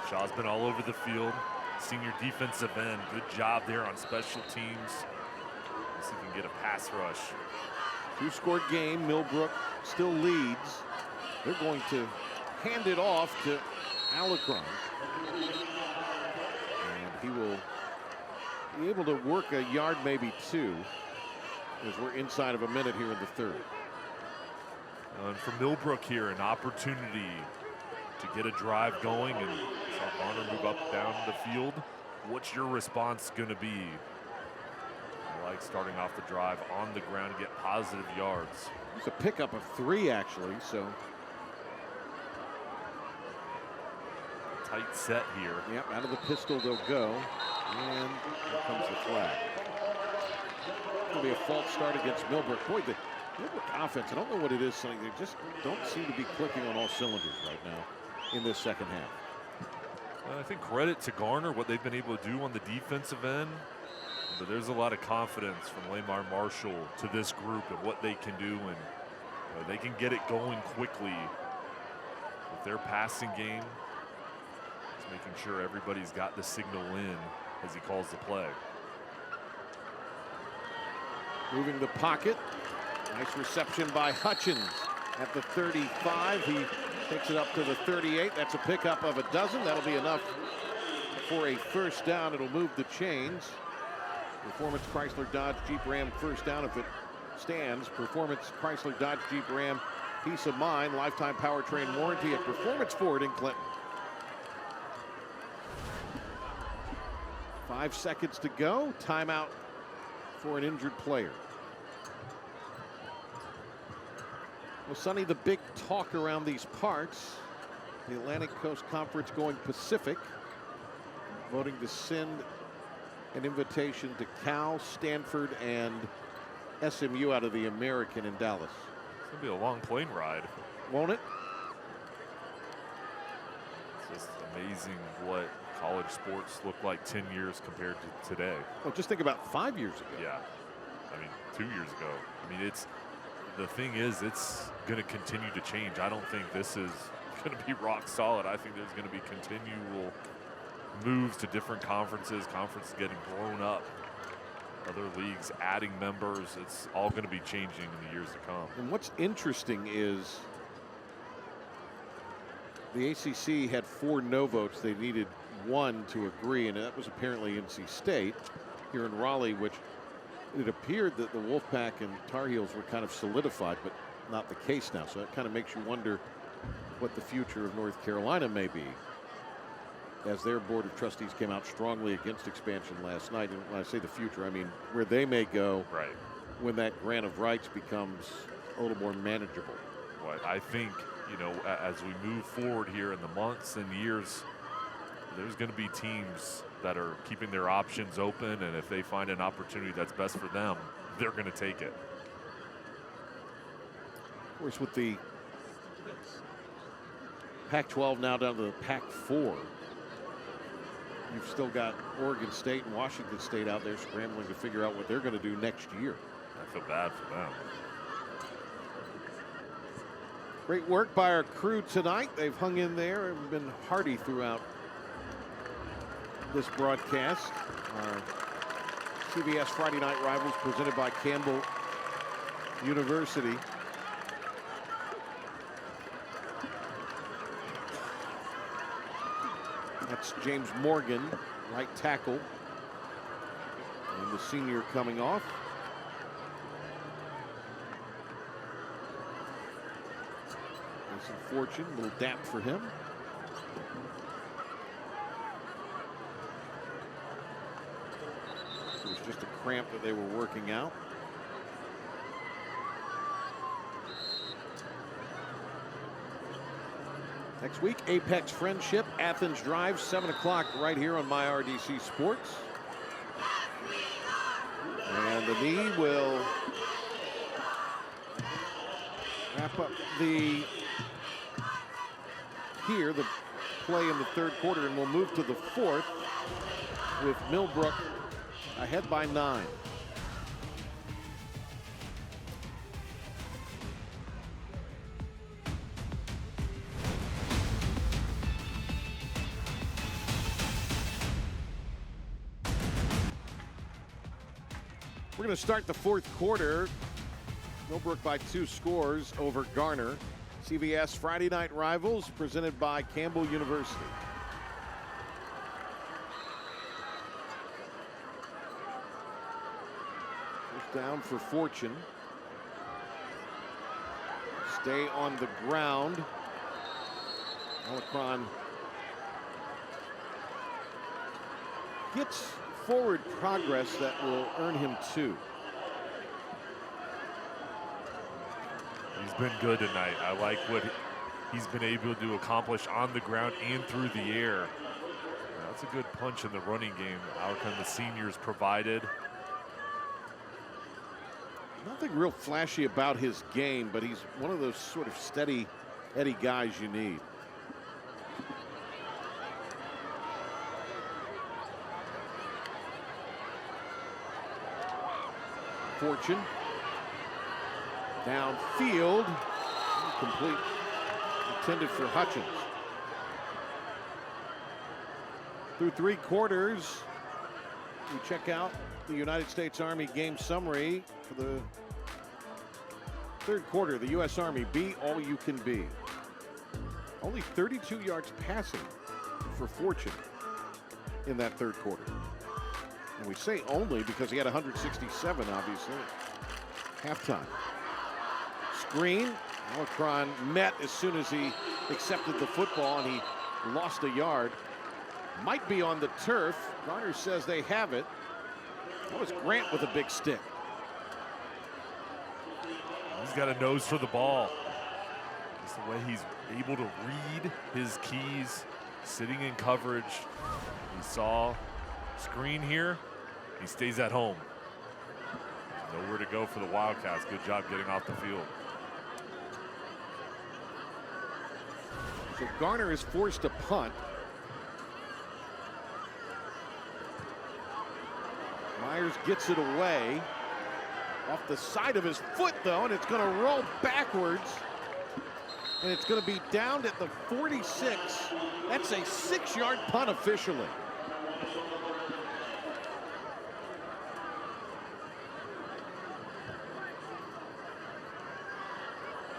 D: Shaw's been all over the field. Senior defensive end. Good job there on special teams. See if we can get a pass rush.
A: 2-score game. Millbrook still leads. They're going to hand it off to Alarcon. And he will be able to work a yard, maybe 2, as we're inside of a minute here in the third.
D: And for Millbrook here, an opportunity to get a drive going and saw Garner move up down the field. What's your response going to be? I like starting off the drive on the ground to get positive yards.
A: It's a pickup of 3, actually, so.
D: Tight set here.
A: Yep, out of the pistol they'll go. And here comes the flag. It'll be a false start against Millbrook. Boy, the Millbrook offense, I don't know what it is, Sonny. They just don't seem to be clicking on all cylinders right now in this second half.
D: I think credit to Garner, what they've been able to do on the defensive end. But there's a lot of confidence from Lamar Marshall to this group and what they can do, and they can get it going quickly with their passing game. Just making sure everybody's got the signal in as he calls the play.
A: Moving the pocket. Nice reception by Hutchins at the 35. He takes it up to the 38. That's a pickup of a dozen. That'll be enough for a first down. It'll move the chains. Performance Chrysler Dodge Jeep Ram first down if it stands. Performance Chrysler Dodge Jeep Ram peace of mind. Lifetime powertrain warranty at Performance Ford in Clinton. 5 seconds to go. Timeout for an injured player. Well, Sonny, the big talk around these parts, the Atlantic Coast Conference going Pacific, voting to send an invitation to Cal, Stanford, and SMU out of the American in Dallas.
D: It's going to be a long plane ride.
A: Won't it?
D: It's just amazing what college sports look like 10 years compared to today.
A: Well, just think about 5 years ago.
D: Yeah, I mean 2 years ago. I mean, the thing is, it's going to continue to change. I don't think this is going to be rock solid. I think there's going to be continual moves to different conferences getting blown up, other leagues adding members. It's all going to be changing in the years to come.
A: And what's interesting is the ACC had 4 no votes. They needed 1 to agree, and that was apparently NC State here in Raleigh, which it appeared that the Wolfpack and Tar Heels were kind of solidified, but not the case now. So that kind of makes you wonder what the future of North Carolina may be, as their Board of Trustees came out strongly against expansion last night. And when I say the future, I mean where they may go when that grant of rights becomes a little more manageable.
D: What I think, you know, as we move forward here in the months and years, there's going to be teams that are keeping their options open, and if they find an opportunity that's best for them, they're going to take it.
A: Of course, with the Pac-12 now down to the Pac-4, you've still got Oregon State and Washington State out there scrambling to figure out what they're going to do next year.
D: I feel bad for them.
A: Great work by our crew tonight. They've hung in there and been hearty throughout this broadcast. Our CBS Friday Night Rivals presented by Campbell University. That's James Morgan, right tackle. And the senior coming off. Some fortune, a little dap for him. It was just a cramp that they were working out. Next week, Apex Friendship, Athens Drive, 7 o'clock right here on MyRDC Sports. And the knee will wrap up the play in the third quarter, and we'll move to the fourth with Millbrook ahead by 9. We're going to start the fourth quarter. Millbrook by 2 scores over Garner. CBS Friday Night Rivals presented by Campbell University. First down for Fortune. Stay on the ground. Omicron gets forward progress that will earn him 2.
D: He's been good tonight. I like what he's been able to accomplish on the ground and through the air. That's a good punch in the running game. Outcome the seniors provided.
A: Nothing real flashy about his game, but he's one of those sort of steady Eddie guys you need. Fortune. Downfield, complete, intended for Hutchins. Through 3 quarters, we check out the United States Army game summary for the third quarter. The U.S. Army, be all you can be. Only 32 yards passing for Fortune in that third quarter. And we say only because he had 167, obviously, at halftime. Screen, Omicron met as soon as he accepted the football, and he lost a yard. Might be on the turf. Garner says they have it. That was Grant with a big stick.
D: He's got a nose for the ball. Just the way he's able to read his keys, sitting in coverage. He saw screen here. He stays at home. Nowhere to go for the Wildcats. Good job getting off the field.
A: So Garner is forced to punt. Myers gets it away. Off the side of his foot, though, and it's going to roll backwards. And it's going to be down at the 46. That's a 6-yard punt officially.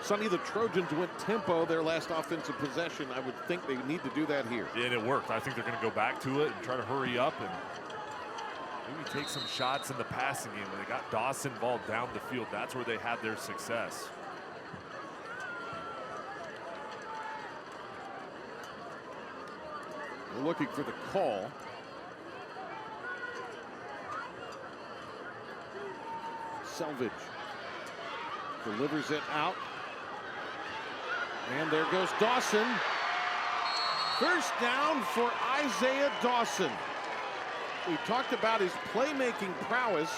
A: Sonny, the Trojans went tempo their last offensive possession. I would think they need to do that here.
D: Yeah, and it worked. I think they're going to go back to it and try to hurry up and maybe take some shots in the passing game. When they got Dawson involved down the field, that's where they had their success.
A: We're looking for the call. Selvage delivers it out. And there goes Dawson. First down for Isaiah Dawson. We talked about his playmaking prowess,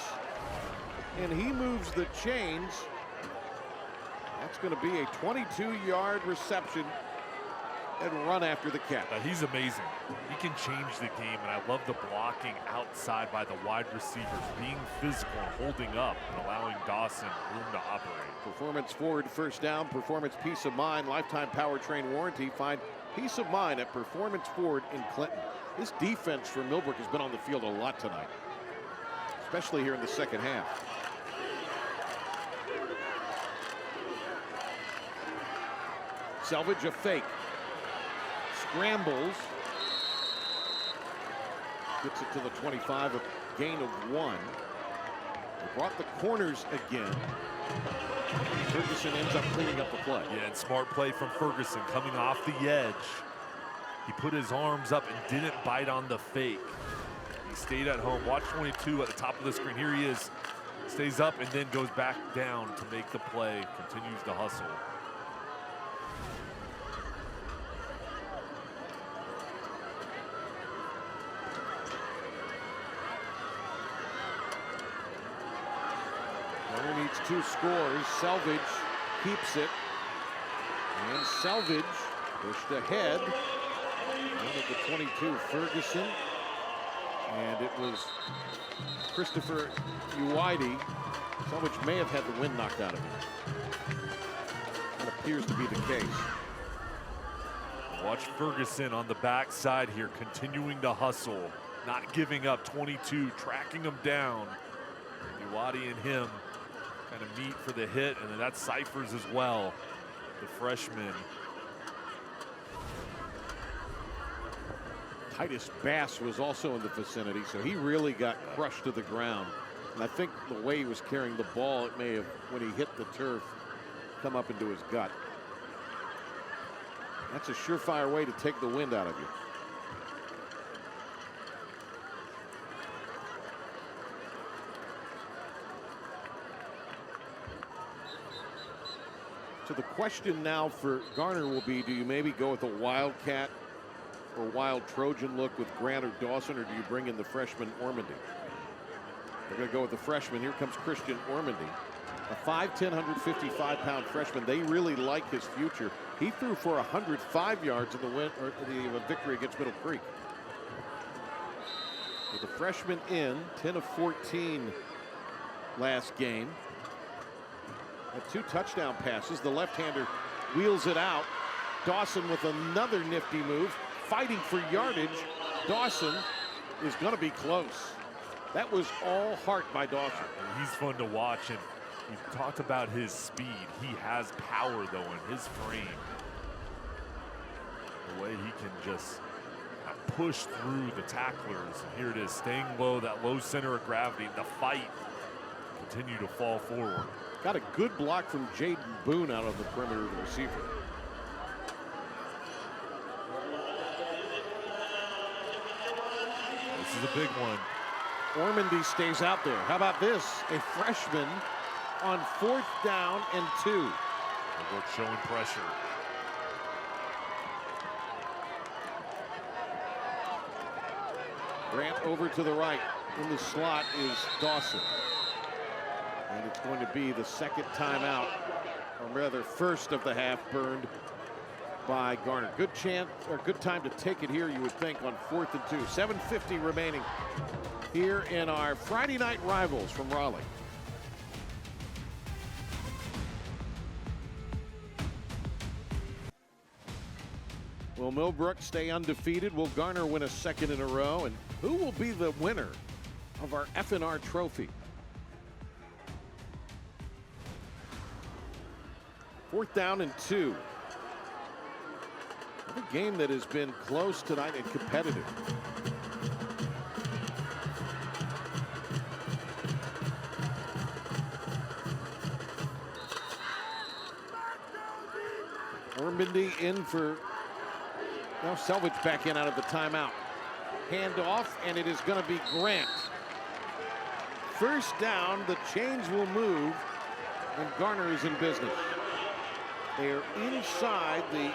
A: and he moves the chains. That's going to be a 22-yard reception and run after the catch.
D: He's amazing. He can change the game, and I love the blocking outside by the wide receivers, being physical and holding up and allowing Dawson room to operate.
A: Performance Ford, first down, Performance Peace of Mind, lifetime powertrain warranty. Find peace of mind at Performance Ford in Clinton. This defense for Millbrook has been on the field a lot tonight, especially here in the second half. Selvage a fake. Scrambles. Gets it to the 25, a gain of 1. They brought the corners again. Ferguson ends up cleaning up the play.
D: Yeah, and smart play from Ferguson coming off the edge. He put his arms up and didn't bite on the fake. He stayed at home. Watch 22 at the top of the screen. Here he is. Stays up and then goes back down to make the play. Continues to hustle.
A: Garner needs 2 scores. Selvage keeps it. And Selvage pushed ahead. Down at the 22, Ferguson. And it was Christopher Uwaide. Selvage may have had the wind knocked out of him. That appears to be the case.
D: Watch Ferguson on the backside here, continuing to hustle, not giving up. 22, tracking him down. Uwaide and him kind of meet for the hit, and then that's Cyphers as well, the freshman.
A: Titus Bass was also in the vicinity, so he really got crushed to the ground. And I think the way he was carrying the ball, it may have, when he hit the turf, come up into his gut. That's a surefire way to take the wind out of you. So the question now for Garner will be, do you maybe go with a Wildcat or Wild Trojan look with Grant or Dawson, or do you bring in the freshman Ormandy? They're going to go with the freshman. Here comes Christian Ormandy, a 5'10", 155-pound freshman. They really like his future. He threw for 105 yards in the win, or the victory against Middle Creek. With the freshman in, 10 of 14 last game. Had 2 touchdown passes. The left-hander wheels it out. Dawson with another nifty move, fighting for yardage. Dawson is going to be close. That was all heart by Dawson.
D: He's fun to watch, and we talked about his speed. He has power, though, in his frame. The way he can just push through the tacklers. And here it is, staying low, that low center of gravity. The fight continue to fall forward.
A: Got a good block from Jaden Boone out on the perimeter of the receiver.
D: This is a big one.
A: Ormandy stays out there. How about this? A freshman on 4th down and 2.
D: Millbrook showing pressure.
A: Grant over to the right. In the slot is Dawson. And it's going to be the second timeout, or rather first of the half burned by Garner. Good chance, or good time to take it here, you would think, on 4th and 2. 7:50 remaining here in our Friday night rivals from Raleigh. Will Millbrook stay undefeated? Will Garner win a second in a row? And who will be the winner of our F&R trophy? 4th down and 2. A game that has been close tonight and competitive. Ormandy in for, now Selvage back in out of the timeout. Hand off, and it is going to be Grant. First down, the chains will move, and Garner is in business. They are inside the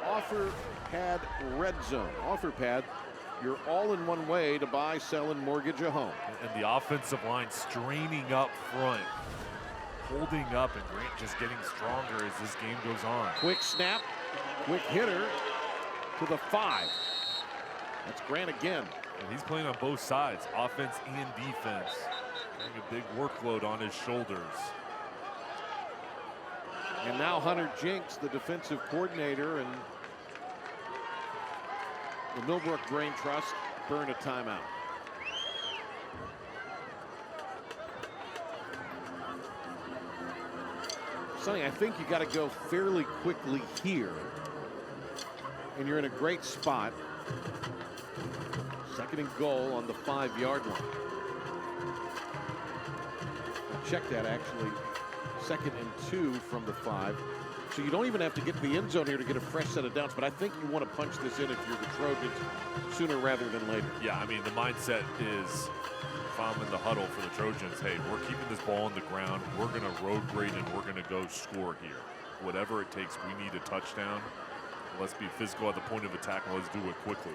A: Offer Pad red zone. Offer Pad, your all-in-one way to buy, sell, and mortgage a home.
D: And the offensive line straining up front, holding up, and Grant just getting stronger as this game goes on.
A: Quick snap, quick hitter to the 5. That's Grant again.
D: And he's playing on both sides, offense and defense. Having a big workload on his shoulders.
A: And now Hunter Jinks, the defensive coordinator, and the Millbrook Brain Trust burn a timeout. Sonny, I think you got to go fairly quickly here, and you're in a great spot. 2nd and goal on the 5-yard line. I'll check that actually. 2nd and 2 from the 5. So you don't even have to get to the end zone here to get a fresh set of downs, but I think you want to punch this in if you're the Trojans sooner rather than later.
D: Yeah, I mean, the mindset is, if I'm in the huddle for the Trojans, hey, we're keeping this ball on the ground. We're going to road grade and we're going to go score here. Whatever it takes, we need a touchdown. Let's be physical at the point of attack and let's do it quickly.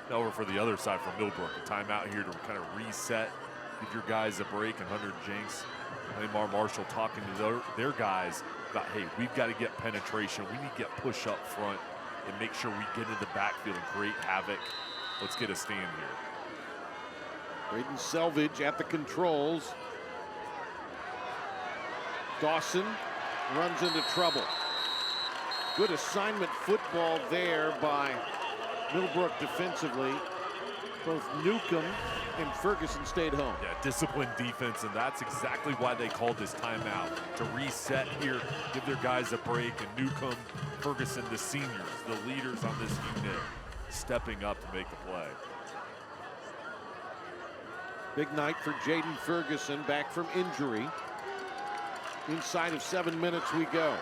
D: Now over for the other side for Millbrook. A timeout here to kind of reset, give your guys a break, and Hunter Jinks, Lamar Marshall talking to their guys about, hey, we've got to get penetration. We need to get push up front and make sure we get into the backfield and create havoc. Let's get a stand here.
A: Braden Selvage at the controls. Dawson runs into trouble. Good assignment football there by Millbrook defensively. Both Newcomb and Ferguson stayed home.
D: Yeah, disciplined defense, and that's exactly why they called this timeout. To reset here, give their guys a break, and Newcomb, Ferguson, the seniors, the leaders on this unit, stepping up to make the play.
A: Big night for Jaden Ferguson, back from injury. Inside of 7 minutes we go.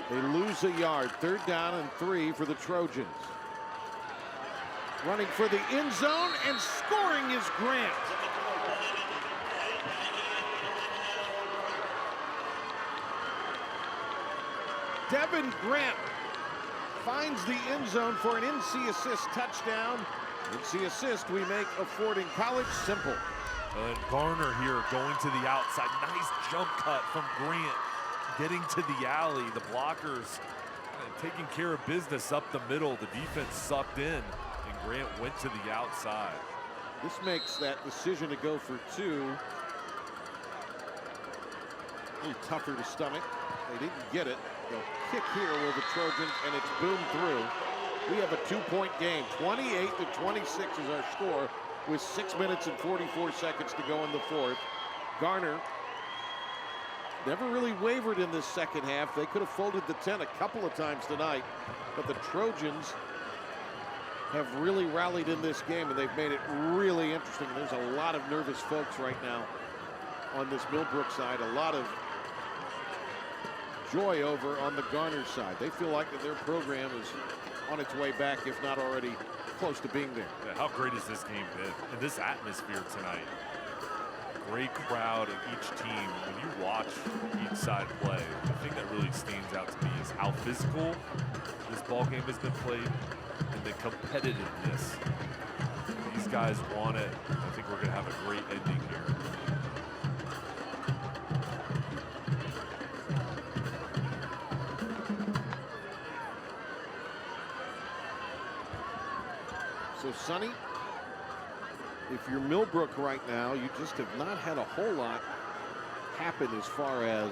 A: They lose a yard. 3rd down and 3 for the Trojans. Running for the end zone and scoring is Grant. Devin Grant finds the end zone for an NC assist touchdown. NC assist, we make affording college simple.
D: And Garner here going to the outside. Nice jump cut from Grant. Getting to the alley. The blockers taking care of business up the middle. The defense sucked in, and Grant went to the outside.
A: This makes that decision to go for 2 a little tougher to stomach. They didn't get it. They'll kick here will the Trojans, and it's boomed through. We have a 2-point game. 28-26 is our score with 6 minutes and 44 seconds to go in the 4th. Garner never really wavered in this second half. They could have folded the 10 a couple of times tonight, but the Trojans have really rallied in this game, and they've made it really interesting. There's a lot of nervous folks right now on this Millbrook side. A lot of joy over on the Garner side. They feel like that their program is on its way back, if not already close to being there.
D: Yeah, how great has this game been? And this atmosphere tonight. Great crowd of each team. When you watch each side play, the thing that really stands out to me is how physical this ball game has been played and the competitiveness. These guys want it. I think we're going to have a great ending here.
A: So, Sonny, if you're Millbrook right now, you just have not had a whole lot happen as far as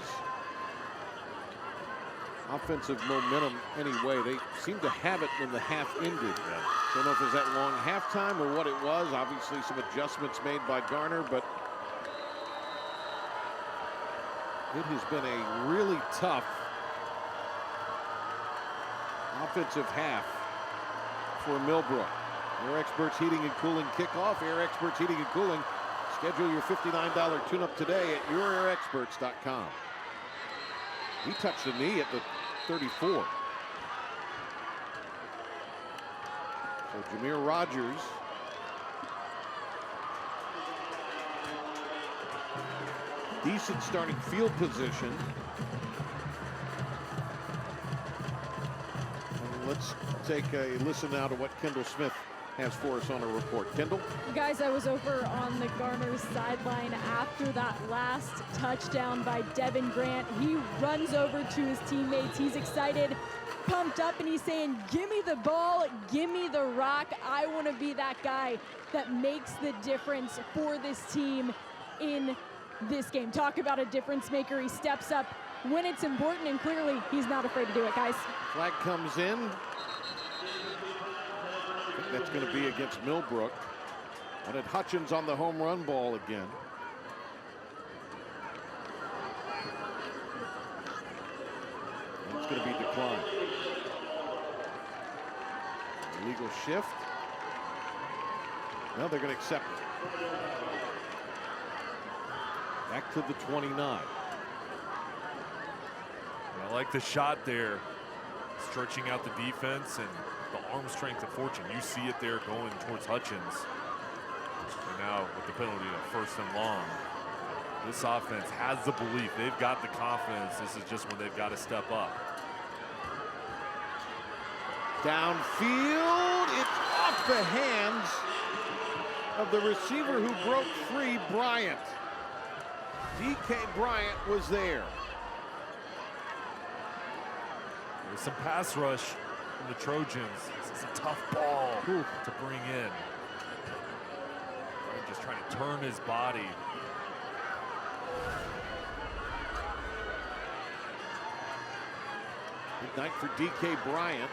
A: offensive momentum anyway. They seemed to have it when the half ended. Don't know if it was that long halftime or what it was. Obviously some adjustments made by Garner, but it has been a really tough offensive half for Millbrook. Air Experts Heating and Cooling kickoff. Air Experts Heating and Cooling. Schedule your $59 tune-up today at yourairexperts.com. He touched the knee at the 34. So Jameer Rogers decent starting field position. And let's take a listen now to what Kendall Smith has for us on a report. Kendall?
C: Guys, I was over on the Garner sideline after that last touchdown by Devin Grant. He runs over to his teammates. He's excited, pumped up, and he's saying, give me the ball, give me the rock. I want to be that guy that makes the difference for this team in this game. Talk about a difference maker. He steps up when it's important, and clearly he's not afraid to do it, guys.
A: Flag comes in. That's going to be against Millbrook. And at Hutchins on the home run ball again. And it's going to be declined. Illegal shift. Now they're going to accept it. Back to the 29.
D: I like the shot there, stretching out the defense and the arm strength of Fortune. You see it there going towards Hutchins. And now with the penalty of 1st and long, this offense has the belief. They've got the confidence. This is just when they've got to step up.
A: Downfield, it's off the hands of the receiver who broke free, Bryant. DK Bryant was there.
D: There's some pass rush from the Trojans. This is a tough ball to bring in. They're just trying to turn his body.
A: Good night for DK Bryant.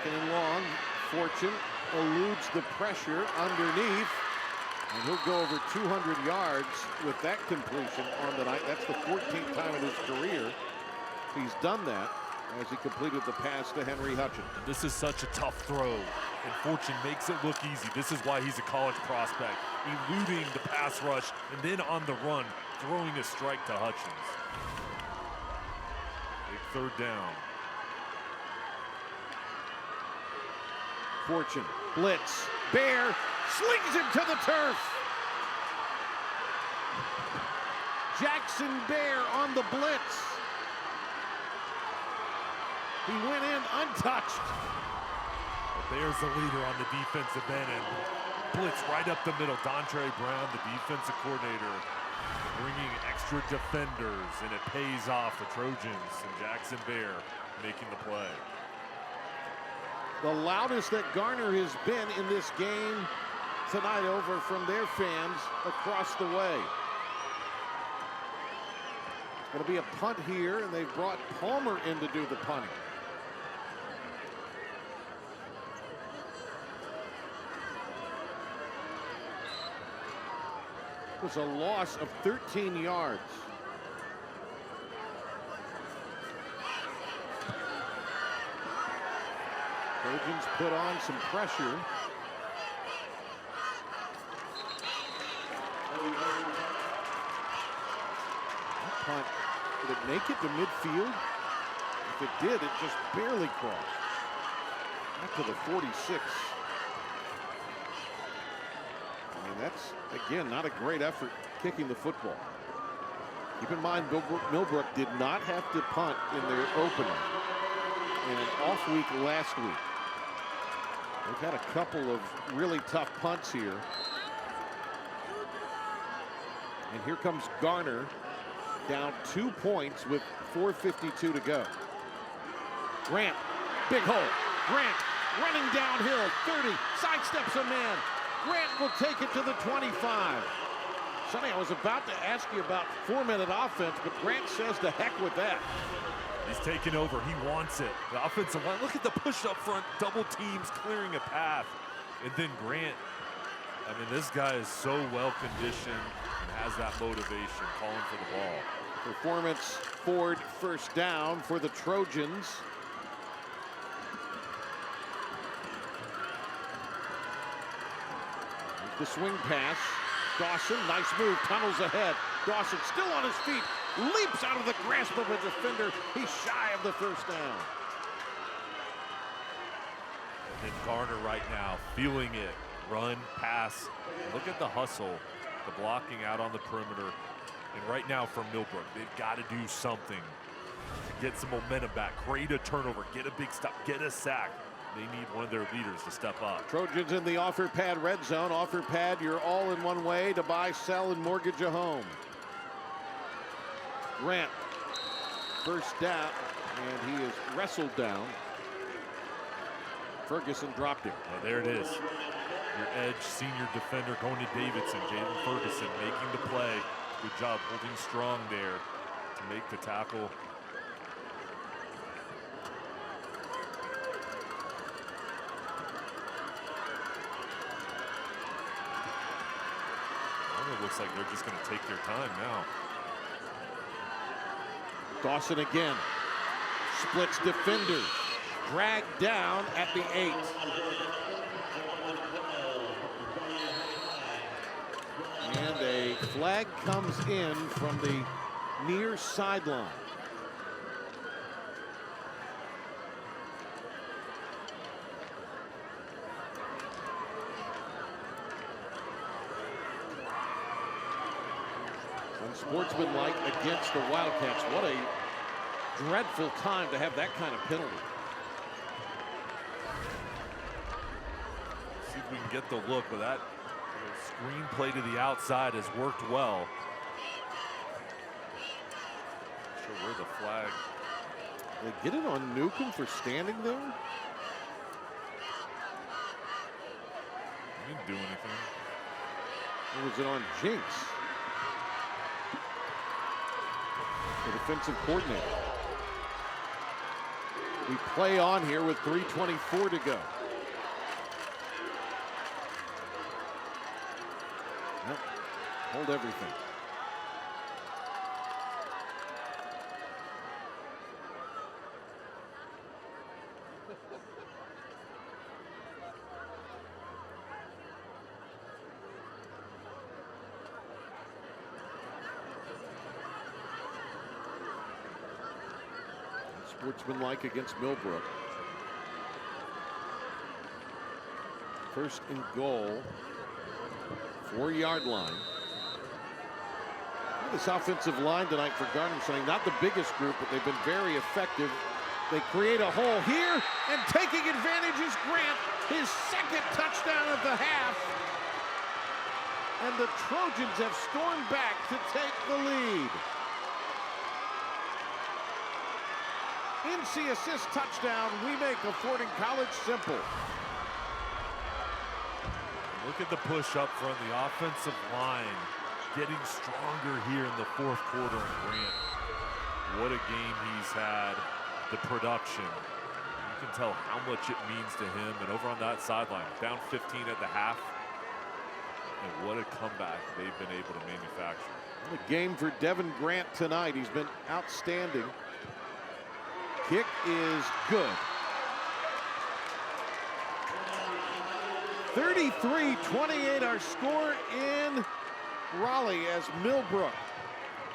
A: 2nd and long. Fortune eludes the pressure underneath. And he'll go over 200 yards with that completion on the night. That's the 14th time in his career he's done that as he completed the pass to Henry Hutchins.
D: And this is such a tough throw, and Fortune makes it look easy. This is why he's a college prospect, eluding the pass rush and then on the run, throwing a strike to Hutchins. Big 3rd down.
A: Fortune, blitz, Bear slings him to the turf. Jackson Bear on the blitz. He went in untouched.
D: Bear's the leader on the defensive end, and blitz right up the middle. Dontre Brown, the defensive coordinator, bringing extra defenders, and it pays off. The Trojans and Jackson Bear making the play.
A: The loudest that Garner has been in this game tonight over from their fans across the way. It's going to be a punt here, and they've brought Palmer in to do the punting. It was a loss of 13 yards. Trojans put on some pressure. That punt, did it make it to midfield? If it did, it just barely crossed. Back to the 46. I mean, that's, again, not a great effort kicking the football. Keep in mind, Millbrook did not have to punt in their opener in an off week last week. They've had a couple of really tough punts here. And here comes Garner, down 2 points with 4:52 to go. Grant, big hole. Grant running downhill, 30, sidesteps a man. Grant will take it to the 25. Sonny, I was about to ask you about 4-minute offense, but Grant says to heck with that.
D: He's taking over. He wants it. The offensive line, look at the push up front, double teams clearing a path. And then Grant, I mean, this guy is so well conditioned and has that motivation, calling for the ball.
A: Performance Ford first down for the Trojans. The swing pass. Dawson, nice move, tunnels ahead. Dawson still on his feet, leaps out of the grasp of a defender. He's shy of the first down.
D: And Garner right now feeling it. Run, pass. Look at the hustle, the blocking out on the perimeter. And right now from Millbrook, they've got to do something to get some momentum back, create a turnover, get a big stop, get a sack. They need one of their leaders to step up.
A: Trojans in the Offer Pad red zone. Offer Pad, your all-in-one way to buy, sell, and mortgage a home. Grant, first down, and he is wrestled down. Ferguson dropped him.
D: Well, there it is. Your edge senior defender going to Davidson. Jalen Ferguson making the play. Good job holding strong there to make the tackle. It looks like they're just going to take their time now.
A: Dawson again. Splits defenders. Dragged down at the 8. And a flag comes in from the near sideline. Unsportsmanlike against the Wildcats. What a dreadful time to have that kind of penalty.
D: See if we can get the look, but that screen play to the outside has worked well. Not sure where the flag.
A: They get it on Newcomb for standing there?
D: He didn't do anything.
A: Or was it on Jinx? The defensive coordinator. We play on here with 3:24 to go. Yep. Hold everything. Sportsmanlike against Millbrook. First and goal, 4-yard line. This offensive line tonight for Garner, saying not the biggest group, but they've been very effective. They create a hole here, and taking advantage is Grant, his second touchdown of the half. And the Trojans have stormed back to take the lead. NC assist touchdown. We make a Fordham College simple.
D: Look at the push up front, the offensive line getting stronger here in the fourth quarter. And Grant, what a game he's had. The production, you can tell how much it means to him. And over on that sideline, down 15 at the half. And what a comeback they've been able to manufacture.
A: The game for Devin Grant tonight. He's been outstanding. Kick is good. 33-28 our score in Raleigh as Millbrook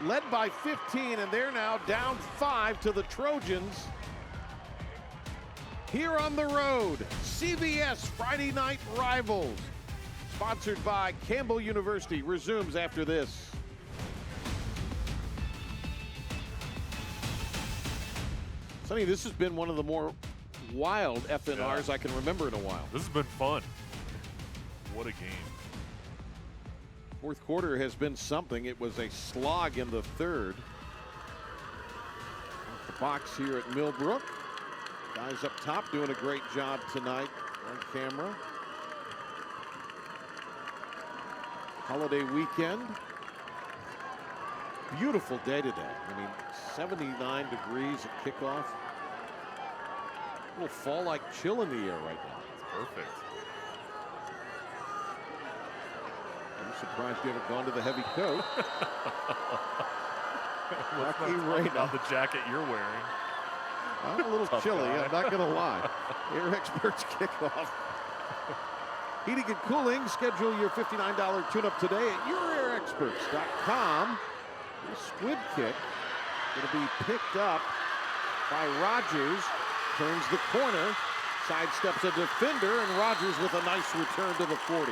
A: led by 15, and they're now down 5 to the Trojans. Here on the road, CBS Friday Night Rivals, sponsored by Campbell University, resumes after this. Sonny, this has been one of the more wild FNRs I can remember in a while.
D: This has been fun. What a game.
A: Fourth quarter has been something. It was a slog in the third. The box here at Millbrook. Guys up top doing a great job tonight on camera. Holiday weekend. Beautiful day today. I mean, 79 degrees at kickoff. A little fall-like chill in the air right now.
D: It's perfect.
A: I'm surprised you haven't gone to the heavy coat.
D: What's about the jacket you're wearing?
A: I'm a little chilly, I'm not going to lie. Air Experts kickoff. Heating and cooling. Schedule your $59 tune-up today at yourairexperts.com. The squib kick going to be picked up by Rogers. Turns the corner. Sidesteps a defender, and Rogers with a nice return to the 40.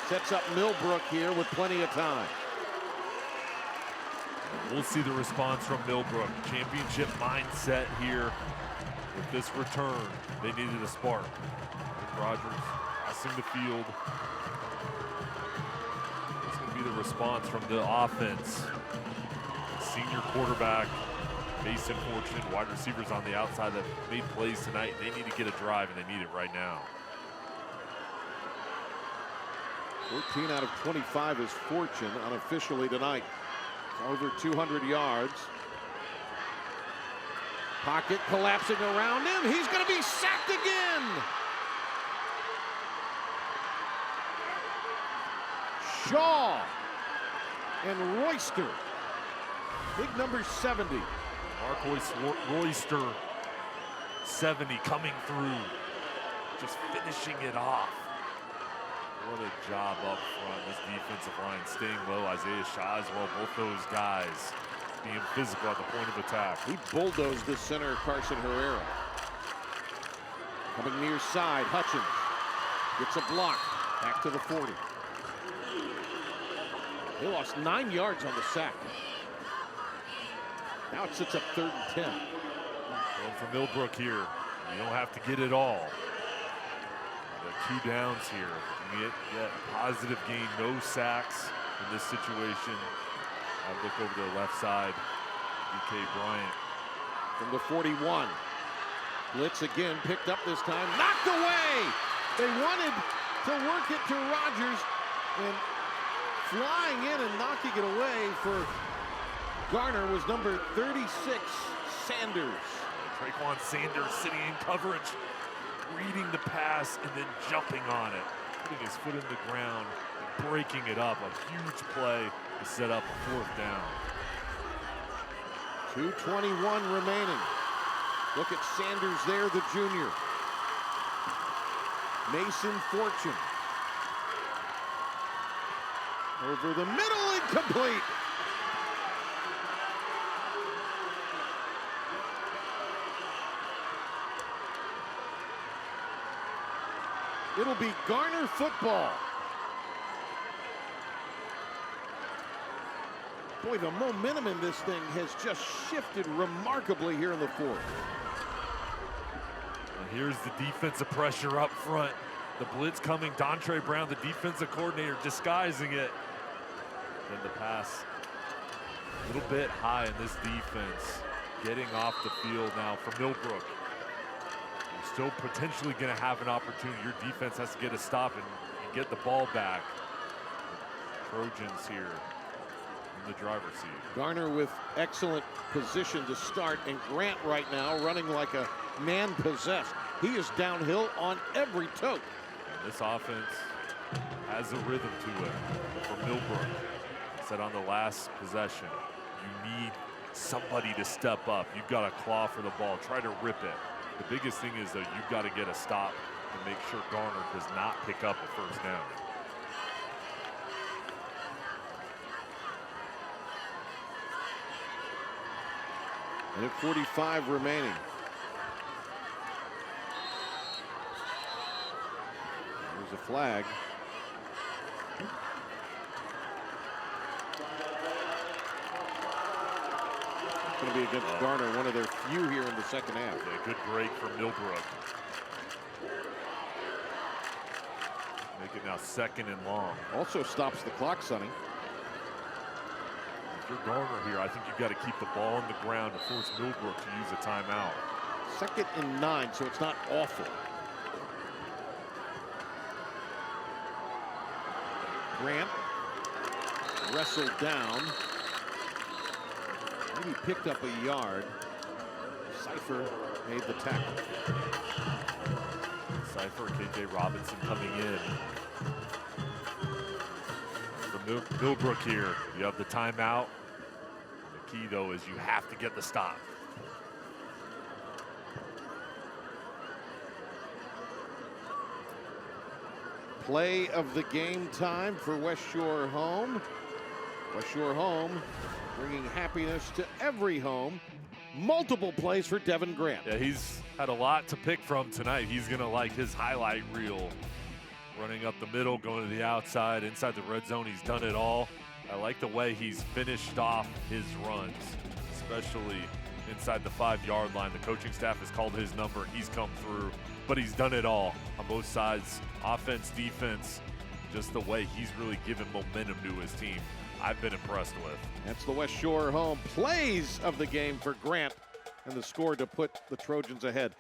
A: Sets up Millbrook here with plenty of time.
D: We'll see the response from Millbrook. Championship mindset here with this return. They needed a spark. Rogers passing the field. It's going to be the response from the offense. Senior quarterback, Mason Fortune, wide receivers on the outside that made plays tonight. They need to get a drive, and they need it right now.
A: 14 out of 25 is Fortune unofficially tonight. Over 200 yards. Pocket collapsing around him. He's going to be sacked again. Shaw and Royster. Big number 70.
D: Marquise Royster, 70, coming through. Just finishing it off. What a job up front, this defensive line staying low. Isaiah Shaw as well, both those guys being physical at the point of attack.
A: He bulldozed the center, Carson Herrera. Coming near side, Hutchins gets a block, back to the 40. They lost 9 yards on the sack. Now it sits up 3rd and 10.
D: Going for Millbrook here. You don't have to get it all. The 2 downs here. Get that positive gain, no sacks in this situation. I look over to the left side. DK Bryant.
A: From the 41. Blitz again, picked up this time, knocked away. They wanted to work it to Rogers, and flying in and knocking it away for Garner was number 36, Sanders.
D: Traquan Sanders sitting in coverage, reading the pass and then jumping on it. Putting his foot in the ground, and breaking it up. A huge play to set up a 4th down.
A: 2:21 remaining. Look at Sanders there, the junior. Mason Fortune. Over the middle, incomplete. It'll be Garner football. Boy, the momentum in this thing has just shifted remarkably here in the 4th.
D: And here's the defensive pressure up front. The blitz coming. Dontre Brown, the defensive coordinator, disguising it. Then the pass a little bit high in this defense. Getting off the field now for Millbrook. Still potentially going to have an opportunity. Your defense has to get a stop and get the ball back. Trojans here in the driver's seat.
A: Garner with excellent position to start, and Grant right now running like a man possessed. He is downhill on every tote.
D: And this offense has a rhythm to it for Millbrook. Said on the last possession, you need somebody to step up. You've got to claw for the ball, try to rip it. The biggest thing is, though, you've got to get a stop to make sure Garner does not pick up a 1st down.
A: And at 45 remaining. There's a flag. It's going to be against Garner, one of their few here in the 2nd half.
D: Yeah, good break from Millbrook. Make it now 2nd and long.
A: Also stops the clock, Sonny.
D: If you're Garner here, I think you've got to keep the ball on the ground to force Millbrook to use a timeout.
A: 2nd and 9, so it's not awful. Grant wrestled down. Maybe picked up a yard. Cypher made the tackle.
D: Cypher, KJ Robinson coming in. For Millbrook here, you have the timeout. The key, though, is you have to get the stop.
A: Play of the game time for West Shore Home. West Shore Home bringing happiness to every home. Multiple plays for Devin Grant.
D: Yeah, he's had a lot to pick from tonight. He's going to like his highlight reel. Running up the middle, going to the outside, inside the red zone. He's done it all. I like the way he's finished off his runs, especially inside the 5-yard line. The coaching staff has called his number. He's come through, but he's done it all on both sides, offense, defense, just the way he's really given momentum to his team. I've been impressed with.
A: That's the West Shore Home plays of the game for Grant, and the score to put the Trojans ahead.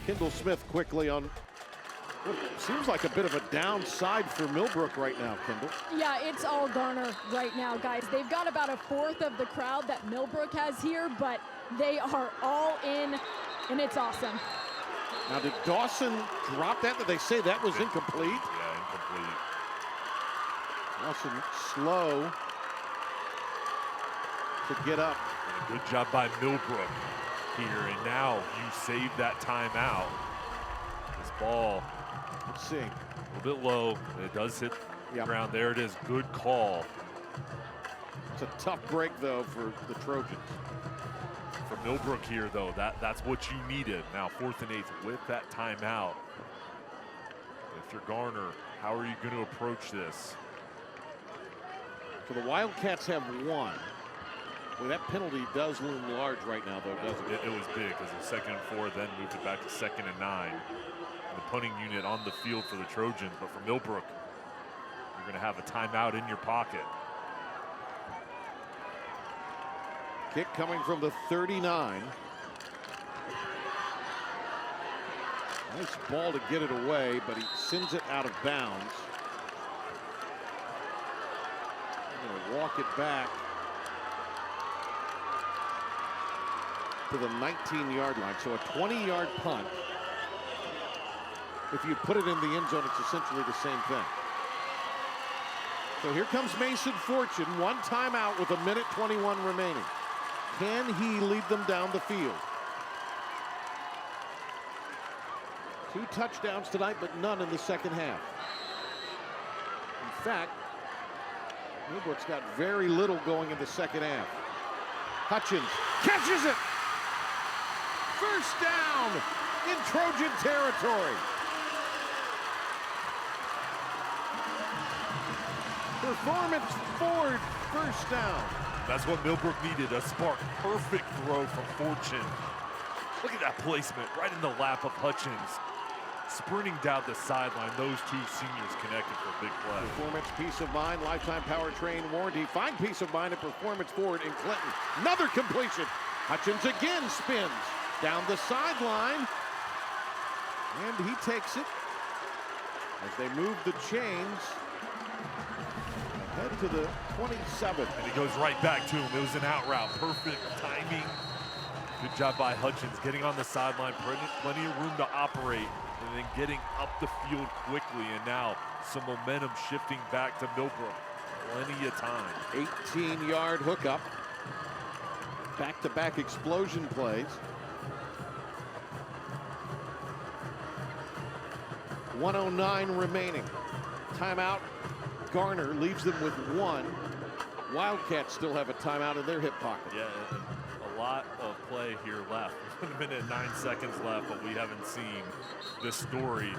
A: Kendall Smith quickly on what seems like a bit of a downside for Millbrook right now, Kendall.
C: Yeah, it's all Garner right now, guys. They've got about a fourth of the crowd that Millbrook has here, but they are all in, and it's awesome.
A: Now, did Dawson drop that? Did they say that was incomplete?
D: Yeah, incomplete.
A: Dawson slow to get up.
D: And a good job by Millbrook here, and now you save that timeout. This ball,
A: let's see,
D: a little bit low. It does hit the ground. There it is. Good call.
A: It's a tough break, though, for the Trojans.
D: For Millbrook here, though, that's what you needed. Now 4th and 8 with that timeout. If you're Garner, how are you going to approach this?
A: So the Wildcats have one. Well, that penalty does loom large right now, though, doesn't it?
D: It was big because the 2nd and 4 then moved it back to 2nd and 9. The punting unit on the field for the Trojans, but for Millbrook, you're going to have a timeout in your pocket.
A: Kick coming from the 39. Nice ball to get it away, but he sends it out of bounds. I'm going to walk it back to the 19-yard line. So a 20-yard punt. If you put it in the end zone, it's essentially the same thing. So here comes Mason Fortune, one timeout with 1:21 remaining. Can he lead them down the field? 2 touchdowns tonight, but none in the second half. In fact, Millbrook's got very little going in the second half. Hutchins catches it! First down in Trojan territory. Performance Ford, first down.
D: That's what Millbrook needed, a spark. Perfect throw from Fortune. Look at that placement right in the lap of Hutchins. Sprinting down the sideline, those two seniors connected for a big play.
A: Performance, peace of mind, lifetime powertrain warranty. Find peace of mind at Performance Ford in Clinton. Another completion. Hutchins again spins down the sideline. And he takes it as they move the chains. Head to the 27.
D: And he goes right back to him. It was an out route. Perfect timing. Good job by Hutchins getting on the sideline. Plenty of room to operate. And then getting up the field quickly. And now some momentum shifting back to Millbrook. Plenty of time.
A: 18-yard hookup. Back-to-back explosion plays. 1:09 remaining. Timeout. Garner leaves them with 1. Wildcats still have a timeout in their hip pocket.
D: Yeah, a lot of play here left. 1 minute, 9 seconds left, but we haven't seen this story,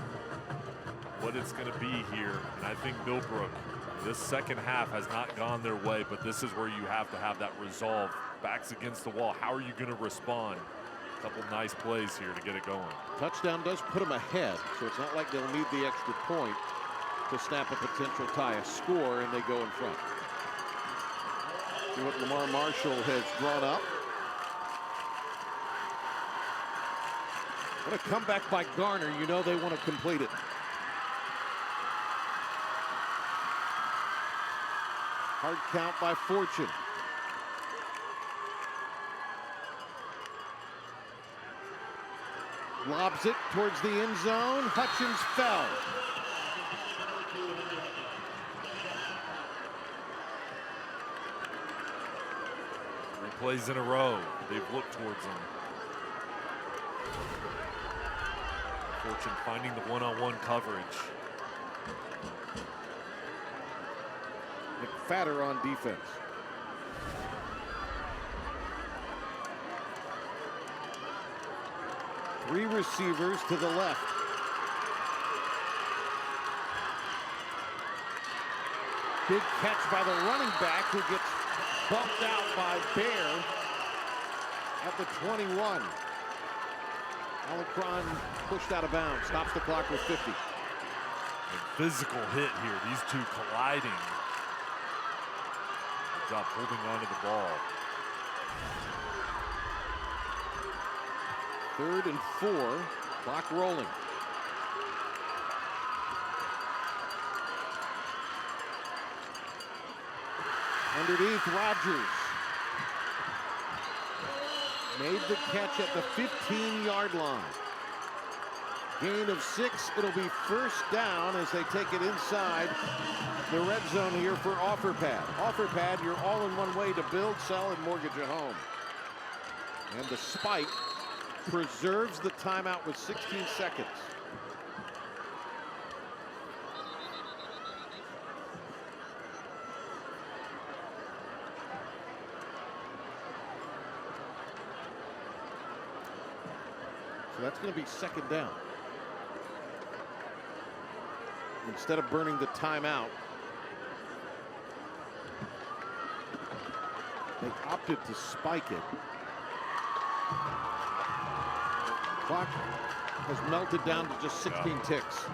D: what it's going to be here. And I think Millbrook, this second half has not gone their way, but this is where you have to have that resolve. Backs against the wall. How are you going to respond? A couple nice plays here to get it going.
A: Touchdown does put them ahead, so it's not like they'll need the extra point to snap a potential tie. A score, and they go in front. See what Lamar Marshall has drawn up. What a comeback by Garner. You know they want to complete it. Hard count by Fortune. Lobs it towards the end zone. Hutchins fell.
D: 3 plays in a row. They've looked towards him. Fortune finding the one-on-one coverage.
A: McFadder on defense. Three receivers to the left. Big catch by the running back who gets bumped out by Bear at the 21. Alacron pushed out of bounds, stops the clock with 50.
D: A physical hit here, these two colliding. Good job holding on to the ball.
A: 3rd and 4, clock rolling. Underneath, Rogers made the catch at the 15-yard line. Gain of 6. It'll be 1st down as they take it inside the red zone here for OfferPad. OfferPad, your all-in-one way to build, sell, and mortgage a home. And the spike preserves the timeout with 16 seconds. So that's going to be 2nd down. Instead of burning the timeout, they opted to spike it. Clock has melted down to just 16 ticks.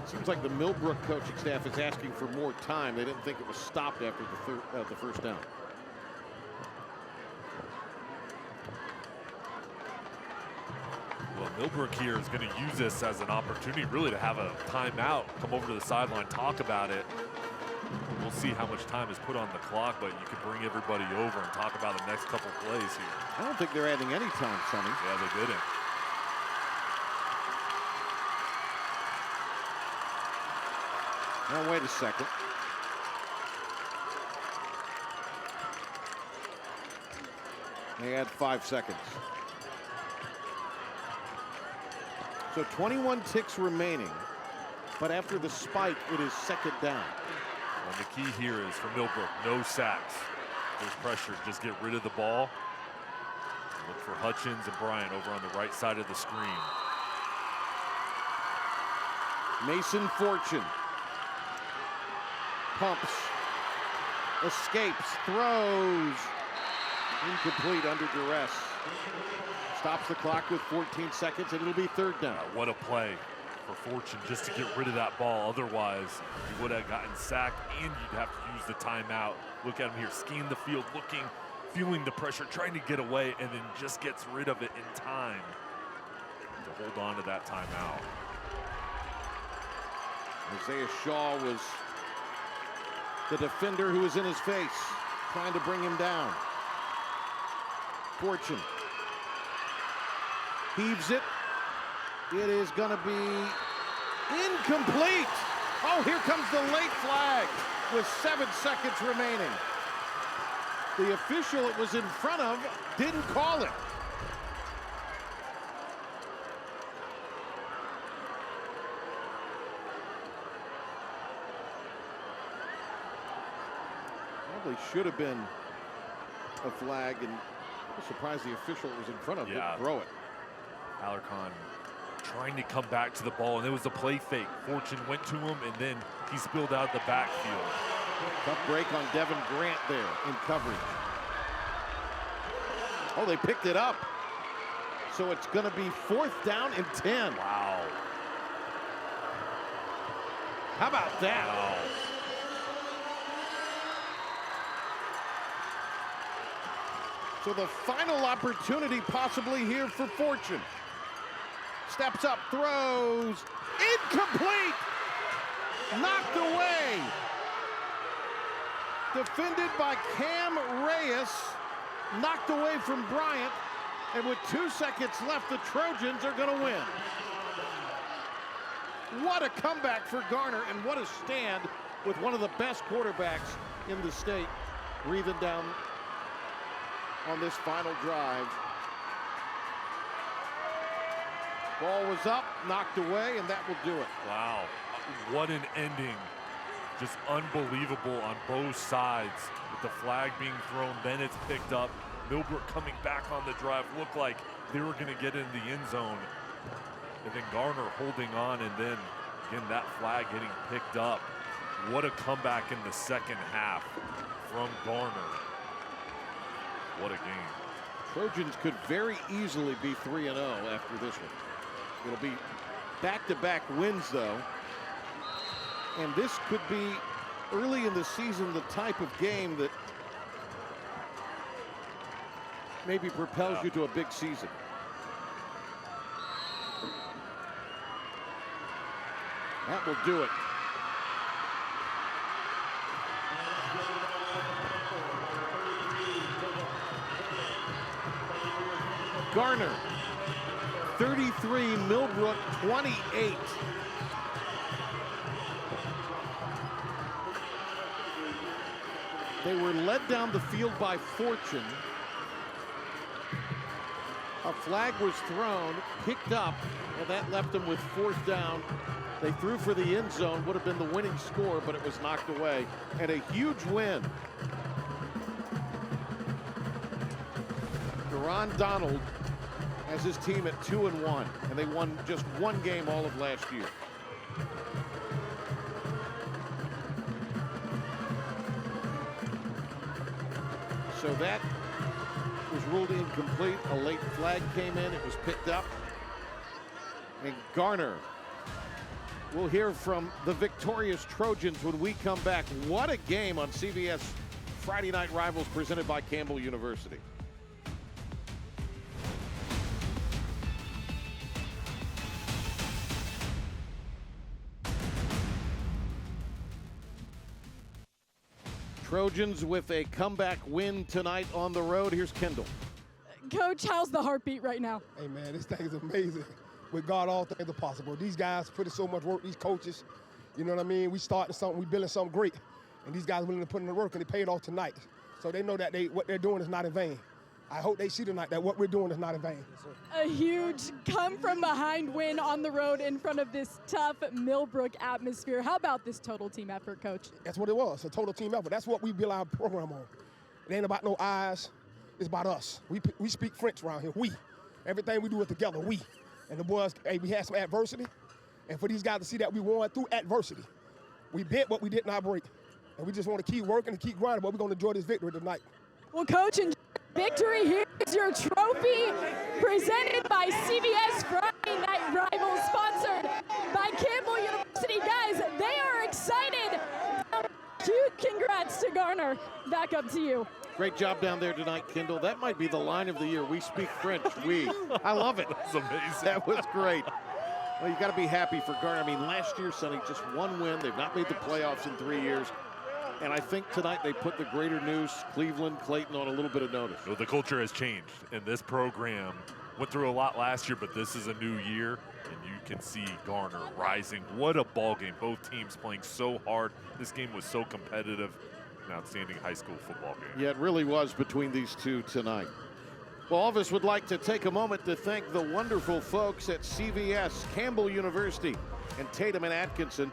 A: Seems like the Millbrook coaching staff is asking for more time. They didn't think it was stopped after the 1st down.
D: Well, Millbrook here is going to use this as an opportunity really to have a timeout, come over to the sideline, talk about it. We'll see how much time is put on the clock, but you can bring everybody over and talk about the next couple plays here.
A: I don't think they're adding any time, Sonny.
D: Yeah, they didn't.
A: Now, wait a second. They add 5 seconds. So 21 ticks remaining, but after the spike, it is 2nd down.
D: And the key here is for Millbrook, no sacks. There's pressure, just get rid of the ball. Look for Hutchins and Bryant over on the right side of the screen.
A: Mason Fortune. Pumps. Escapes. Throws. Incomplete under duress. Stops the clock with 14 seconds, and it'll be 3rd down.
D: What a play for Fortune just to get rid of that ball. Otherwise, he would have gotten sacked, and you'd have to use the timeout. Look at him here, scanning the field, looking, feeling the pressure, trying to get away, and then just gets rid of it in time to hold on to that timeout.
A: Isaiah Shaw was the defender who was in his face, trying to bring him down. Fortune heaves it. It is going to be incomplete. Oh, here comes the late flag with 7 seconds remaining. The official it was in front of didn't call it. Probably should have been a flag, and I'm surprised the official it was in front of didn't throw it.
D: Alarcon trying to come back to the ball, and it was a play fake. Fortune went to him, and then he spilled out the backfield.
A: Tough break on Devin Grant there in coverage. Oh, they picked it up. So it's going to be 4th down and 10.
D: Wow.
A: How about that?
D: Wow.
A: So the final opportunity possibly here for Fortune. Steps up, throws, incomplete! Knocked away. Defended by Cam Reyes. Knocked away from Bryant. And with 2 seconds left, the Trojans are going to win. What a comeback for Garner, and what a stand with one of the best quarterbacks in the state breathing down on this final drive. Ball was up, knocked away, and that will do it.
D: Wow, what an ending. Just unbelievable on both sides. With the flag being thrown, then it's picked up. Millbrook coming back on the drive, looked like they were going to get in the end zone. And then Garner holding on, and then again that flag getting picked up. What a comeback in the second half from Garner. What a game.
A: Trojans could very easily be 3-0 after this one. It'll be back-to-back wins, though. And this could be, early in the season, the type of game that maybe propels you to a big season. That will do it. Garner, 33, Millbrook, 28. They were led down the field by Fortune. A flag was thrown, picked up, and that left them with 4th down. They threw for the end zone, would have been the winning score, but it was knocked away. And a huge win. Deron Donald has his team at 2-1, and they won just one game all of last year. So that was ruled incomplete. A late flag came in, it was picked up. And Garner, we'll hear from the victorious Trojans when we come back. What a game on CBS Friday Night Rivals presented by Campbell University. Trojans with a comeback win tonight on the road. Here's Kendall.
C: Coach, how's the heartbeat right now?
E: Hey, man, this thing is amazing. With God, all things are possible. These guys put in so much work, these coaches. You know what I mean? We starting something, we building something great. And these guys willing to put in the work, and they paid off tonight. So they know that what they're doing is not in vain. I hope they see tonight that what we're doing is not in vain.
C: A huge come-from-behind win on the road in front of this tough Millbrook atmosphere. How about this total team effort, Coach?
E: That's what it was, a total team effort. That's what we build our program on. It ain't about no eyes. It's about us. We speak French around here. We. Everything we do is together. We. And the boys, hey, we had some adversity. And for these guys to see that we won through adversity. We bent, but we did not break. And we just want to keep working and keep grinding, but we're going to enjoy this victory tonight.
C: Well, Coach, enjoy victory. Here's your trophy presented by CBS Friday Night Rivals, sponsored by Campbell University. Guys, they are excited. Huge congrats to Garner. Back up to you.
A: Great job down there tonight, Kendall. That might be the line of the year. We speak French. We. I love it.
D: That's amazing.
A: That was great. Well, you got to be happy for Garner. I mean, last year, Sonny, just one win. They've not made the playoffs in 3 years. And I think tonight they put the Greater News, Cleveland, Clayton on a little bit of notice.
D: Well, the culture has changed, and this program went through a lot last year, but this is a new year, and you can see Garner rising. What a ball game. Both teams playing so hard. This game was so competitive. An outstanding high school football game.
A: Yeah, it really was between these two tonight. Well, all of us would like to take a moment to thank the wonderful folks at CVS, Campbell University, and Tatum and Atkinson,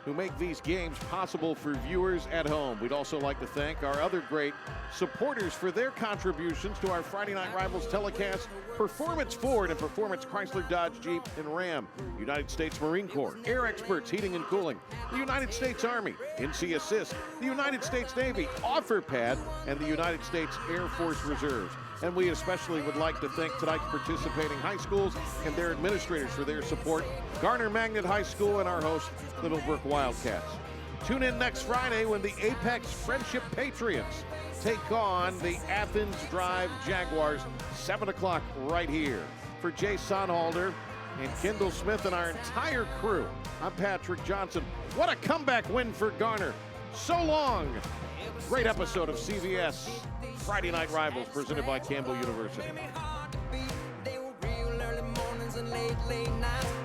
A: who make these games possible for viewers at home. We'd also like to thank our other great supporters for their contributions to our Friday Night Rivals telecast: Performance Ford and Performance Chrysler, Dodge, Jeep, and Ram, United States Marine Corps, Air Experts Heating and Cooling, the United States Army, NC Assist, the United States Navy, OfferPad, and the United States Air Force Reserves. And we especially would like to thank tonight's participating high schools and their administrators for their support: Garner Magnet High School and our host, the Millbrook Wildcats. Tune in next Friday when the Apex Friendship Patriots take on the Athens Drive Jaguars, 7 o'clock right here. For Jay Sonhalder and Kendall Smith and our entire crew, I'm Patrick Johnson. What a comeback win for Garner. So long. Great episode of CVS Friday Night Rivals presented by Campbell University.
O: Late nights.